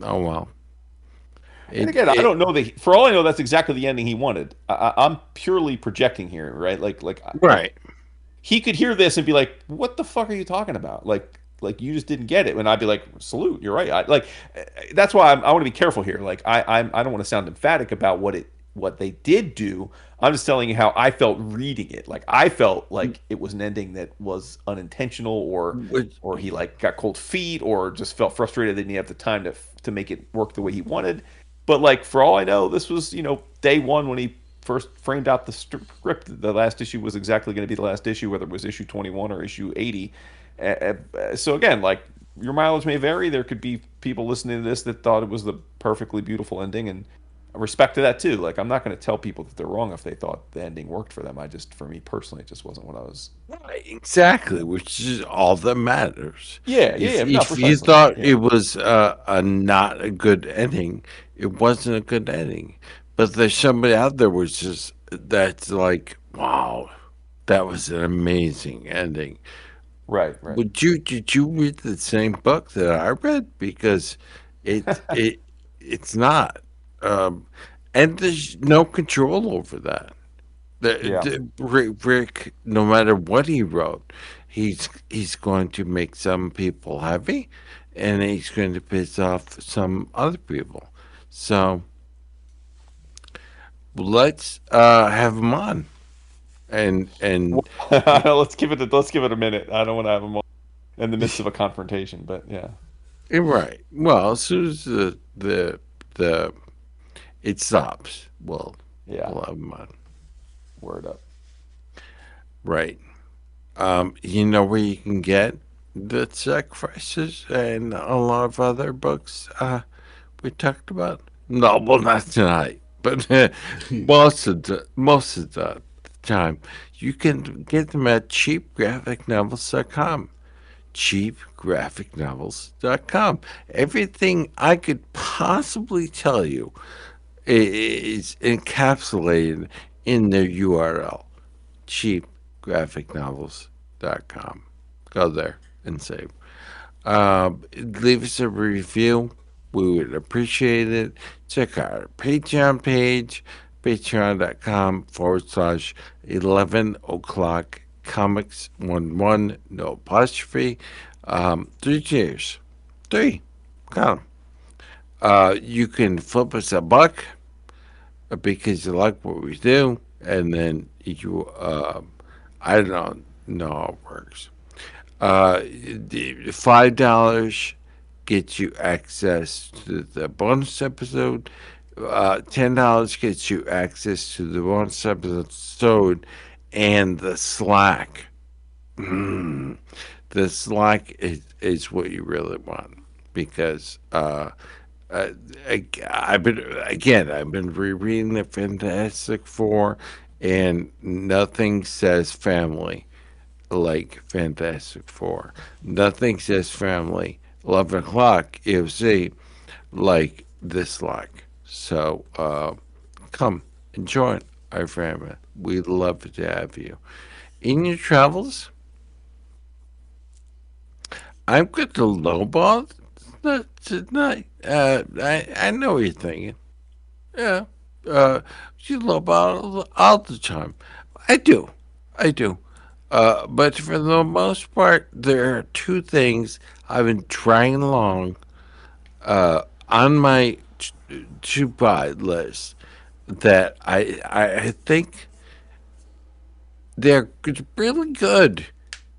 Speaker 2: oh well."
Speaker 4: And
Speaker 2: It
Speaker 4: again, I
Speaker 2: it
Speaker 4: don't know that. For all I know, that's exactly the ending he wanted. I'm purely projecting here, right?
Speaker 2: right.
Speaker 4: He could hear this and be like, "What the fuck are you talking about?" Like you just didn't get it. And I'd be like, "Salute, you're right." That's why I want to be careful here. I don't want to sound emphatic about what they did do. I'm just telling you how I felt reading it. Like I felt like it was an ending that was unintentional,
Speaker 2: Which,
Speaker 4: or he like got cold feet, or just felt frustrated that he didn't have the time to make it work the way he wanted. But like for all I know, this was day one when he first framed out the script. The last issue was exactly going to be the last issue, whether it was issue 21 or issue 80. So again, like your mileage may vary. There could be people listening to this that thought it was the perfectly beautiful ending, and respect to that too. Like I'm not going to tell people that they're wrong if they thought the ending worked for them. For me personally, it just wasn't what I was.
Speaker 2: right, exactly, which is all that matters.
Speaker 4: Yeah, yeah, yeah. No,
Speaker 2: If you
Speaker 4: precisely.
Speaker 2: thought
Speaker 4: Yeah,
Speaker 2: it was a not a good ending, it wasn't a good ending. But there's somebody out there was just that's like, wow, that was an amazing ending.
Speaker 4: right, right.
Speaker 2: Did you read the same book that I read? Because it's not, um, and there's no control over that.
Speaker 4: Yeah,
Speaker 2: Rick, no matter what he wrote, he's going to make some people happy, and he's going to piss off some other people. So let's have him on, and
Speaker 4: let's give it a minute. I don't want to have them all in the midst of a confrontation, but yeah,
Speaker 2: right. Well, as soon as the it stops,
Speaker 4: yeah.
Speaker 2: we'll have him on.
Speaker 4: Word up.
Speaker 2: Right. You know where you can get the sacrifices and a lot of other books we talked about? No, well, not tonight, but most of the time. You can get them at cheapgraphicnovels.com. Cheapgraphicnovels.com. Everything I could possibly tell you is encapsulated in their URL. Cheapgraphicnovels.com. Go there and save. Leave us a review. We would appreciate it. Check out our Patreon page, patreon.com/11 o'clock comics 11, no apostrophe. Three cheers. Three. Count 'em. You can flip us a buck because you like what we do, and then I don't know how it works. $5 gets you access to the bonus episode. $10 gets you access to the bonus episode and the Slack. Mm. The Slack is what you really want because uh, I've been rereading the Fantastic Four, and nothing says family like Fantastic Four. Nothing says family 11 o'clock EOC like this like. So come and join our family. We'd love to have you. In your travels, I'm going to lowball tonight. I know what you're thinking. Yeah, you lowball all the time. I do. I do. But for the most part, there are two things I've been trying along on my to buy list that I think they're really good,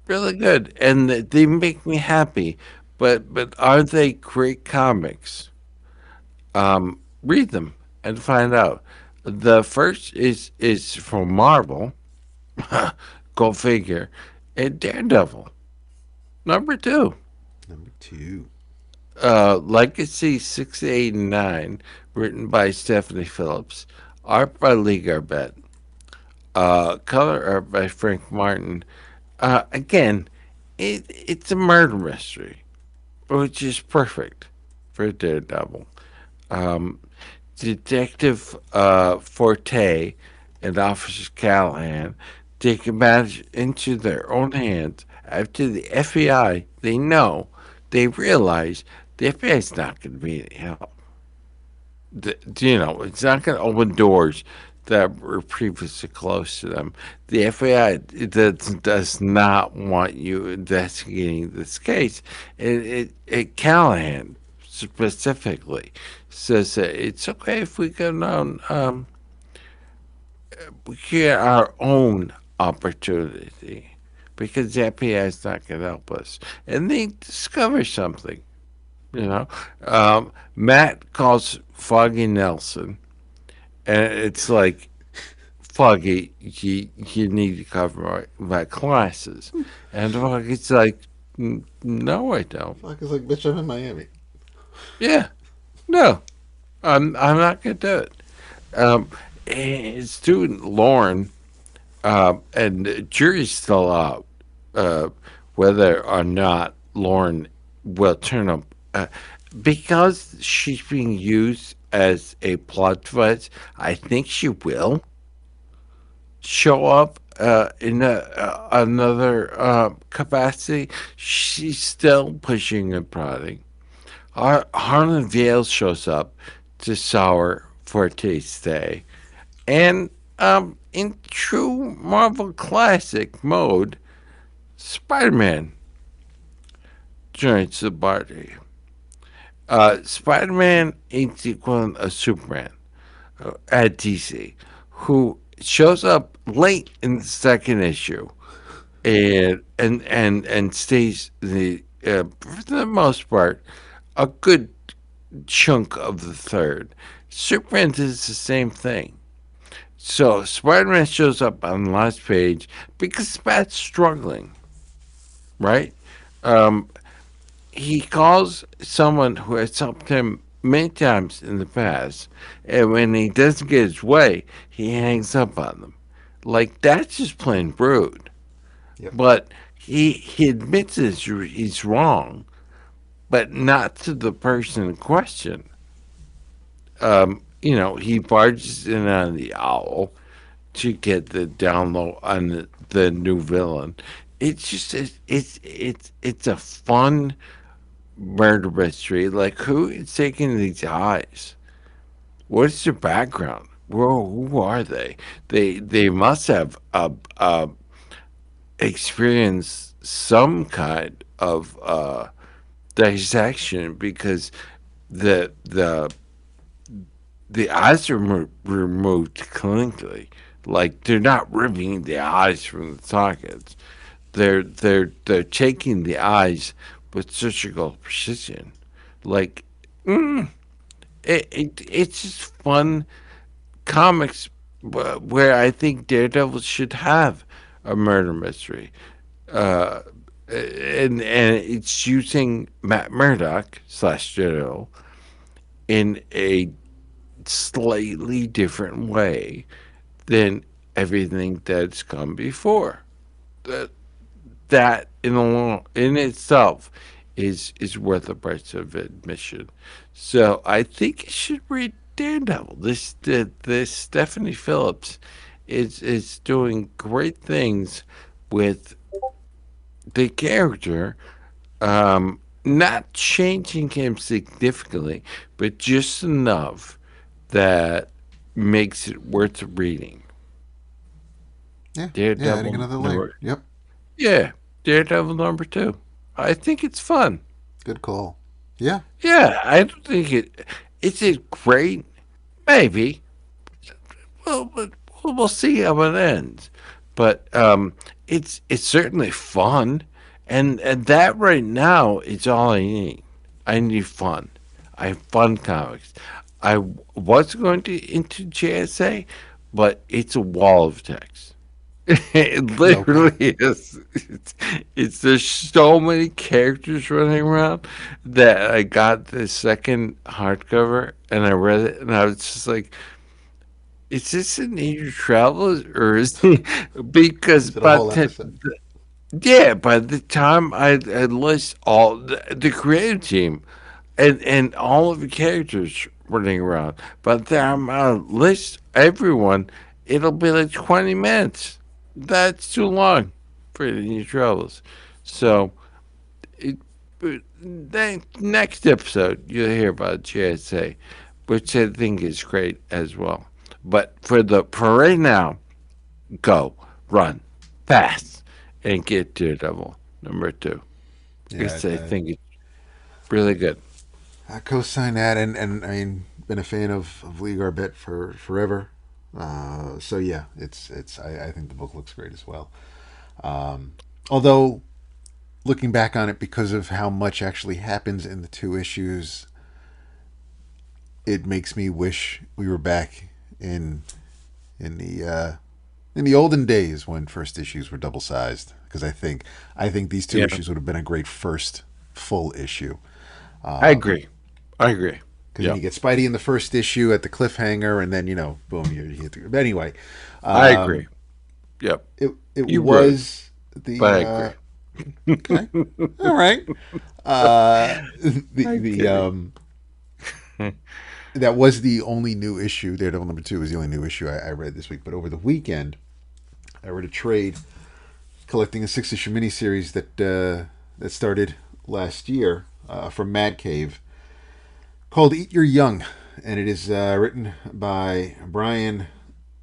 Speaker 2: really good, and they make me happy. But are they great comics? Read them and find out. The first is from Marvel. Go figure. And Daredevil. Number two,
Speaker 3: Number two.
Speaker 2: Legacy 689, written by Stephanie Phillips, art by Lee Garbett, color art by Frank Martin. Again, it's a murder mystery, which is perfect for Daredevil. Um, Detective Forte and Officer Callahan take matters into their own hands after the FBI, they realize the FBI is not going to be any help. It's not going to open doors that were previously closed to them. The FBI does not want you investigating this case. Callahan specifically says that it's okay if we go down, we get our own opportunity because the FBI is not going to help us. And they discover something, you know. Matt calls Foggy Nelson, and it's like, Foggy, you need to cover my classes. And Foggy's like, No, I don't.
Speaker 3: Fuck is like, bitch, I'm in Miami.
Speaker 2: Yeah, no, I'm not going to do it. Um, his student Lauren, and the jury's still out whether or not Lauren will turn up because she's being used as a plot device. I think she will show up in another capacity. She's still pushing and prodding. Harlan Vale shows up to sour Forte's stay. And in true Marvel Classic mode, Spider Man joins the party. Spider Man is the equivalent of Superman at DC, who shows up late in the second issue and stays for the most part a good chunk of the third. Superman does the same thing. So Spider Man shows up on the last page because Bat's struggling, right? Um, he calls someone who has helped him many times in the past, and when he doesn't get his way, he hangs up on them. Like, that's just plain rude.
Speaker 3: Yep.
Speaker 2: But he admits he's wrong, but not to the person in question. He barges in on the owl to get the download on the new villain. It's a fun murder mystery. Like, who is taking these eyes? What is their background? Whoa, who are they? They must have experienced some kind of dissection because the the the eyes are removed clinically. Like, they're not ripping the eyes from the sockets. They're taking the eyes with surgical precision. Like, it's just fun comics where I think Daredevil should have a murder mystery. Uh, and it's using Matt Murdock slash Daredevil in a slightly different way than everything that's come before. That in itself is worth the price of admission. So I think you should read Daredevil. This Stephanie Phillips is doing great things with the character, not changing him significantly, but just enough that makes it worth reading.
Speaker 3: Yeah. Yeah,
Speaker 2: Daredevil
Speaker 3: adding another layer.
Speaker 2: number
Speaker 3: Yep.
Speaker 2: Yeah, Daredevil #2. I think it's fun.
Speaker 3: Good call. Yeah.
Speaker 2: Yeah, I don't think it. Is it great? Maybe. But we'll see how it ends. But it's certainly fun, and that right now is all I need. I need fun. I have fun comics. I was going to into JSA, but it's a wall of text. It
Speaker 3: Okay.
Speaker 2: literally is. There's so many characters running around that I got the second hardcover and I read it and I was just like, is this an Age Travelers or is he? Because
Speaker 3: Is it a
Speaker 2: by
Speaker 3: whole
Speaker 2: the
Speaker 3: episode?
Speaker 2: yeah, by the time I list all the creative team and all of the characters running around, by the time I list everyone, it'll be like 20 minutes. That's too long for the Age Travelers. So it, next episode you'll hear about JSA, which I think is great as well. But for right now, go, run, fast, and get Daredevil #2.
Speaker 3: Yeah,
Speaker 2: Because I think it's really good.
Speaker 3: I co-sign that, and I mean, been a fan of Lee Garbett for forever. So yeah, I think the book looks great as well. Although looking back on it, because of how much actually happens in the two issues, it makes me wish we were back in in the uh, in the olden days when first issues were double sized. Because I think these two
Speaker 2: Yeah,
Speaker 3: issues would have been a great first full issue.
Speaker 2: I agree. I agree.
Speaker 3: Because then
Speaker 2: Yeah,
Speaker 3: you get Spidey in the first issue at the cliffhanger, and then boom, you hit the. But anyway,
Speaker 2: I agree. Yep.
Speaker 3: it
Speaker 2: You right,
Speaker 3: was
Speaker 2: but
Speaker 3: the
Speaker 2: I agree.
Speaker 3: okay, all right. The
Speaker 2: I'm
Speaker 3: the
Speaker 2: kidding.
Speaker 3: that was the only new issue. Daredevil #2 was the only new issue I read this week. But over the weekend, I read a trade collecting a 6-issue miniseries that started last year from Mad Cave called Eat Your Young, and it is written by Brian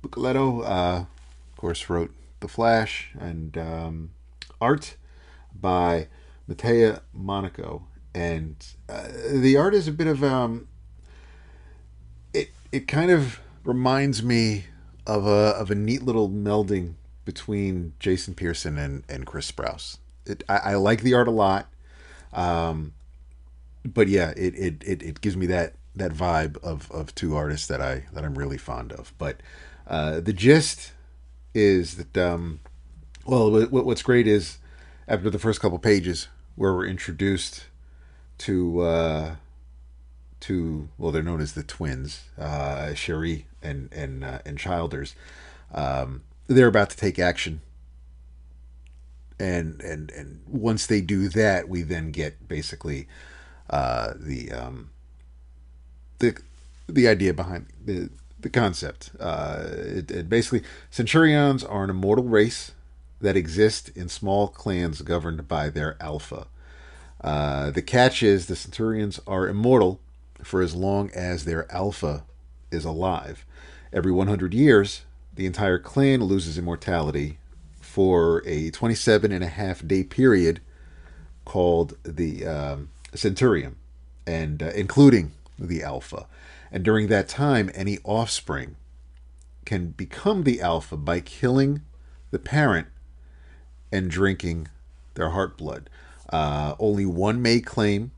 Speaker 3: Bucoletto. Of course, wrote The Flash, and art by Matea Monaco. And the art is a bit of it kind of reminds me of a neat little melding between Jason Pearson and Chris Sprouse. I like the art a lot, but yeah, it gives me that vibe of two artists that I'm really fond of. But the gist is that well, what's great is after the first couple pages where we're introduced to well, they're known as the twins, Cherie and Childers. They're about to take action, and once they do that, we then get basically uh, the um, the the idea behind the concept. It basically Centurions are an immortal race that exist in small clans governed by their alpha. The catch is the Centurions are immortal for as long as their alpha is alive. Every 100 years, the entire clan loses immortality for a 27 and a half day period called the Centurion, and including the alpha. And during that time, any offspring can become the alpha by killing the parent and drinking their heart blood. Only one may claim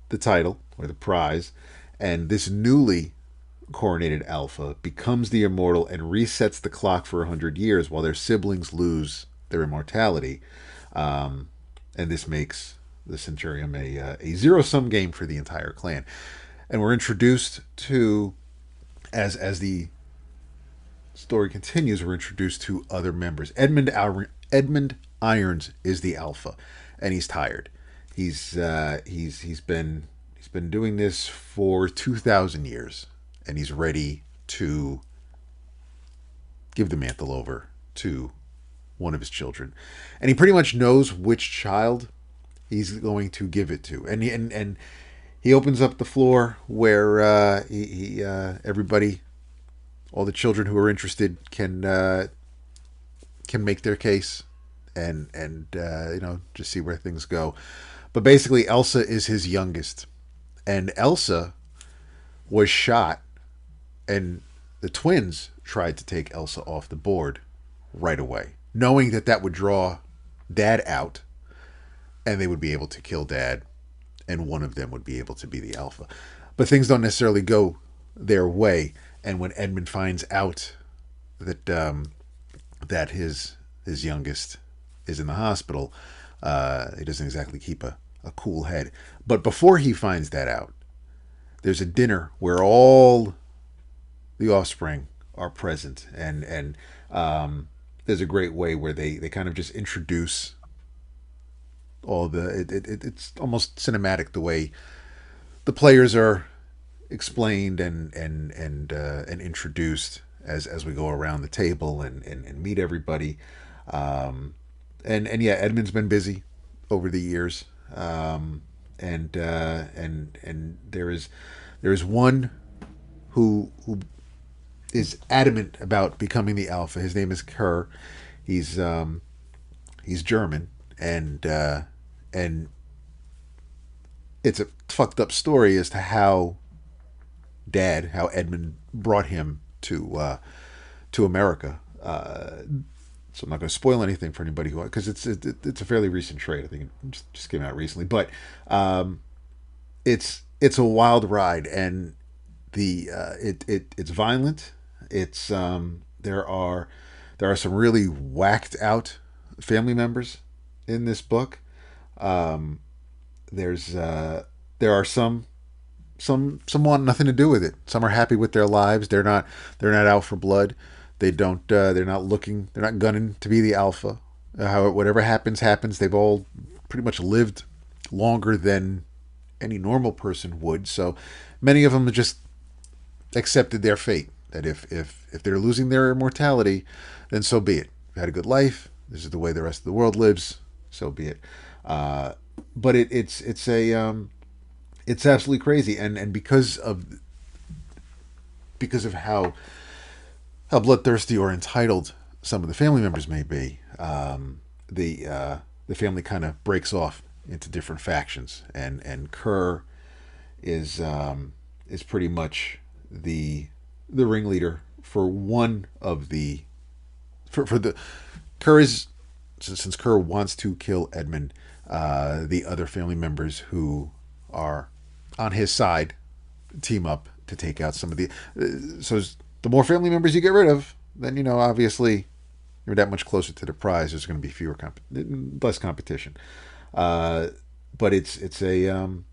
Speaker 3: the title or the prize, and this newly coronated alpha becomes the immortal and resets the clock for 100 years while their siblings lose their immortality. Um, and this makes the Centurion a zero sum game for the entire clan. And we're introduced to, as the story continues, we're introduced to other members. Edmund Irons is the alpha, and he's tired. He's been doing this for 2,000 years, and he's ready to give the mantle over to one of his children, and he pretty much knows which child he's going to give it to, and he opens up the floor where everybody, all the children who are interested, can make their case and just see where things go. But basically, Elsa is his youngest, and Elsa was shot, and the twins tried to take Elsa off the board right away, knowing that that would draw Dad out, and they would be able to kill Dad, and one of them would be able to be the alpha. But things don't necessarily go their way, and when Edmund finds out that that his youngest is in the hospital, he doesn't exactly keep a cool head. But before he finds that out, there's a dinner where all the offspring are present, and there's a great way where they kind of just introduce all it's almost cinematic the way the players are explained and introduced as we go around the table and meet everybody. And yeah, Edmund's been busy over the years, and there is one who is adamant about becoming the alpha. His name is Kerr. He's German, and it's a fucked up story as to how Edmund brought him to America. So I'm not going to spoil anything for anybody because it's a fairly recent trade. I think it just came out recently, but it's a wild ride, and it's violent. It's there are some really whacked out family members in this book. There are some want nothing to do with it. Some are happy with their lives. They're not out for blood. They don't. They're not looking. They're not gunning to be the alpha. Whatever happens. They've all pretty much lived longer than any normal person would. So many of them have just accepted their fate. That if they're losing their immortality, then so be it. You've had a good life. This is the way the rest of the world lives. So be it. But it's absolutely crazy, and because of how bloodthirsty or entitled some of the family members may be, the family kind of breaks off into different factions, and Kerr is pretty much the ringleader for one of the for the Kerr is since Kerr wants to kill Edmund, the other family members who are on his side team up to take out some of the so the more family members you get rid of, then obviously you're that much closer to the prize. There's going to be less competition. But it's a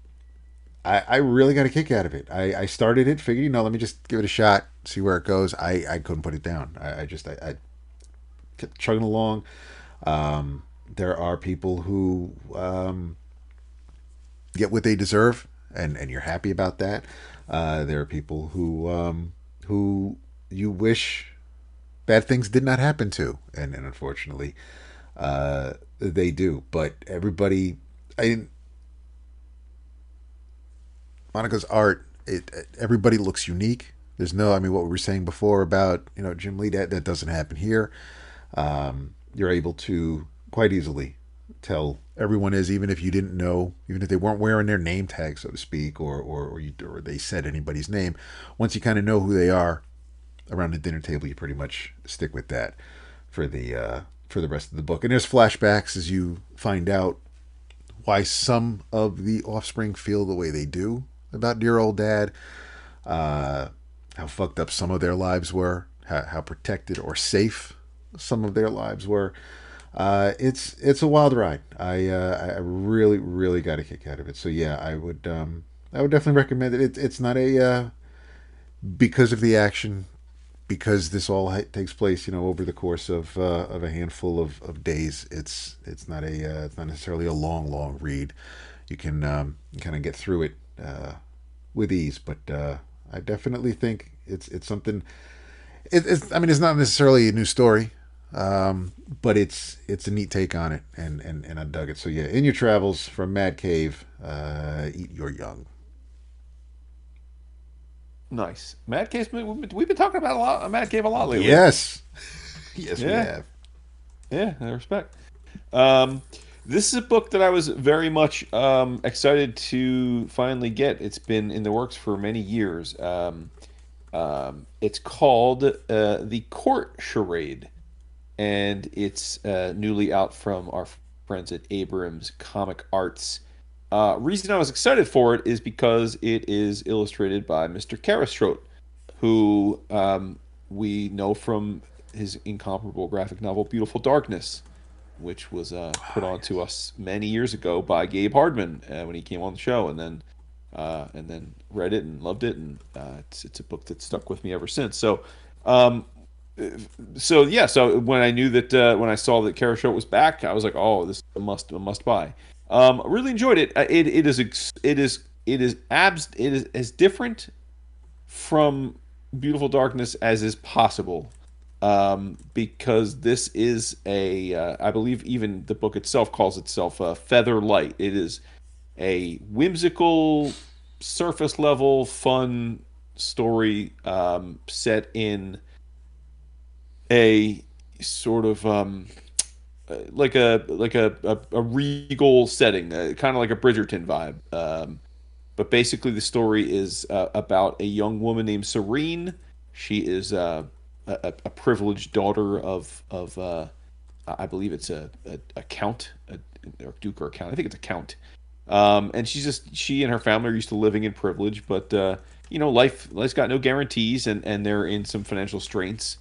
Speaker 3: I really got a kick out of it. I started it, figured let me just give it a shot, see where it goes. I couldn't put it down. I kept chugging along. There are people who get what they deserve, and you're happy about that. There are people who you wish bad things did not happen to, and unfortunately, they do. But everybody, Monica's art, everybody looks unique. There's no, what we were saying before about Jim Lee, that doesn't happen here. You're able to quite easily tell everyone is, even if you didn't know, even if they weren't wearing their name tag, so to speak, or they said anybody's name. Once you kind of know who they are around the dinner table, you pretty much stick with that for the rest of the book. And there's flashbacks as you find out why some of the offspring feel the way they do about dear old Dad, how fucked up some of their lives were, how protected or safe some of their lives were. It's a wild ride. I really, really got a kick out of it. So yeah, I would definitely recommend it. It's not a because of the action, because this all takes place over the course of a handful of days. It's not necessarily a long read. You can kind of get through it with ease. But I definitely think it's something. It's not necessarily a new story. But it's a neat take on it, and I dug it. So yeah, In Your Travels from Mad Cave, Eat Your Young.
Speaker 4: Nice. Mad Cave. We've been talking about Mad Cave a lot lately.
Speaker 3: Yes, yes,
Speaker 4: Yeah.
Speaker 3: we have.
Speaker 4: Yeah, I respect. Um, this is a book that I was very much excited to finally get. It's been in the works for many years. It's called The Court Charade, and it's newly out from our friends at Abrams Comic Arts. Reason I was excited for it is because it is illustrated by Mr. Karastrote, who we know from his incomparable graphic novel Beautiful Darkness, which was put on to us many years ago by Gabe Hardman when he came on the show, and then read it and loved it, and it's a book that stuck with me ever since. Um, so yeah, so when I knew that when I saw that Karashote was back, I was like, oh, this is a must buy. I really enjoyed it. It is as different from Beautiful Darkness as is possible. Because this is I believe even the book itself calls itself Feather Light. It is a whimsical, surface level, fun story set in a sort of a regal setting, kind of like a Bridgerton vibe. But basically, the story is about a young woman named Serene. She is a privileged daughter of I believe it's a count, or duke or a count. I think it's a count. And she and her family are used to living in privilege, but life's got no guarantees, and they're in some financial straits.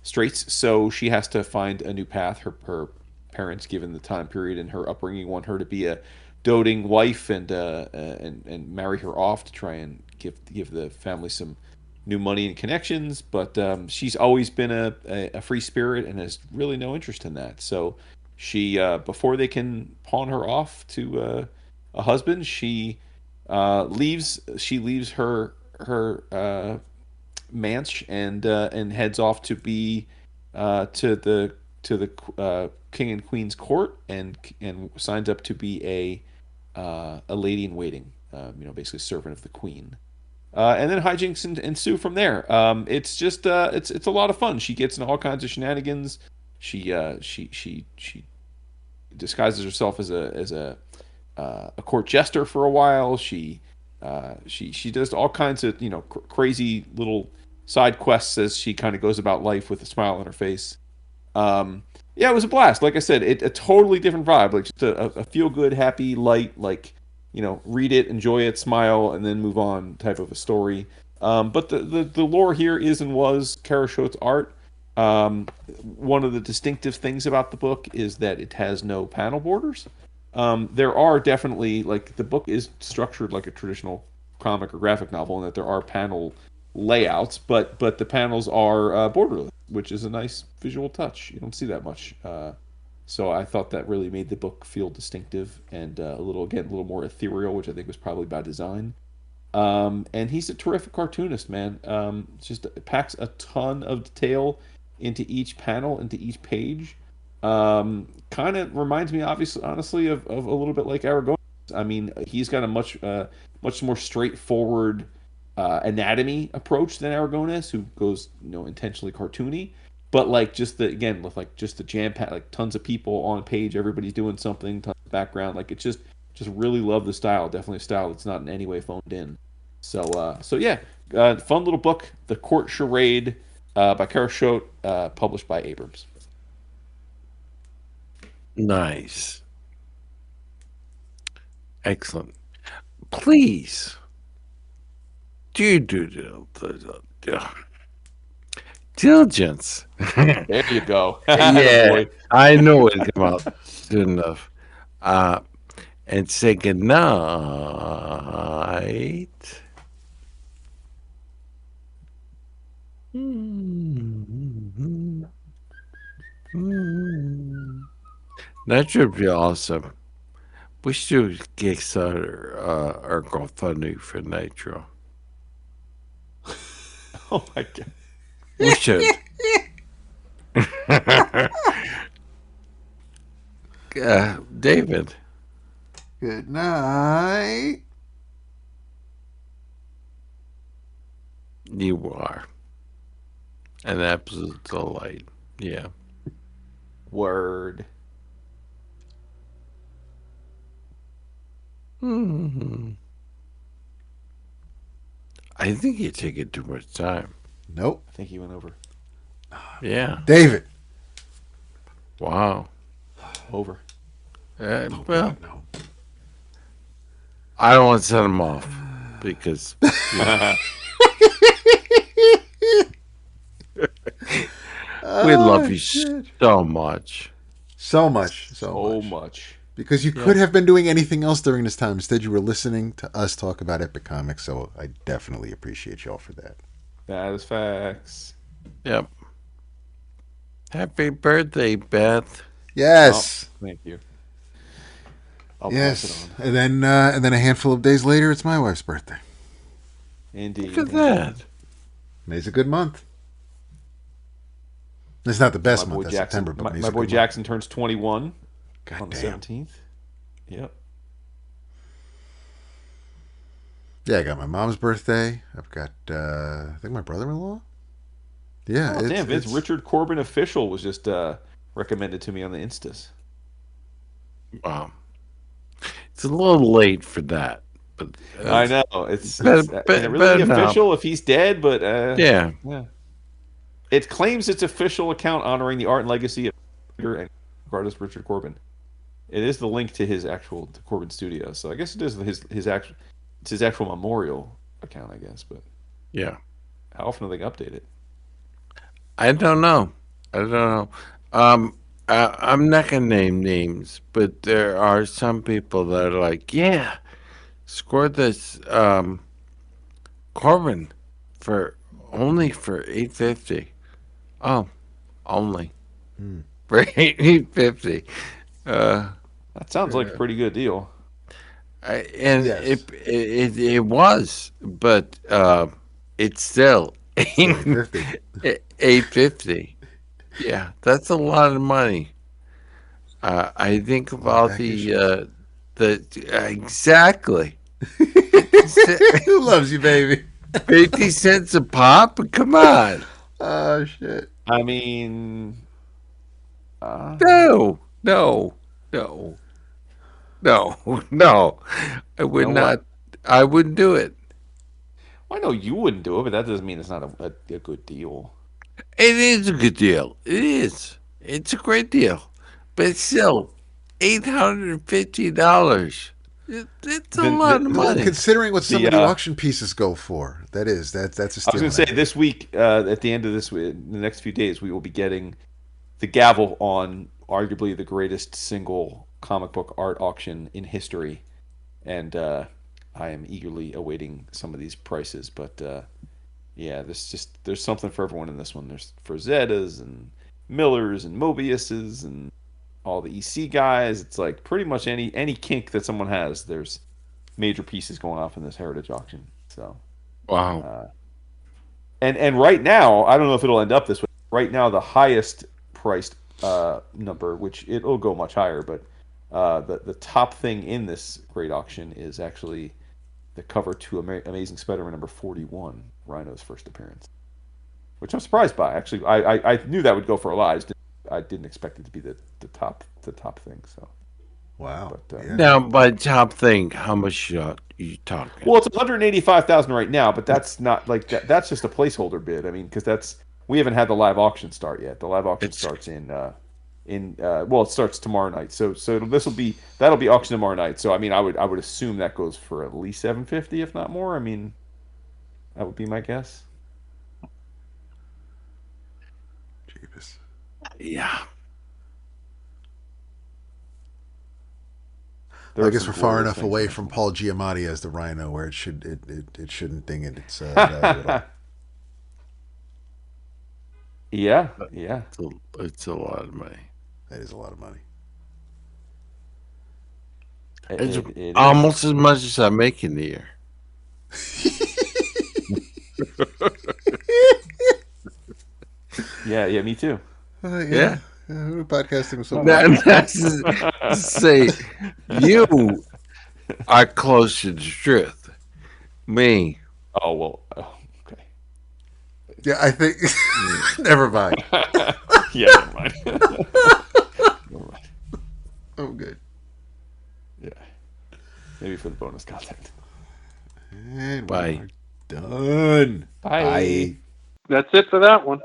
Speaker 4: So she has to find a new path. Her parents, given the time period and her upbringing, want her to be a doting wife and marry her off to try and give the family some new money and connections. But she's always been a free spirit and has really no interest in that. So she before they can pawn her off to a husband, she leaves her manch and heads off to be to the king and queen's court, and signs up to be a lady in waiting, basically servant of the queen. And then hijinks ensue from there. It's just it's a lot of fun. She gets in all kinds of shenanigans. She disguises herself as a court jester for a while. She does all kinds of crazy little side quests as she kind of goes about life with a smile on her face. Yeah, it was a blast. Like I said, a totally different vibe. Like just a feel good, happy, light, like read it, enjoy it, smile, and then move on type of a story. But the lore here is and was Karashote's art. One of the distinctive things about the book is that it has no panel borders. There are definitely, like, the book is structured like a traditional comic or graphic novel, in that there are panel layouts, but the panels are borderless, which is a nice visual touch. You don't see that much. So I thought that really made the book feel distinctive and a little more ethereal, which I think was probably by design. And he's a terrific cartoonist, man. Just packs a ton of detail into each panel, into each page. Kind of reminds me, obviously, honestly, of a little bit like Aragon. I mean, he's got a much more straightforward anatomy approach than Aragonés, who goes intentionally cartoony. But like just the again with like just the jam pack, like tons of people on page, everybody's doing something, tons of background. Like it's just really love the style. Definitely a style that's not in any way phoned in. So yeah, fun little book, The Court Charade, by Karashote, published by Abrams.
Speaker 2: Nice. Excellent. Please do diligence.
Speaker 4: There you go.
Speaker 2: Yeah,
Speaker 4: Boy.
Speaker 2: I know it came out soon enough. Uh, and say goodnight. That should be awesome. We should do Kickstarter or GoFundMe for Nitro.
Speaker 4: Oh my god.
Speaker 2: We should. David,
Speaker 3: Good night.
Speaker 2: you are an absolute delight. Yeah.
Speaker 4: Word.
Speaker 2: Hmm. I think you're taking too much time.
Speaker 3: Nope.
Speaker 4: I think he went over.
Speaker 2: Yeah.
Speaker 3: David.
Speaker 2: Wow.
Speaker 4: Over.
Speaker 3: Oh
Speaker 2: Well,
Speaker 3: God, no.
Speaker 2: I don't want to set him off because we love
Speaker 3: Oh
Speaker 2: you
Speaker 3: shit.
Speaker 2: so much.
Speaker 3: So much, so
Speaker 4: So
Speaker 3: much.
Speaker 4: much.
Speaker 3: Because you
Speaker 2: Yeah.
Speaker 3: could have been doing anything else during this time. Instead, you were listening to us talk about Epic Comics. So I definitely appreciate y'all for that.
Speaker 4: That is facts.
Speaker 2: Yep. Happy birthday, Beth.
Speaker 4: Oh,
Speaker 3: Yes.
Speaker 4: thank you. I'll pass it
Speaker 3: Yes.
Speaker 4: on.
Speaker 3: And then a handful of days later, it's my wife's birthday.
Speaker 2: Look
Speaker 4: Indeed.
Speaker 2: at that.
Speaker 3: May's a good month. It's not the
Speaker 4: My
Speaker 3: best
Speaker 4: boy
Speaker 3: month. That's
Speaker 4: Jackson.
Speaker 3: September, but May's
Speaker 4: My
Speaker 3: a
Speaker 4: boy
Speaker 3: good month.
Speaker 4: Jackson turns 21
Speaker 3: God
Speaker 4: on the
Speaker 3: damn.
Speaker 4: 17th. Yep.
Speaker 3: Yeah, I got my mom's birthday. I've got, I think my brother-in-law. Yeah,
Speaker 4: Oh damn, Vince.
Speaker 3: it's
Speaker 4: Richard Corbin official was just recommended to me on the Instas.
Speaker 2: Wow. It's a little late for that, but
Speaker 4: I know
Speaker 2: better,
Speaker 4: can it really
Speaker 2: better
Speaker 4: be
Speaker 2: now.
Speaker 4: official if he's dead? But
Speaker 2: Yeah.
Speaker 4: yeah, it claims its official account honoring the art and legacy of writer and artist Richard Corbin. It is the link to his actual to Corbin Studio, so I guess it is his actual it's his actual memorial account, I guess. But
Speaker 2: Yeah.
Speaker 4: how often do they update it?
Speaker 2: I don't know. I don't know. Um, I'm not gonna name names, but there are some people that are like, yeah, score this Corbin for only for 850. Oh, only for 850. Uh,
Speaker 4: That sounds like a pretty good deal.
Speaker 2: and
Speaker 3: yes,
Speaker 2: it was, but it's still
Speaker 3: still 850.
Speaker 2: 850. Yeah, that's a lot of money. I think
Speaker 3: A lot of
Speaker 2: about
Speaker 3: back issues.
Speaker 2: the exactly 50 cent,
Speaker 3: Who loves you, baby?
Speaker 2: 50 cents a pop. Come on,
Speaker 3: Oh shit.
Speaker 4: I mean,
Speaker 2: no, no, no, no, no. I
Speaker 4: you
Speaker 2: would
Speaker 4: know what?
Speaker 2: not. I wouldn't do it.
Speaker 4: Well, I know you wouldn't do it, but that doesn't mean it's not a good deal.
Speaker 2: It is a good deal. It is. It's a great deal, but it's still $850. It's a
Speaker 4: Vin,
Speaker 2: lot of
Speaker 3: Well,
Speaker 2: money.
Speaker 3: considering what some
Speaker 4: the
Speaker 3: of the auction pieces go for, that's a
Speaker 4: I was
Speaker 3: steal
Speaker 4: going
Speaker 3: and
Speaker 4: to
Speaker 3: a
Speaker 4: say
Speaker 3: half.
Speaker 4: this week, at the end of this week, in the next few days, we will be getting the gavel on arguably the greatest single comic book art auction in history, and I am eagerly awaiting some of these prices. But yeah, there's something for everyone in this one. There's for Zetas and Millers and Mobiuses and all the EC guys. It's like pretty much any kink that someone has. There's major pieces going off in this heritage auction. So.
Speaker 2: Wow.
Speaker 4: And right now, I don't know if it'll end up this way. Right now, the highest priced number, which it'll go much higher, but the top thing in this great auction is actually the cover to Amazing Spider-Man number 41, Rhino's first appearance, which I'm surprised by. Actually, I knew that would go for a lot. I didn't expect it to be the top thing. So,
Speaker 3: Wow.
Speaker 4: but
Speaker 3: Yeah.
Speaker 2: Now, by top thing, how much you talking?
Speaker 4: well, it's 185,000 right now, but that's not like that. That's just a placeholder bid. I mean, because we haven't had the live auction start yet. The live auction
Speaker 2: It's
Speaker 4: starts well, it starts tomorrow night. So that'll be auction tomorrow night. So I mean, I would assume that goes for at least 750, if not more. I mean, that would be my guess.
Speaker 3: Jeebus.
Speaker 2: yeah.
Speaker 4: There
Speaker 3: I
Speaker 4: are
Speaker 3: guess
Speaker 4: some
Speaker 3: we're far
Speaker 4: glorious
Speaker 3: enough
Speaker 4: things in
Speaker 3: away
Speaker 4: this
Speaker 3: from
Speaker 4: one.
Speaker 3: Paul Giamatti as the Rhino where it shouldn't ding its value at all.
Speaker 4: Yeah, yeah.
Speaker 2: It's a lot of money.
Speaker 3: That is a lot of money.
Speaker 4: It,
Speaker 2: It's
Speaker 4: it, it is.
Speaker 2: almost as much as I make in the year.
Speaker 4: Yeah, yeah. Me too.
Speaker 3: Yeah.
Speaker 2: Yeah.
Speaker 3: We're podcasting with so
Speaker 2: That,
Speaker 3: much.
Speaker 2: that's to say, you are close to the truth. Me,
Speaker 4: Oh well. Oh, okay.
Speaker 3: Yeah, I think. Never mind.
Speaker 4: Yeah. Never mind. Never mind.
Speaker 3: I'm good.
Speaker 4: Yeah. Maybe for the bonus content.
Speaker 3: And we
Speaker 2: Bye.
Speaker 3: are done.
Speaker 4: Bye.
Speaker 3: Bye.
Speaker 5: That's it for that one.